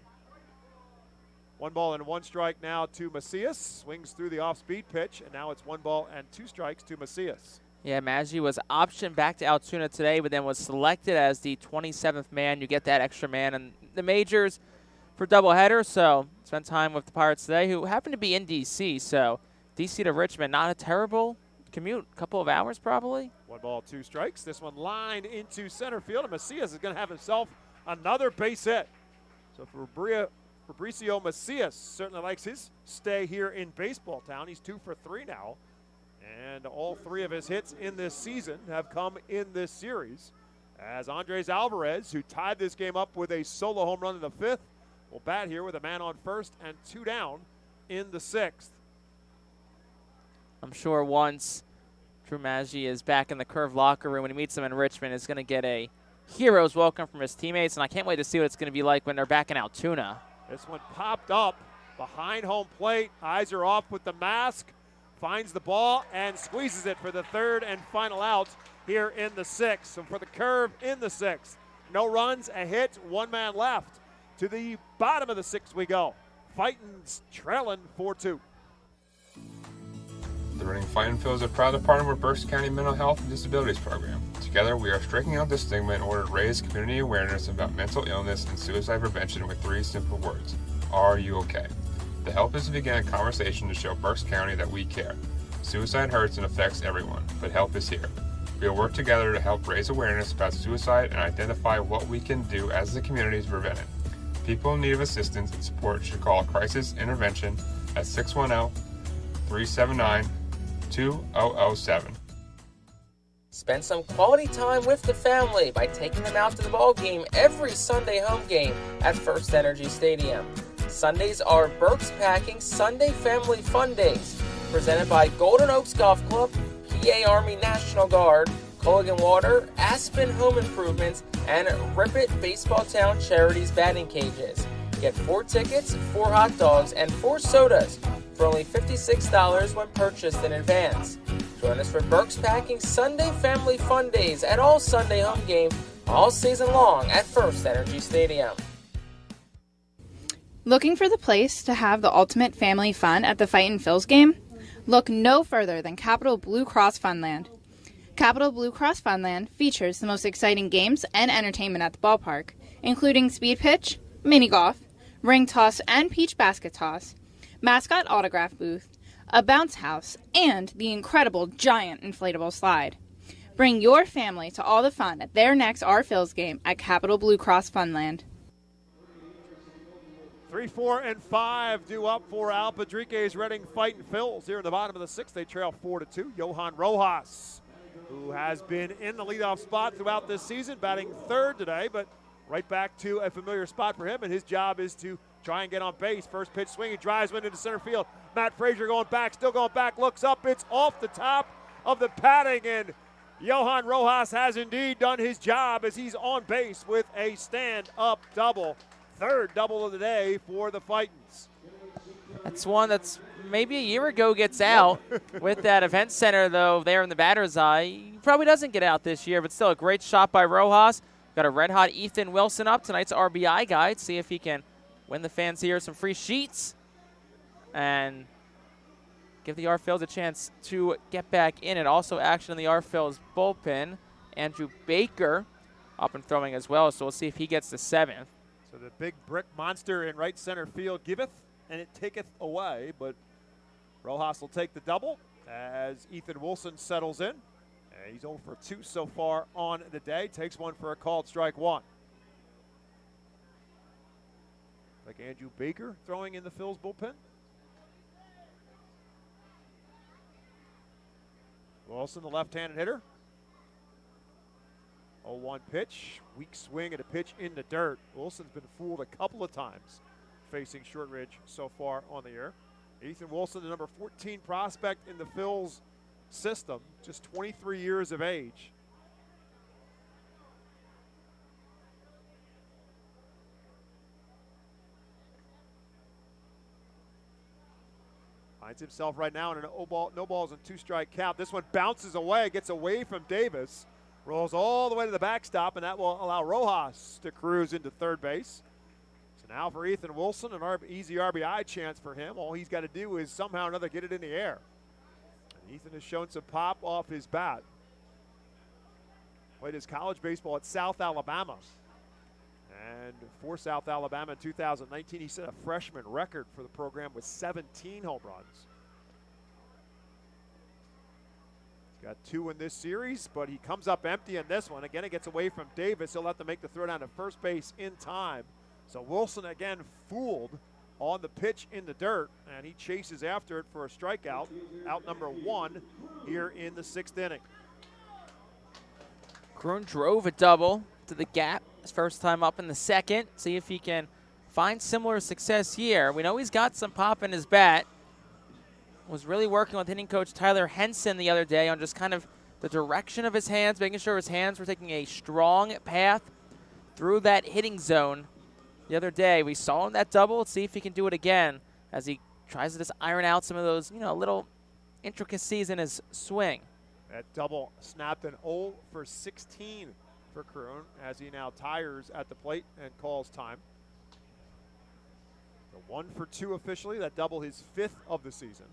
1 ball and 1 strike now to Macias. Swings through the off-speed pitch, and now it's 1 ball and 2 strikes to Macias. Yeah, Maggi was optioned back to Altoona today, but then was selected as the 27th man. You get that extra man in the majors for doubleheader, so spent time with the Pirates today, who happen to be in D.C., so D.C. to Richmond, not a terrible commute, couple of hours probably. 1 ball, 2 strikes. This one lined into center field, and Macias is going to have himself another base hit. So Fabricio Macias certainly likes his stay here in baseball town. He's 2 for 3 now. And all 3 of his hits in this season have come in this series. As Andres Alvarez, who tied this game up with a solo home run in the 5th, will bat here with a man on first and 2 down in the 6th. I'm sure once Drew Maggi is back in the Curve locker room when he meets them in Richmond, is going to get a hero's welcome from his teammates, and I can't wait to see what it's going to be like when they're back in Altoona. This one popped up behind home plate. Eyes are off with the mask. Finds the ball and squeezes it for the 3rd and final out here in the 6th. So for the Curve in the 6th. No runs, a hit, 1 man left. To the bottom of the 6th we go. Fightin's trailing 4-2. The Reading Fightin Phillies are proud to partner with Berks County Mental Health and Disabilities Program. Together, we are striking out the stigma in order to raise community awareness about mental illness and suicide prevention with 3 simple words. Are you okay? The help is to begin a conversation to show Berks County that we care. Suicide hurts and affects everyone, but help is here. We will work together to help raise awareness about suicide and identify what we can do as a community to prevent it. People in need of assistance and support should call Crisis Intervention at 610-379-2007. Spend some quality time with the family by taking them out to the ball game every Sunday home game at FirstEnergy Stadium. Sundays are Berks Packing Sunday Family Fun Days, presented by Golden Oaks Golf Club, PA Army National Guard, Culligan Water, Aspen Home Improvements, and Rip It Baseball Town Charities batting cages. Get 4 tickets, 4 hot dogs, and 4 sodas for only $56 when purchased in advance. Join us for Berks Packing Sunday Family Fun Days at all Sunday home games all season long at FirstEnergy Stadium. Looking for the place to have the ultimate family fun at the Fightin Phil's game? Look no further than Capital Blue Cross Funland. Capital Blue Cross Funland features the most exciting games and entertainment at the ballpark, including speed pitch, mini golf, ring toss and peach basket toss, mascot autograph booth, a bounce house, and the incredible giant inflatable slide. Bring your family to all the fun at their next Our Phil's game at Capital Blue Cross Funland. 3, 4, and 5 due up for Al Padrique's Reading Fightin Phils. Here in the bottom of the 6th, they trail 4-2. Johan Rojas, who has been in the leadoff spot throughout this season, batting 3rd today, but right back to a familiar spot for him, and his job is to try and get on base. First pitch swing, he drives one into center field. Matt Frazier going back, still going back, looks up, it's off the top of the padding, and Johan Rojas has indeed done his job as he's on base with a stand-up double. 3rd double of the day for the Fightins. That's one that's maybe a year ago gets out with that event center, though, there in the batter's eye. He probably doesn't get out this year, but still a great shot by Rojas. Got a red-hot Ethan Wilson up, tonight's RBI guide. See if he can win the fans here some free sheets and give the R-Phils a chance to get back in it. Also action in the R-Phils bullpen. Andrew Baker up and throwing as well, so we'll see if he gets the 7th. So the big brick monster in right center field giveth, and it taketh away, but Rojas will take the double as Ethan Wilson settles in. And he's 0 for 2 so far on the day. Takes one for a called strike 1. Like Andrew Baker throwing in the Phil's bullpen. Wilson, the left-handed hitter. 0-1 pitch, weak swing and a pitch in the dirt. Wilson's been fooled a couple of times facing Shortridge so far on the year. Ethan Wilson, the number 14 prospect in the Phil's system, just 23 years of age. Finds himself right now in an no balls and 2-strike count. This one bounces away, gets away from Davis. Rolls all the way to the backstop, and that will allow Rojas to cruise into 3rd base. So Now for Ethan Wilson, an easy RBI chance for him. All he's got to do is somehow or another get it in the air. And Ethan has shown some pop off his bat. Played his college baseball at South Alabama. And for South Alabama in 2019, he set a freshman record for the program with 17 home runs. He's got 2 in this series, but he comes up empty in this one. Again, it gets away from Davis. He'll have to make the throw down to first base in time. So Wilson again fooled on the pitch in the dirt, and he chases after it for a strikeout, out number 1 here in the 6th inning. Kroon drove a double to the gap his first time up in the 2nd. See if he can find similar success here. We know he's got some pop in his bat. Was really working with hitting coach Tyler Henson the other day on just kind of the direction of his hands, making sure his hands were taking a strong path through that hitting zone. The other day, we saw him that double. Let's see if he can do it again as he tries to just iron out some of those, little intricacies in his swing. That double snapped an 0 for 16 for Kroon as he now tires at the plate and calls time. The 1 for 2 officially. That double his 5th of the season.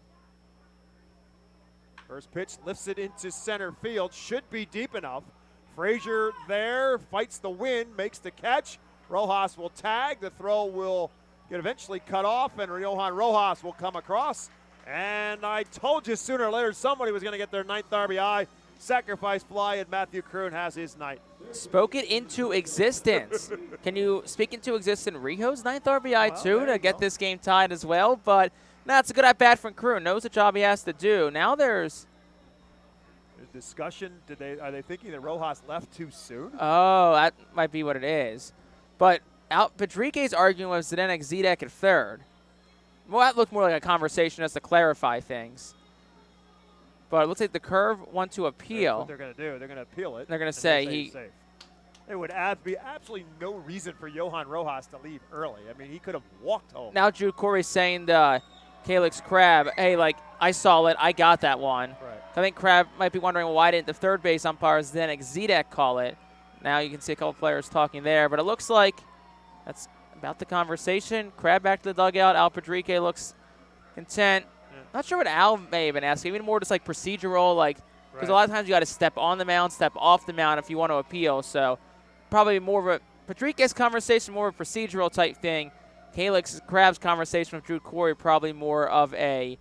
First pitch lifts it into center field. Should be deep enough. Frazier there, fights the wind, makes the catch. Rojas will tag. The throw will get eventually cut off, and Johan Rojas will come across. And I told you sooner or later somebody was going to get their 9th RBI. Sacrifice fly, and Matthew Kroon has his night. Spoke it into existence. Can you speak into existence Rijo's 9th RBI too to get this game tied as well? But that's a good at-bat from Kroon. Knows the job he has to do. Now there's discussion. Are they thinking that Rojas left too soon? Oh, that might be what it is. But Pedrique's arguing with Zdenek Zedek at 3rd. Well, that looked more like a conversation as to clarify things. But it looks like the curve want to appeal. That's what they're going to do. They're going to appeal it. They're going to say he. Safe. It would be absolutely no reason for Johan Rojas to leave early. I mean, he could have walked home. Now Drew Corey's saying to Calix Crabb, hey, I saw it. I got that one. Right. I think Crabb might be wondering, well, why didn't the third base umpire Zdenek Zedek call it? Now you can see a couple players talking there. But it looks like that's about the conversation. Crabb back to the dugout. Al Pedrique looks content. Not sure what Al may have been asking. Even more just procedural, because a lot of times you got to step on the mound, step off the mound if you want to appeal. So probably more of a Pedrique's conversation, more of a procedural type thing. Calix Crabb's conversation with Drew Corey probably more of a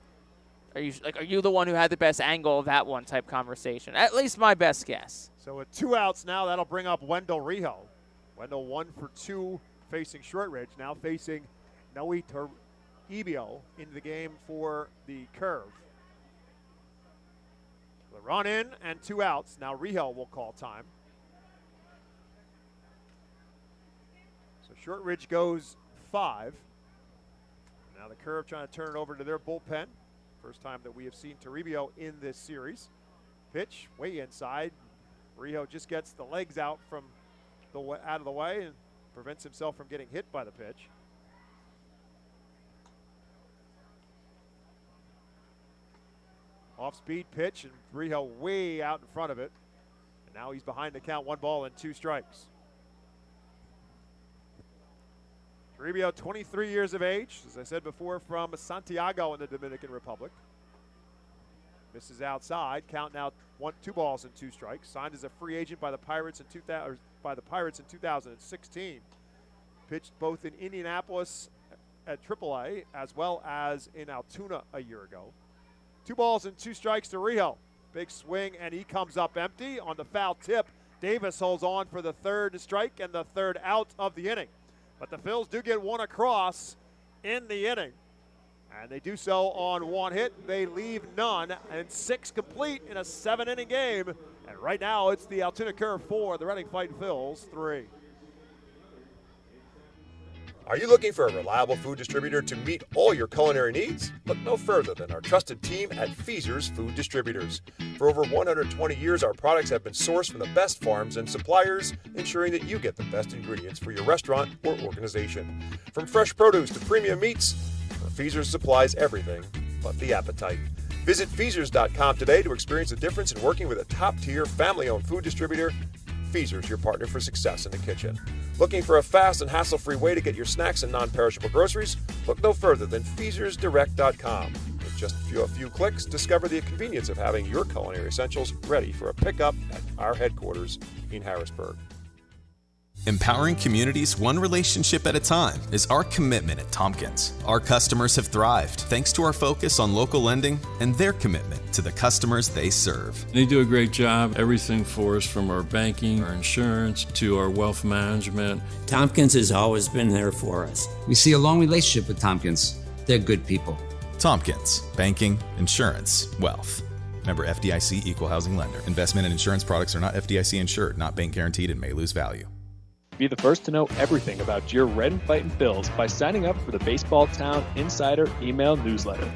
are you the one who had the best angle of that one type conversation. At least my best guess. So with 2 outs now, that'll bring up Wendell Rijo. Wendell 1 for 2 facing Shortridge, now facing Noe Toribio in the game for the Curve. The run in and 2 outs. Now Rijo will call time. So Shortridge goes 5. Now the Curve trying to turn it over to their bullpen. First time that we have seen Toribio in this series. Pitch way inside. Rijo just gets the legs out of the way and prevents himself from getting hit by the pitch. Off-speed pitch, and Rijo way out in front of it. And now he's behind the count, 1 ball and 2 strikes. Toribio, 23 years of age, as I said before, from Santiago in the Dominican Republic. Misses outside. Count now 2 balls and 2 strikes. Signed as a free agent by the Pirates in 2016. Pitched both in Indianapolis at AAA as well as in Altoona a year ago. 2 balls and 2 strikes to Rijo. Big swing, and he comes up empty on the foul tip. Davis holds on for the 3rd strike and the 3rd out of the inning. But the Phils do get 1 across in the inning. And they do so on 1 hit. They leave none, and 6 complete in a 7-inning game. And right now it's the Altoona Curve 4, the Reading Fightin' Phils 3. Are you looking for a reliable food distributor to meet all your culinary needs? Look no further than our trusted team at Feaser's Food Distributors. For over 120 years, our products have been sourced from the best farms and suppliers, ensuring that you get the best ingredients for your restaurant or organization. From fresh produce to premium meats, Feaser's supplies everything but the appetite. Visit Feasers.com today to experience the difference in working with a top-tier, family-owned food distributor. Feasers, your partner for success in the kitchen. Looking for a fast and hassle-free way to get your snacks and non-perishable groceries? Look no further than FeasersDirect.com. With just a few clicks, discover the convenience of having your culinary essentials ready for a pickup at our headquarters in Harrisburg. Empowering communities one relationship at a time is our commitment at Tompkins. Our customers have thrived thanks to our focus on local lending and their commitment to the customers they serve. They do a great job. Everything for us, from our banking, our insurance, to our wealth management. Tompkins has always been there for us. We see a long relationship with Tompkins. They're good people. Tompkins, banking, insurance, wealth. Member FDIC, equal housing lender. Investment and insurance products are not FDIC insured, not bank guaranteed, and may lose value. Be the first to know everything about your Red and Fightin' Phils by signing up for the Baseball Town Insider email newsletter.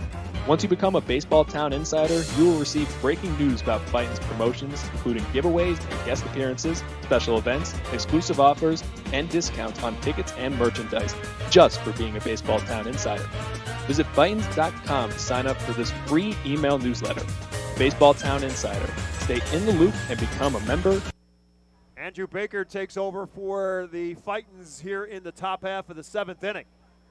Once you become a Baseball Town Insider, you will receive breaking news about Fightin's promotions, including giveaways and guest appearances, special events, exclusive offers, and discounts on tickets and merchandise, just for being a Baseball Town Insider. Visit Fightins.com to sign up for this free email newsletter. Baseball Town Insider. Stay in the loop and become a member. Andrew Baker takes over for the Fightins here in the top half of the 7th inning.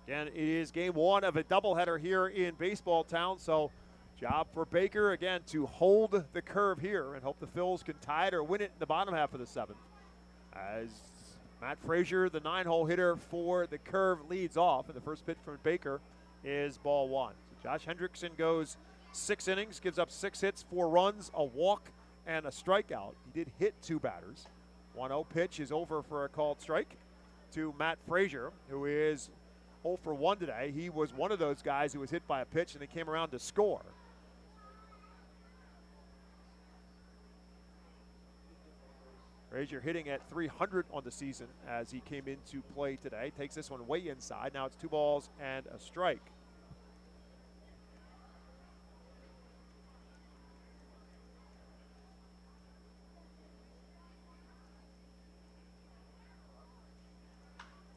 Again, it is game one of a doubleheader here in Baseball Town, so job for Baker, again, to hold the curve here and hope the Phils can tie it or win it in the bottom half of the 7th. As Matt Frazier, the 9-hole hitter for the curve, leads off, and the first pitch from Baker is ball one. So Josh Hendrickson goes 6 innings, gives up 6 hits, 4 runs, a walk, and a strikeout. He did hit 2 batters. 1-0 pitch is over for a called strike to Matt Frazier, who is 0 for 1 today. He was one of those guys who was hit by a pitch and they came around to score. Frazier hitting at 300 on the season as he came into play today. Takes this one way inside. Now it's 2 balls and a strike.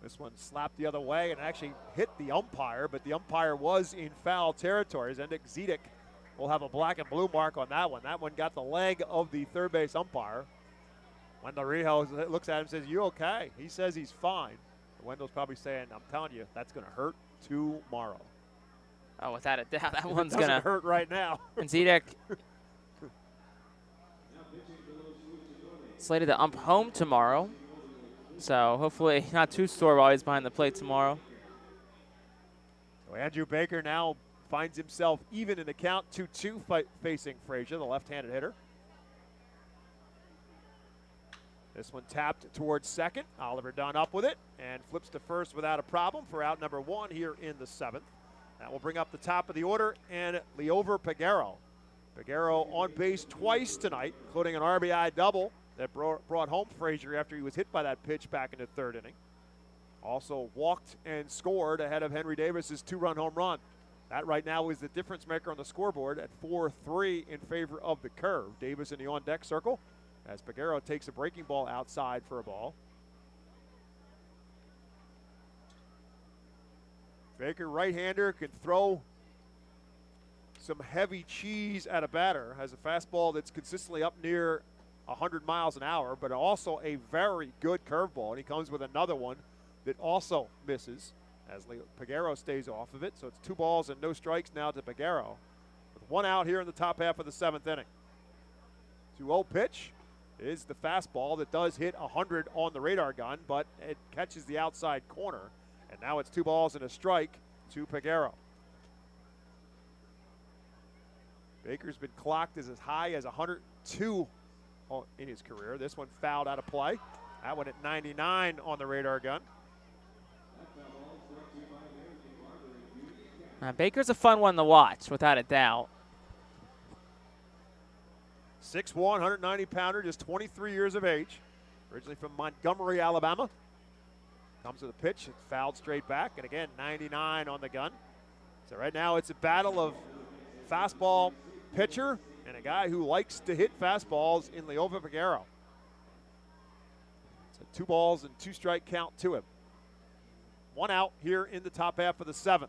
This one slapped the other way and actually hit the umpire, but the umpire was in foul territory. Zendik Zedek will have a black and blue mark on that one. That one got the leg of the third base umpire. Wendell Rijo looks at him and says, "You okay?" He says he's fine. Wendell's probably saying, "I'm telling you, that's going to hurt tomorrow." Oh, without a doubt, that one's going to hurt right now. And Zedek slated to ump home tomorrow. So hopefully not too sore while he's behind the plate tomorrow. So Andrew Baker now finds himself even in the count, 2-2 facing Frazier, the left-handed hitter. This one tapped towards second. Oliver Dunn up with it and flips to first without a problem for out number 1 here in the 7th. That will bring up the top of the order and Liover Peguero. Peguero on base twice tonight, including an RBI double that brought home Frazier after he was hit by that pitch back in the 3rd inning. Also walked and scored ahead of Henry Davis's 2-run home run. That right now is the difference maker on the scoreboard at 4-3 in favor of the curve. Davis in the on-deck circle as Peguero takes a breaking ball outside for a ball. Baker, right-hander, can throw some heavy cheese at a batter. Has a fastball that's consistently up near 100 miles an hour, but also a very good curveball. And he comes with another one that also misses as Peguero stays off of it. So it's 2 balls and no strikes now to Peguero, with 1 out here in the top half of the 7th inning. 2-0 pitch is the fastball that does hit 100 on the radar gun, but it catches the outside corner. And now it's 2 balls and a strike to Peguero. Baker's been clocked as high as 102 in his career. This one fouled out of play. That one at 99 on the radar gun. Baker's a fun one to watch, without a doubt. 6'1", 190-pounder, just 23 years of age. Originally from Montgomery, Alabama. Comes with a pitch, it's fouled straight back, and again, 99 on the gun. So right now it's a battle of fastball pitcher and a guy who likes to hit fastballs in Liover Peguero. So 2 balls and 2 strike count to him. 1 out here in the top half of the 7th.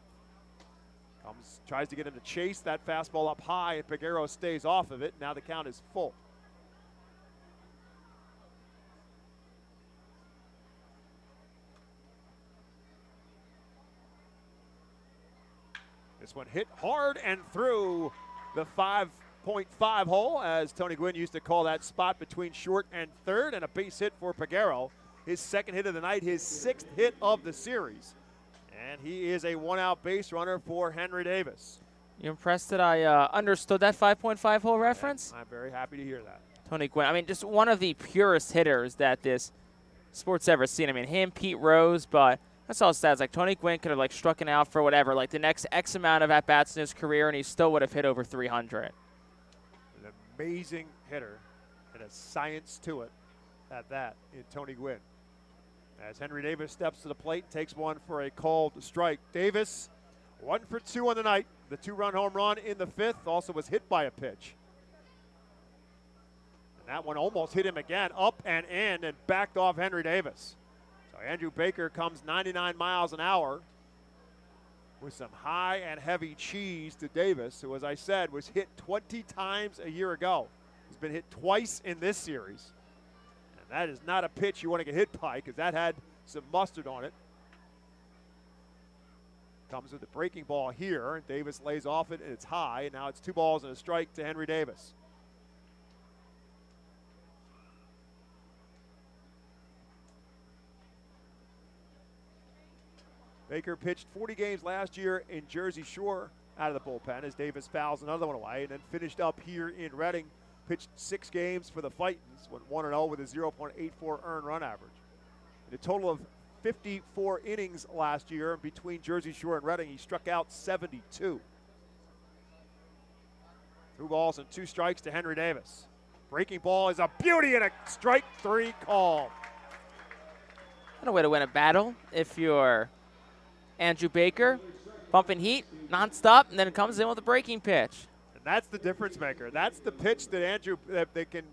Tries to get him to chase that fastball up high, and Peguero stays off of it. Now the count is full. This one hit hard and through the 5.5 hole, as Tony Gwynn used to call that spot between short and third, and a base hit for Peguero. His second hit of the night, his sixth hit of the series. And he is a one-out base runner for Henry Davis. You impressed that I understood that 5.5 hole reference? I'm very happy to hear that. Tony Gwynn, I mean, just one of the purest hitters that this sport's ever seen. I mean, him, Pete Rose, but I saw stats like Tony Gwynn could have like struck it out for whatever, like the next X amount of at-bats in his career, and he still would have hit over 300. An amazing hitter and a science to it at that in Tony Gwynn. As Henry Davis steps to the plate, takes one for a called strike. Davis, 1 for 2 on the night. The 2-run home run in the fifth, also was hit by a pitch. And that one almost hit him again, up and in, and backed off Henry Davis. So Andrew Baker comes 99 miles an hour with some high and heavy cheese to Davis, who, as I said, was hit 20 times a year ago. He's been hit twice in this series. And that is not a pitch you want to get hit by, because that had some mustard on it. Comes with the breaking ball here, and Davis lays off it, and it's high, and now it's 2 balls and a strike to Henry Davis. Baker pitched 40 games last year in Jersey Shore out of the bullpen as Davis fouls another one away, and then finished up here in Reading. Pitched 6 games for the Fightins, went 1-0 with a 0.84 earned run average. In a total of 54 innings last year between Jersey Shore and Reading, he struck out 72. 2 balls and 2 strikes to Henry Davis. Breaking ball is a beauty and a strike 3 call. Not a way to win a battle if you're Andrew Baker, pumping heat nonstop, and then it comes in with a breaking pitch. And that's the difference maker. That's the pitch that they can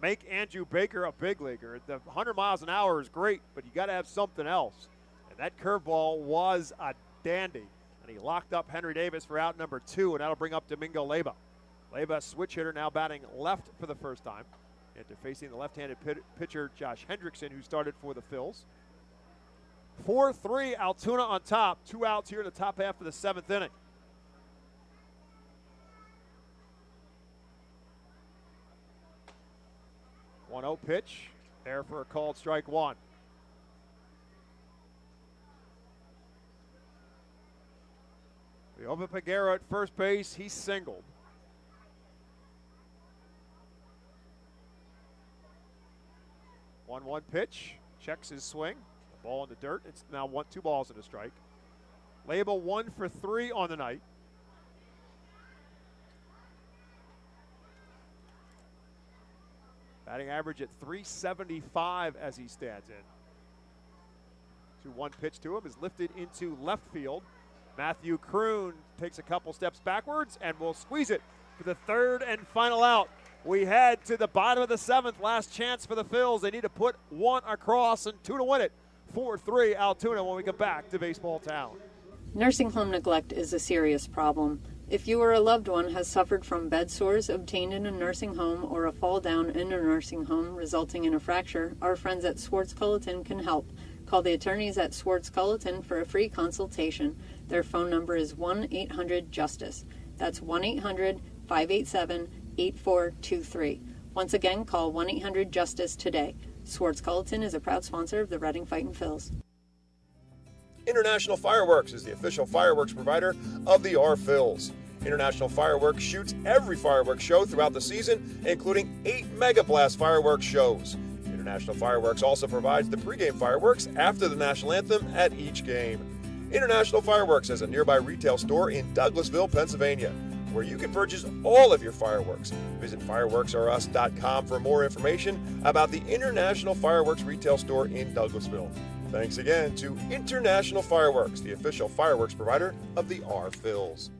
make Andrew Baker a big leaguer. The 100 miles an hour is great, but you got to have something else. And that curveball was a dandy. And he locked up Henry Davis for out number 2, and that'll bring up Domingo Leyba. Leyba, switch hitter, now batting left for the first time, after facing the left-handed pitcher Josh Hendrickson, who started for the Phils. 4-3, Altoona on top. 2 outs here in the top half of the 7th inning. One 1-0 pitch, there for a called strike 1. Over Peguero at first base, he singled. One pitch, checks his swing. The ball in the dirt. It's now 2 balls and a strike. Leyba 1 for 3 on the night. Batting average at .375 as he stands in. 2-1 pitch to him is lifted into left field. Matthew Kroon takes a couple steps backwards and will squeeze it for the 3rd and final out. We head to the bottom of the 7th. Last chance for the Phils. They need to put 1 across and 2 to win it. 4-3 Altoona when we get back to Baseball Town. Nursing home neglect is a serious problem. If you or a loved one has suffered from bed sores obtained in a nursing home or a fall down in a nursing home resulting in a fracture, our friends at Swartz Culleton can help. Call the attorneys at Swartz Culleton for a free consultation. Their phone number is 1-800-JUSTICE. That's 1-800-587-8423. Once again, call 1-800-JUSTICE today. Swartz Culleton is a proud sponsor of the Reading Fightin' Phils. International Fireworks is the official fireworks provider of the Phils. International Fireworks shoots every fireworks show throughout the season, including 8 Mega Blast fireworks shows. International Fireworks also provides the pregame fireworks after the national anthem at each game. International Fireworks has a nearby retail store in Douglasville, Pennsylvania, where you can purchase all of your fireworks. Visit fireworksorus.com for more information about the International Fireworks retail store in Douglasville. Thanks again to International Fireworks, the official fireworks provider of the Phils.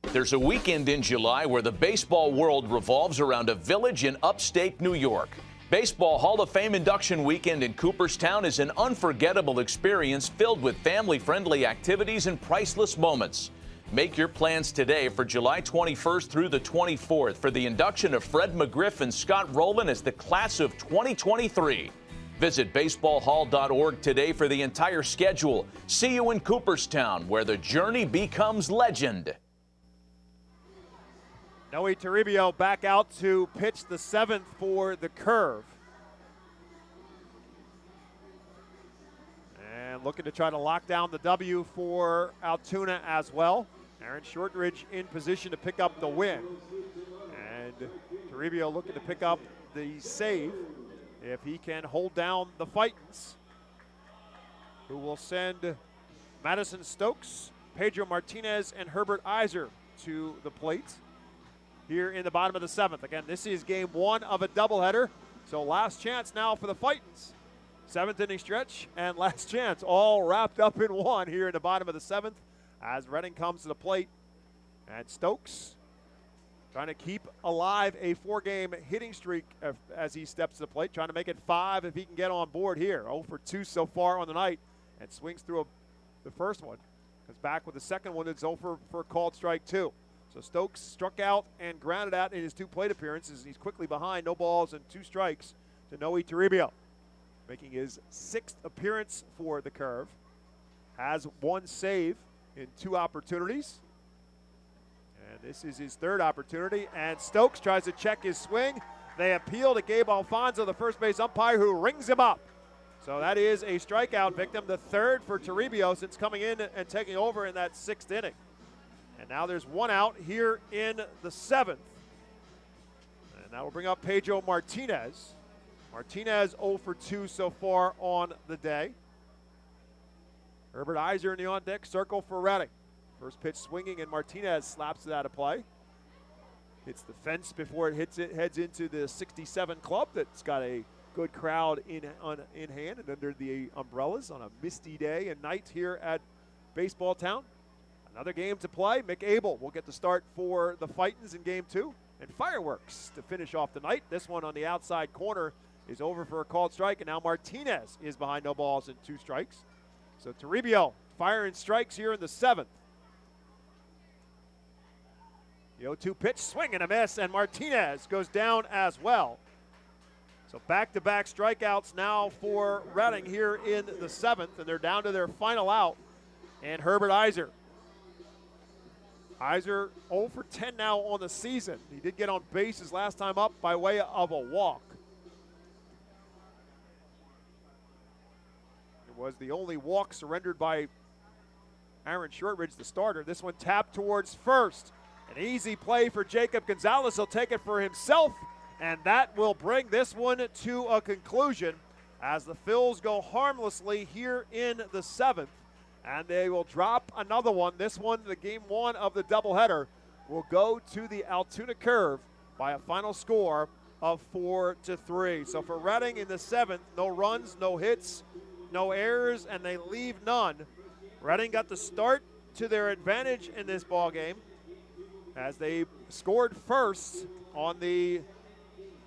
There's a weekend in July where the baseball world revolves around a village in upstate New York. Baseball Hall of Fame induction weekend in Cooperstown is an unforgettable experience filled with family-friendly activities and priceless moments. Make your plans today for July 21st through the 24th for the induction of Fred McGriff and Scott Rowland as the class of 2023. Visit baseballhall.org today for the entire schedule. See you in Cooperstown, where the journey becomes legend. Noe Toribio back out to pitch the 7th for the Curve. And looking to try to lock down the W for Altoona as well. Aaron Shortridge in position to pick up the win. And Toribio looking to pick up the save if he can hold down the Fightins, who will send Madison Stokes, Pedro Martinez, and Herbert Iser to the plate here in the bottom of the 7th. Again, this is game 1 of a doubleheader, so last chance now for the Fightins. 7th inning stretch and last chance, all wrapped up in one here in the bottom of the 7th as Reading comes to the plate. And Stokes trying to keep alive a 4-game hitting streak as he steps to the plate, trying to make it 5 if he can get on board here. 0 for 2 so far on the night, and swings through the first one. Comes back with the second one that's 0 for a called strike 2. So Stokes struck out and grounded out in his 2 plate appearances. He's quickly behind, no balls and 2 strikes to Noe Toribio, making his 6th appearance for the Curve. Has 1 save in 2 opportunities. And this is his 3rd opportunity, and Stokes tries to check his swing. They appeal to Gabe Alfonso, the first base umpire, who rings him up. So that is a strikeout victim, the 3rd for Toribio since coming in and taking over in that 6th inning. And now there's 1 out here in the 7th. And that will bring up Pedro Martinez. Martinez 0 for 2 so far on the day. Herbert Iser in the on-deck circle for Reading. First pitch swinging, and Martinez slaps it out of play. Hits the fence before it heads into the 67 club that's got a good crowd in hand and under the umbrellas on a misty day and night here at Baseball Town. Another game to play. Mick Abel will get the start for the Fightins in game 2. And fireworks to finish off the night. This one on the outside corner is over for a called strike, and now Martinez is behind no balls and 2 strikes. So Toribio firing strikes here in the 7th. The 0-2 pitch, swing and a miss, and Martinez goes down as well. So back-to-back strikeouts now for Reading here in the 7th, and they're down to their final out, and Herbert Iser. Iser 0 for 10 now on the season. He did get on base his last time up by way of a walk. It was the only walk surrendered by Aaron Shortridge, the starter. This one tapped towards first. An easy play for Jacob Gonzalez. He'll take it for himself, and that will bring this one to a conclusion as the Phils go harmlessly here in the 7th, and they will drop another one. This one, the game 1 of the doubleheader, will go to the Altoona Curve by a final score of 4-3. So for Reading in the 7th, no runs, no hits, no errors, and they leave none. Reading got the start to their advantage in this ball game, as they scored first on the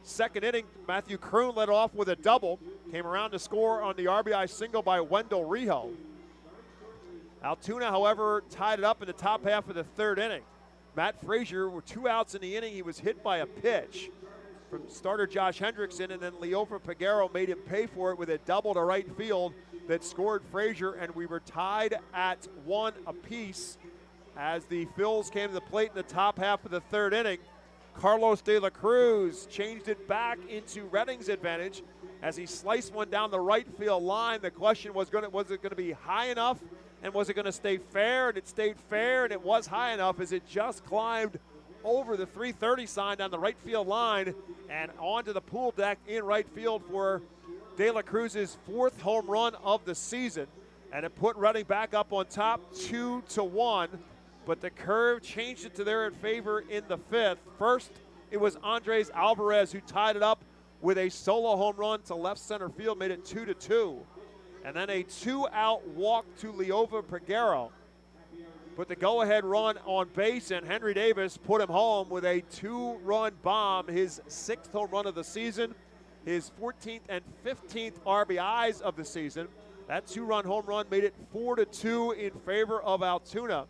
2nd inning. Matthew Kroon led off with a double, came around to score on the RBI single by Wendell Rijo. Altoona, however, tied it up in the top half of the 3rd inning. Matt Frazier, with 2 outs in the inning, he was hit by a pitch from starter Josh Hendrickson, and then Leover Peguero made him pay for it with a double to right field that scored Frazier, and we were tied at 1 apiece. As the Phils came to the plate in the top half of the 3rd inning, Carlos De La Cruz changed it back into Reading's advantage as he sliced one down the right field line. The question was it going to be high enough, and was it going to stay fair? And it stayed fair, and it was high enough as it just climbed over the 330 sign down the right field line and onto the pool deck in right field for De La Cruz's 4th home run of the season. And it put Reading back up on top 2-1. But the Curve changed it to their favor in the 5th. First, it was Andres Alvarez who tied it up with a solo home run to left center field, made it 2-2. And then a 2-out walk to Leover Peguero put the go-ahead run on base, and Henry Davis put him home with a 2-run bomb, his 6th home run of the season, his 14th and 15th RBIs of the season. That 2-run home run made it 4-2 in favor of Altoona.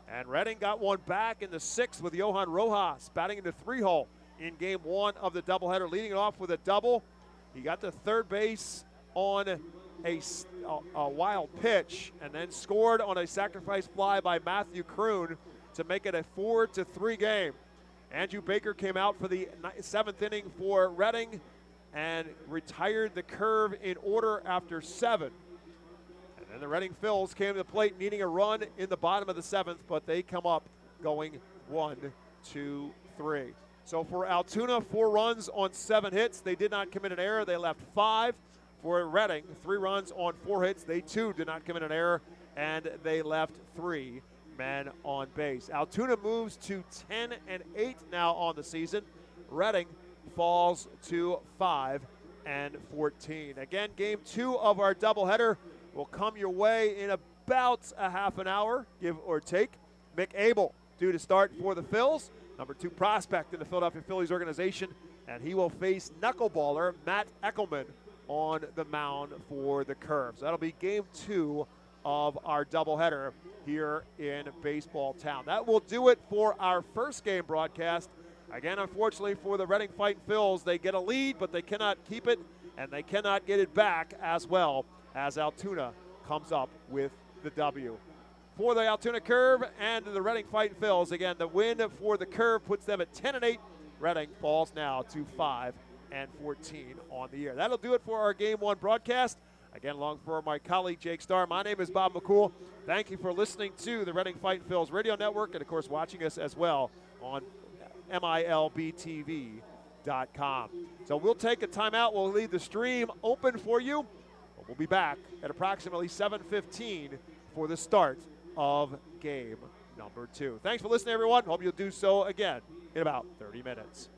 And Reading got one back in the 6th with Johan Rojas batting in the 3-hole in game 1 of the doubleheader, leading it off with a double. He got to third base on a wild pitch and then scored on a sacrifice fly by Matthew Kroon to make it a 4-3 game. Andrew Baker came out for the 7th inning for Reading and retired the curve in order after 7. And then the Reading Phils came to the plate needing a run in the bottom of the 7th, but they come up going 1-2-3. So for Altoona, 4 runs on 7 hits. They did not commit an error. They left 5. For Reading, 3 runs on 4 hits. They too did not commit an error, and they left 3 men on base. Altoona moves to 10-8 now on the season. Reading falls to 5-14. Again, game 2 of our doubleheader will come your way in about a half an hour, give or take. Mick Abel due to start for the Phils, number 2 prospect in the Philadelphia Phillies organization, and he will face knuckleballer Matt Eckelman on the mound for the Curves. That'll be game 2 of our doubleheader here in Baseball Town. That will do it for our first game broadcast. Again, unfortunately for the Reading Fightin' Phils, they get a lead, but they cannot keep it, and they cannot get it back as well as Altoona comes up with the W. For the Altoona Curve and the Reading Fightin' Phils, again, the win for the Curve puts them at 10-8. Reading falls now to 5-14 on the year. That'll do it for our Game 1 broadcast. Again, along for my colleague Jake Starr, my name is Bob McCool. Thank you for listening to the Reading Fightin' Phils radio network and, of course, watching us as well on MILBTV.com. So we'll take a timeout. We'll leave the stream open for you. We'll be back at approximately 7:15 for the start of game number 2. Thanks for listening, everyone. Hope you'll do so again in about 30 minutes.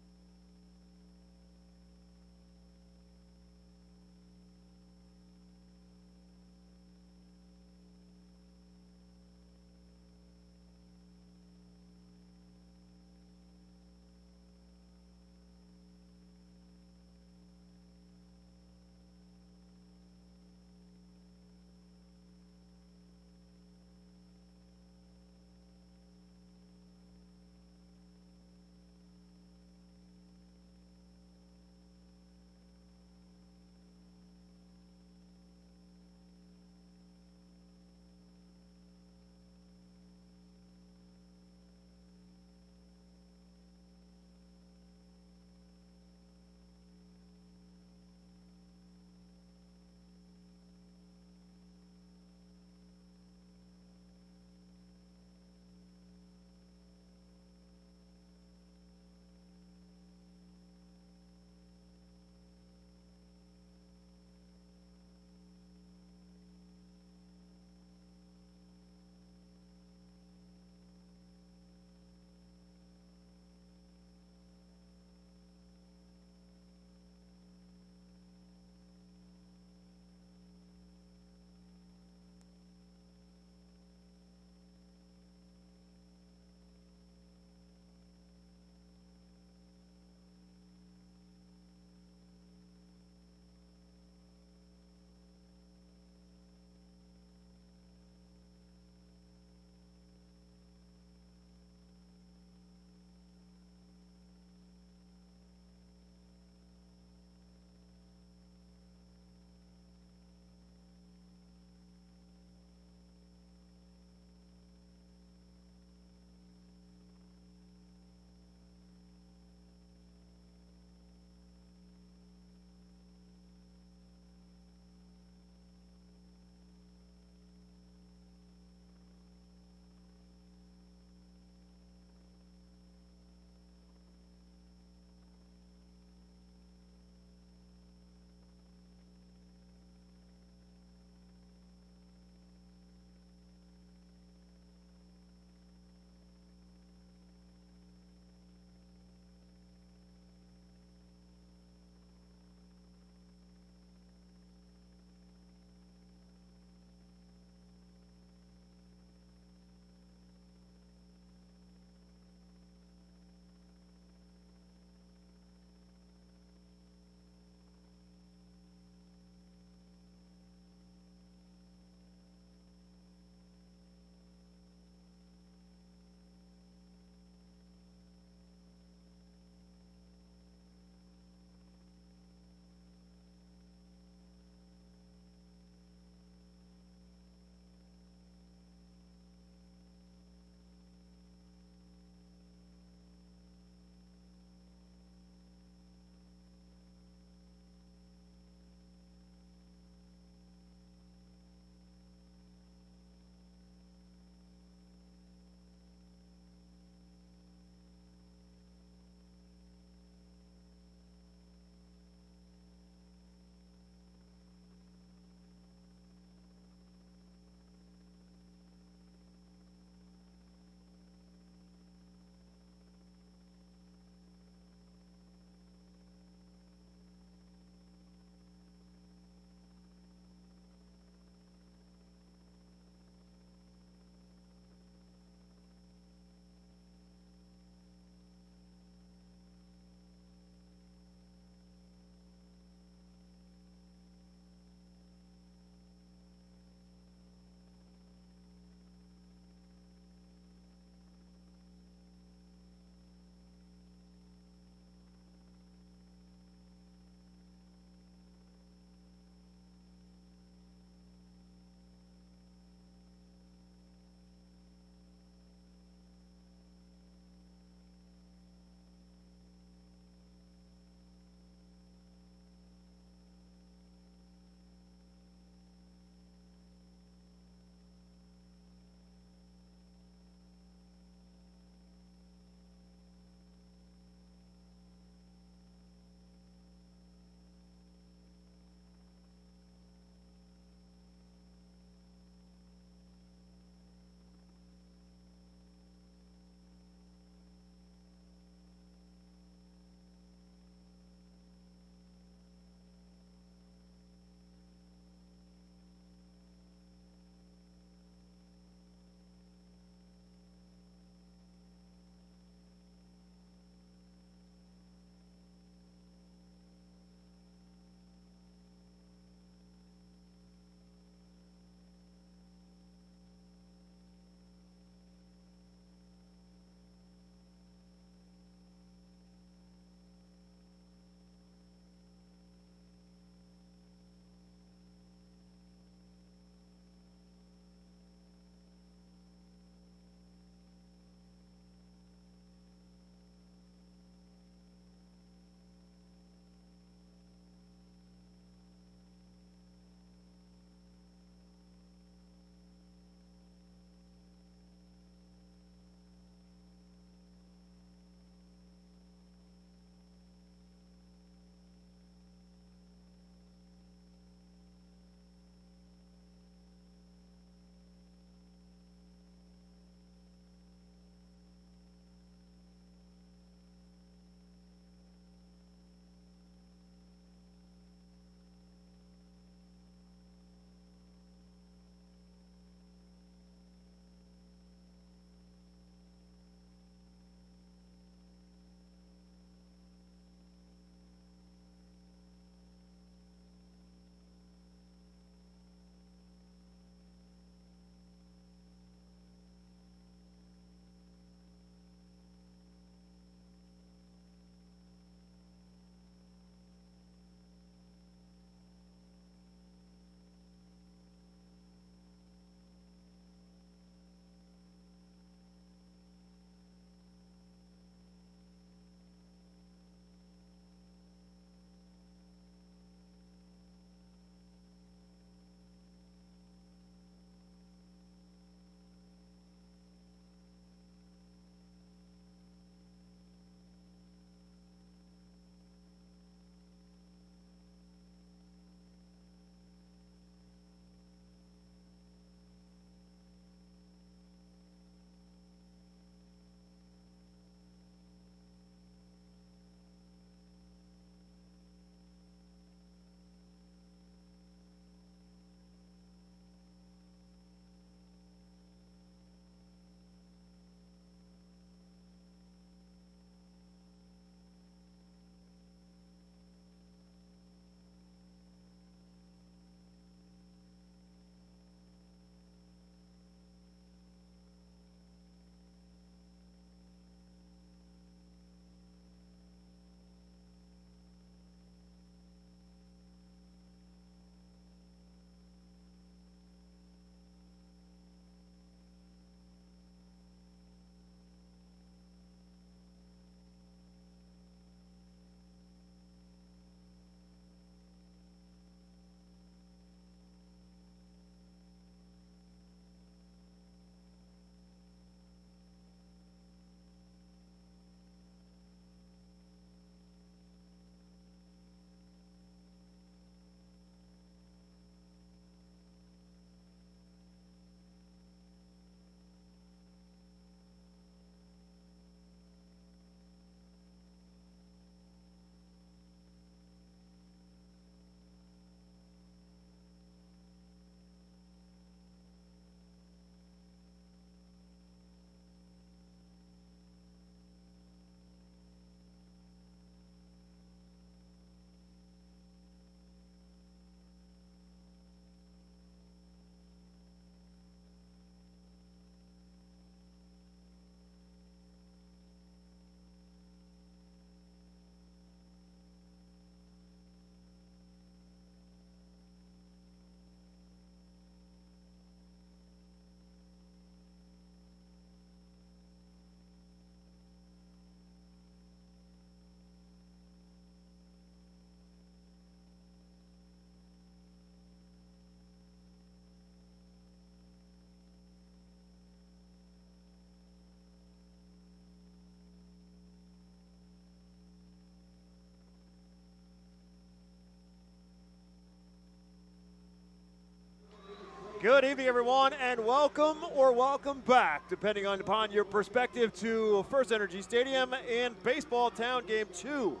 Good evening, everyone, and welcome or welcome back, depending upon your perspective, to FirstEnergy Stadium in Baseball Town Game 2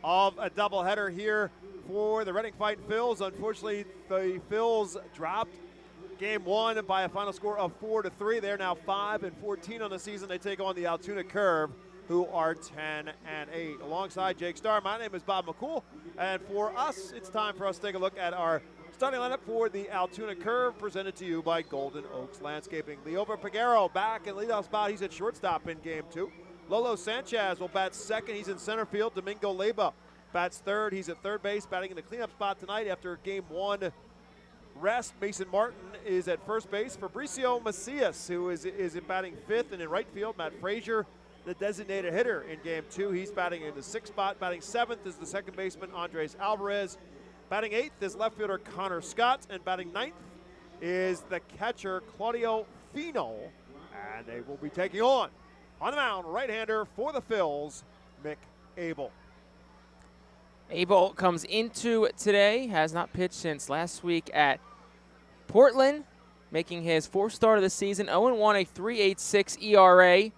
of a doubleheader here for the Reading Fightin' Phils. Unfortunately, the Phils dropped Game 1 by a final score of 4-3. They're now 5-14 on the season. They take on the Altoona Curve, who are 10-8. Alongside Jake Starr, my name is Bob McCool, and for us, it's time for us to take a look at our starting lineup for the Altoona Curve, presented to you by Golden Oaks Landscaping. Leover Peguero back in leadoff spot. He's at shortstop in Game 2. Lolo Sanchez will bat second. He's in center field. Domingo Leyba bats third. He's at third base, batting in the cleanup spot tonight after Game 1 rest. Mason Martin is at first base. Fabricio Macias, who is batting fifth, and in right field, Matt Frazier, the designated hitter in Game 2. He's batting in the sixth spot. Batting seventh is the second baseman, Andres Alvarez. Batting eighth is left fielder Connor Scott, and batting ninth is the catcher Claudio Fino, and they will be taking on the mound, right-hander for the Phils, Mick Abel. Abel comes into today, has not pitched since last week at Portland, making his fourth start of the season, 0-1, a 3.86 ERA.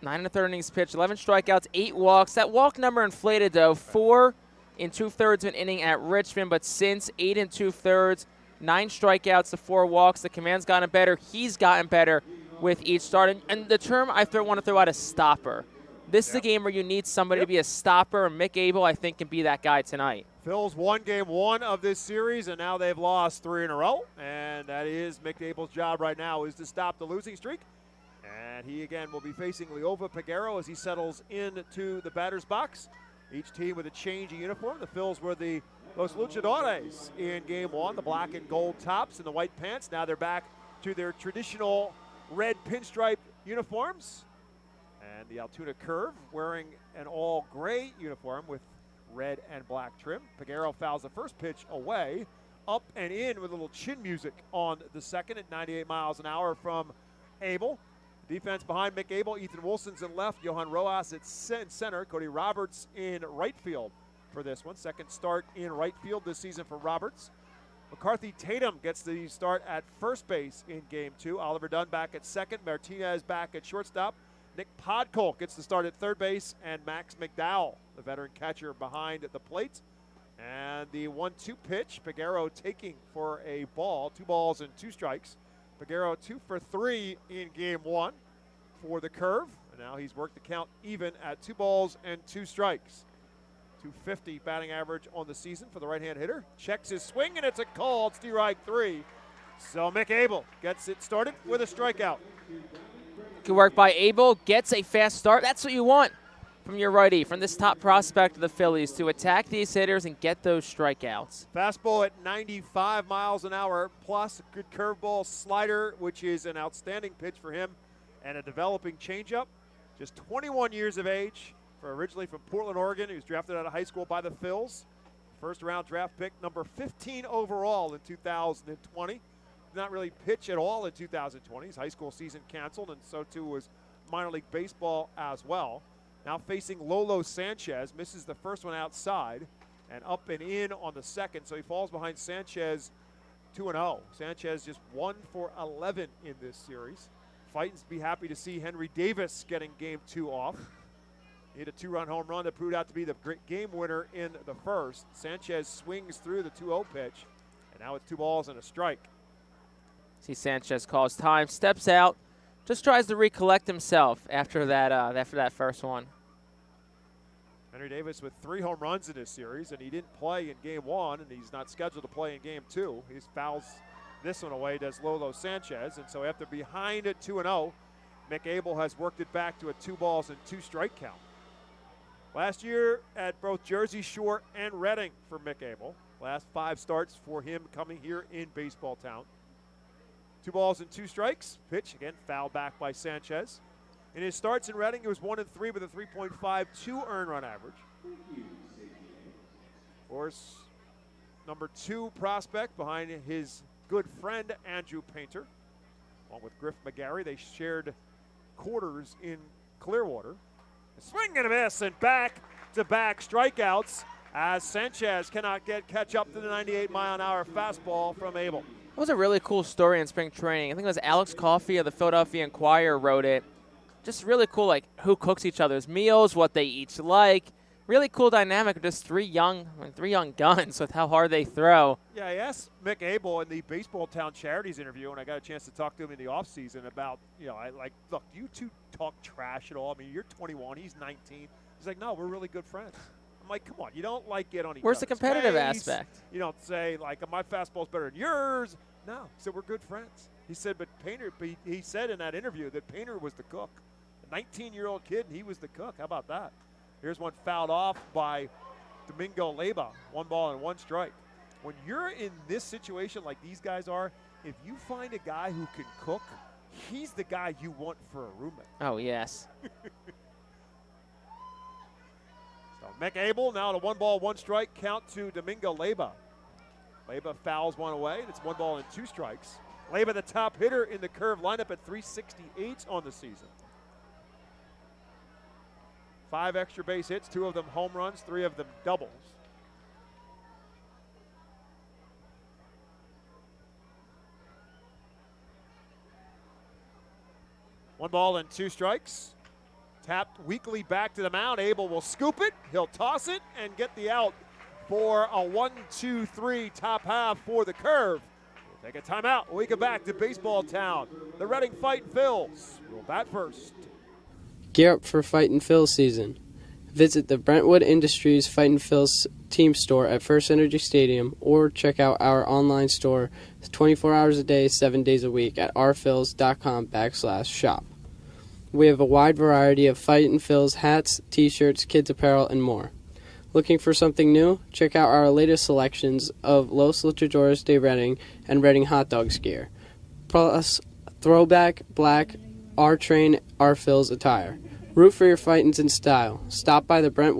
9 1/3 innings pitched, 11 strikeouts, 8 walks. That walk number inflated, though, 4 in 2/3 of an inning at Richmond, but since 8 2/3, 9 strikeouts to 4 walks. The command's gotten better. He's gotten better with each start. And the term I want to throw out is stopper. This is a game where you need somebody to be a stopper, and Mick Abel, I think, can be that guy tonight. Phils won Game 1 of this series, and now they've lost 3 in a row. And that is Mick Abel's job right now, is to stop the losing streak. And he, again, will be facing Leover Peguero as he settles into the batter's box. Each team with a change of uniform. The Phils were the Los Luchadores in Game 1, the black and gold tops and the white pants. Now they're back to their traditional red pinstripe uniforms. And the Altoona Curve wearing an all-gray uniform with red and black trim. Peguero fouls the first pitch away, up and in with a little chin music on the second at 98 miles an hour from Abel. Defense behind Mick Abel, Ethan Wilson's in left, Johan Rojas at center, Cody Roberts in right field for this one. Second start in right field this season for Roberts. McCarthy Tatum gets the start at first base in Game 2. Oliver Dunn back at second, Martinez back at shortstop. Nick Podkolk gets the start at third base, and Max McDowell, the veteran catcher, behind the plate. And the 1-2 pitch, Peguero taking for a ball, 2 balls and 2 strikes. Peguero 2 for 3 in Game 1 for the Curve. And now he's worked the count even at 2 balls and 2 strikes. 250 batting average on the season for the right-hand hitter. Checks his swing, and it's a called strike 3. So Mick Abel gets it started with a strikeout. Good work by Abel. Gets a fast start. That's what you want from your righty, from this top prospect of the Phillies, to attack these hitters and get those strikeouts. Fastball at 95 miles an hour, plus a good curveball slider, which is an outstanding pitch for him, and a developing changeup. Just 21 years of age, originally from Portland, Oregon. He was drafted out of high school by the Phils. First-round draft pick, number 15 overall in 2020. Did not really pitch at all in 2020. His high school season canceled, and so too was minor league baseball as well. Now facing Lolo Sanchez, misses the first one outside, and up and in on the second, so he falls behind Sanchez 2-0. Sanchez just 1 for 11 in this series. Fightin's be happy to see Henry Davis getting Game 2 off. He hit a 2-run home run that proved out to be the great game winner in the first. Sanchez swings through the 2-0 pitch, and now it's 2 balls and a strike. See Sanchez calls time, steps out, just tries to recollect himself after that first one. Henry Davis with 3 home runs in this series, and he didn't play in Game 1, and he's not scheduled to play in Game 2. He fouls this one away, does Lolo Sanchez, and so after behind at 2-0, Mick Abel has worked it back to a 2 balls and 2 strike count. Last year at both Jersey Shore and Reading for Mick Abel. Last 5 starts for him coming here in Baseball Town. 2 balls and 2 strikes. Pitch, again, fouled back by Sanchez. In his starts in Reading, he was 1-3 with a 3.52 earned run average. Of course, number 2 prospect behind his good friend Andrew Painter. Along with Griff McGarry, they shared quarters in Clearwater. A swing and a miss, and back-to-back strikeouts as Sanchez cannot catch up to the 98-mile-an-hour fastball from Abel. That was a really cool story in spring training. I think it was Alex Coffey of the Philadelphia Inquirer wrote it. Just really cool, like who cooks each other's meals, what they each like. Really cool dynamic of just three young guns with how hard they throw. Yeah, I asked Mick Abel in the Baseball Town Charities interview, and I got a chance to talk to him in the offseason about, look, do you two talk trash at all? I mean, you're 21, he's 19. He's like, no, we're really good friends. I'm like, come on, you don't get on each Where's the other's competitive face. aspect? You don't say, my fastball's better than yours. No, he said, we're good friends. He said, but he said in that interview that Painter was the cook. A 19-year-old kid, and he was the cook. How about that? Here's one fouled off by Domingo Leyba. 1 ball and 1 strike. When you're in this situation like these guys are, if you find a guy who can cook, he's the guy you want for a roommate. Oh, yes. So Mick Abel now to 1 ball, 1 strike count to Domingo Leyba. Leyba fouls one away, and it's 1 ball and 2 strikes. Leyba, the top hitter in the curve lineup at 368 on the season. 5 extra base hits, 2 of them home runs, 3 of them doubles. One ball and 2 strikes. Tapped weakly back to the mound. Abel will scoop it. He'll toss it and get the out for a 1-2-3 top half for the curve. We'll take a timeout. We get back to Baseball Town. The Reading Fightin' Phils will bat first. Gear up for Fightin' Phils season. Visit the Brentwood Industries Fightin' Phils team store at FirstEnergy Stadium or check out our online store 24 hours a day, 7 days a week at rphils.com/shop. We have a wide variety of Fightin' Phils hats, t-shirts, kids apparel, and more. Looking for something new? Check out our latest selections of Los Luchadores de Reading and Reading hot dogs gear, plus throwback black R-Train R-Phils attire. Root for your Fightins in style. Stop by the Brentwood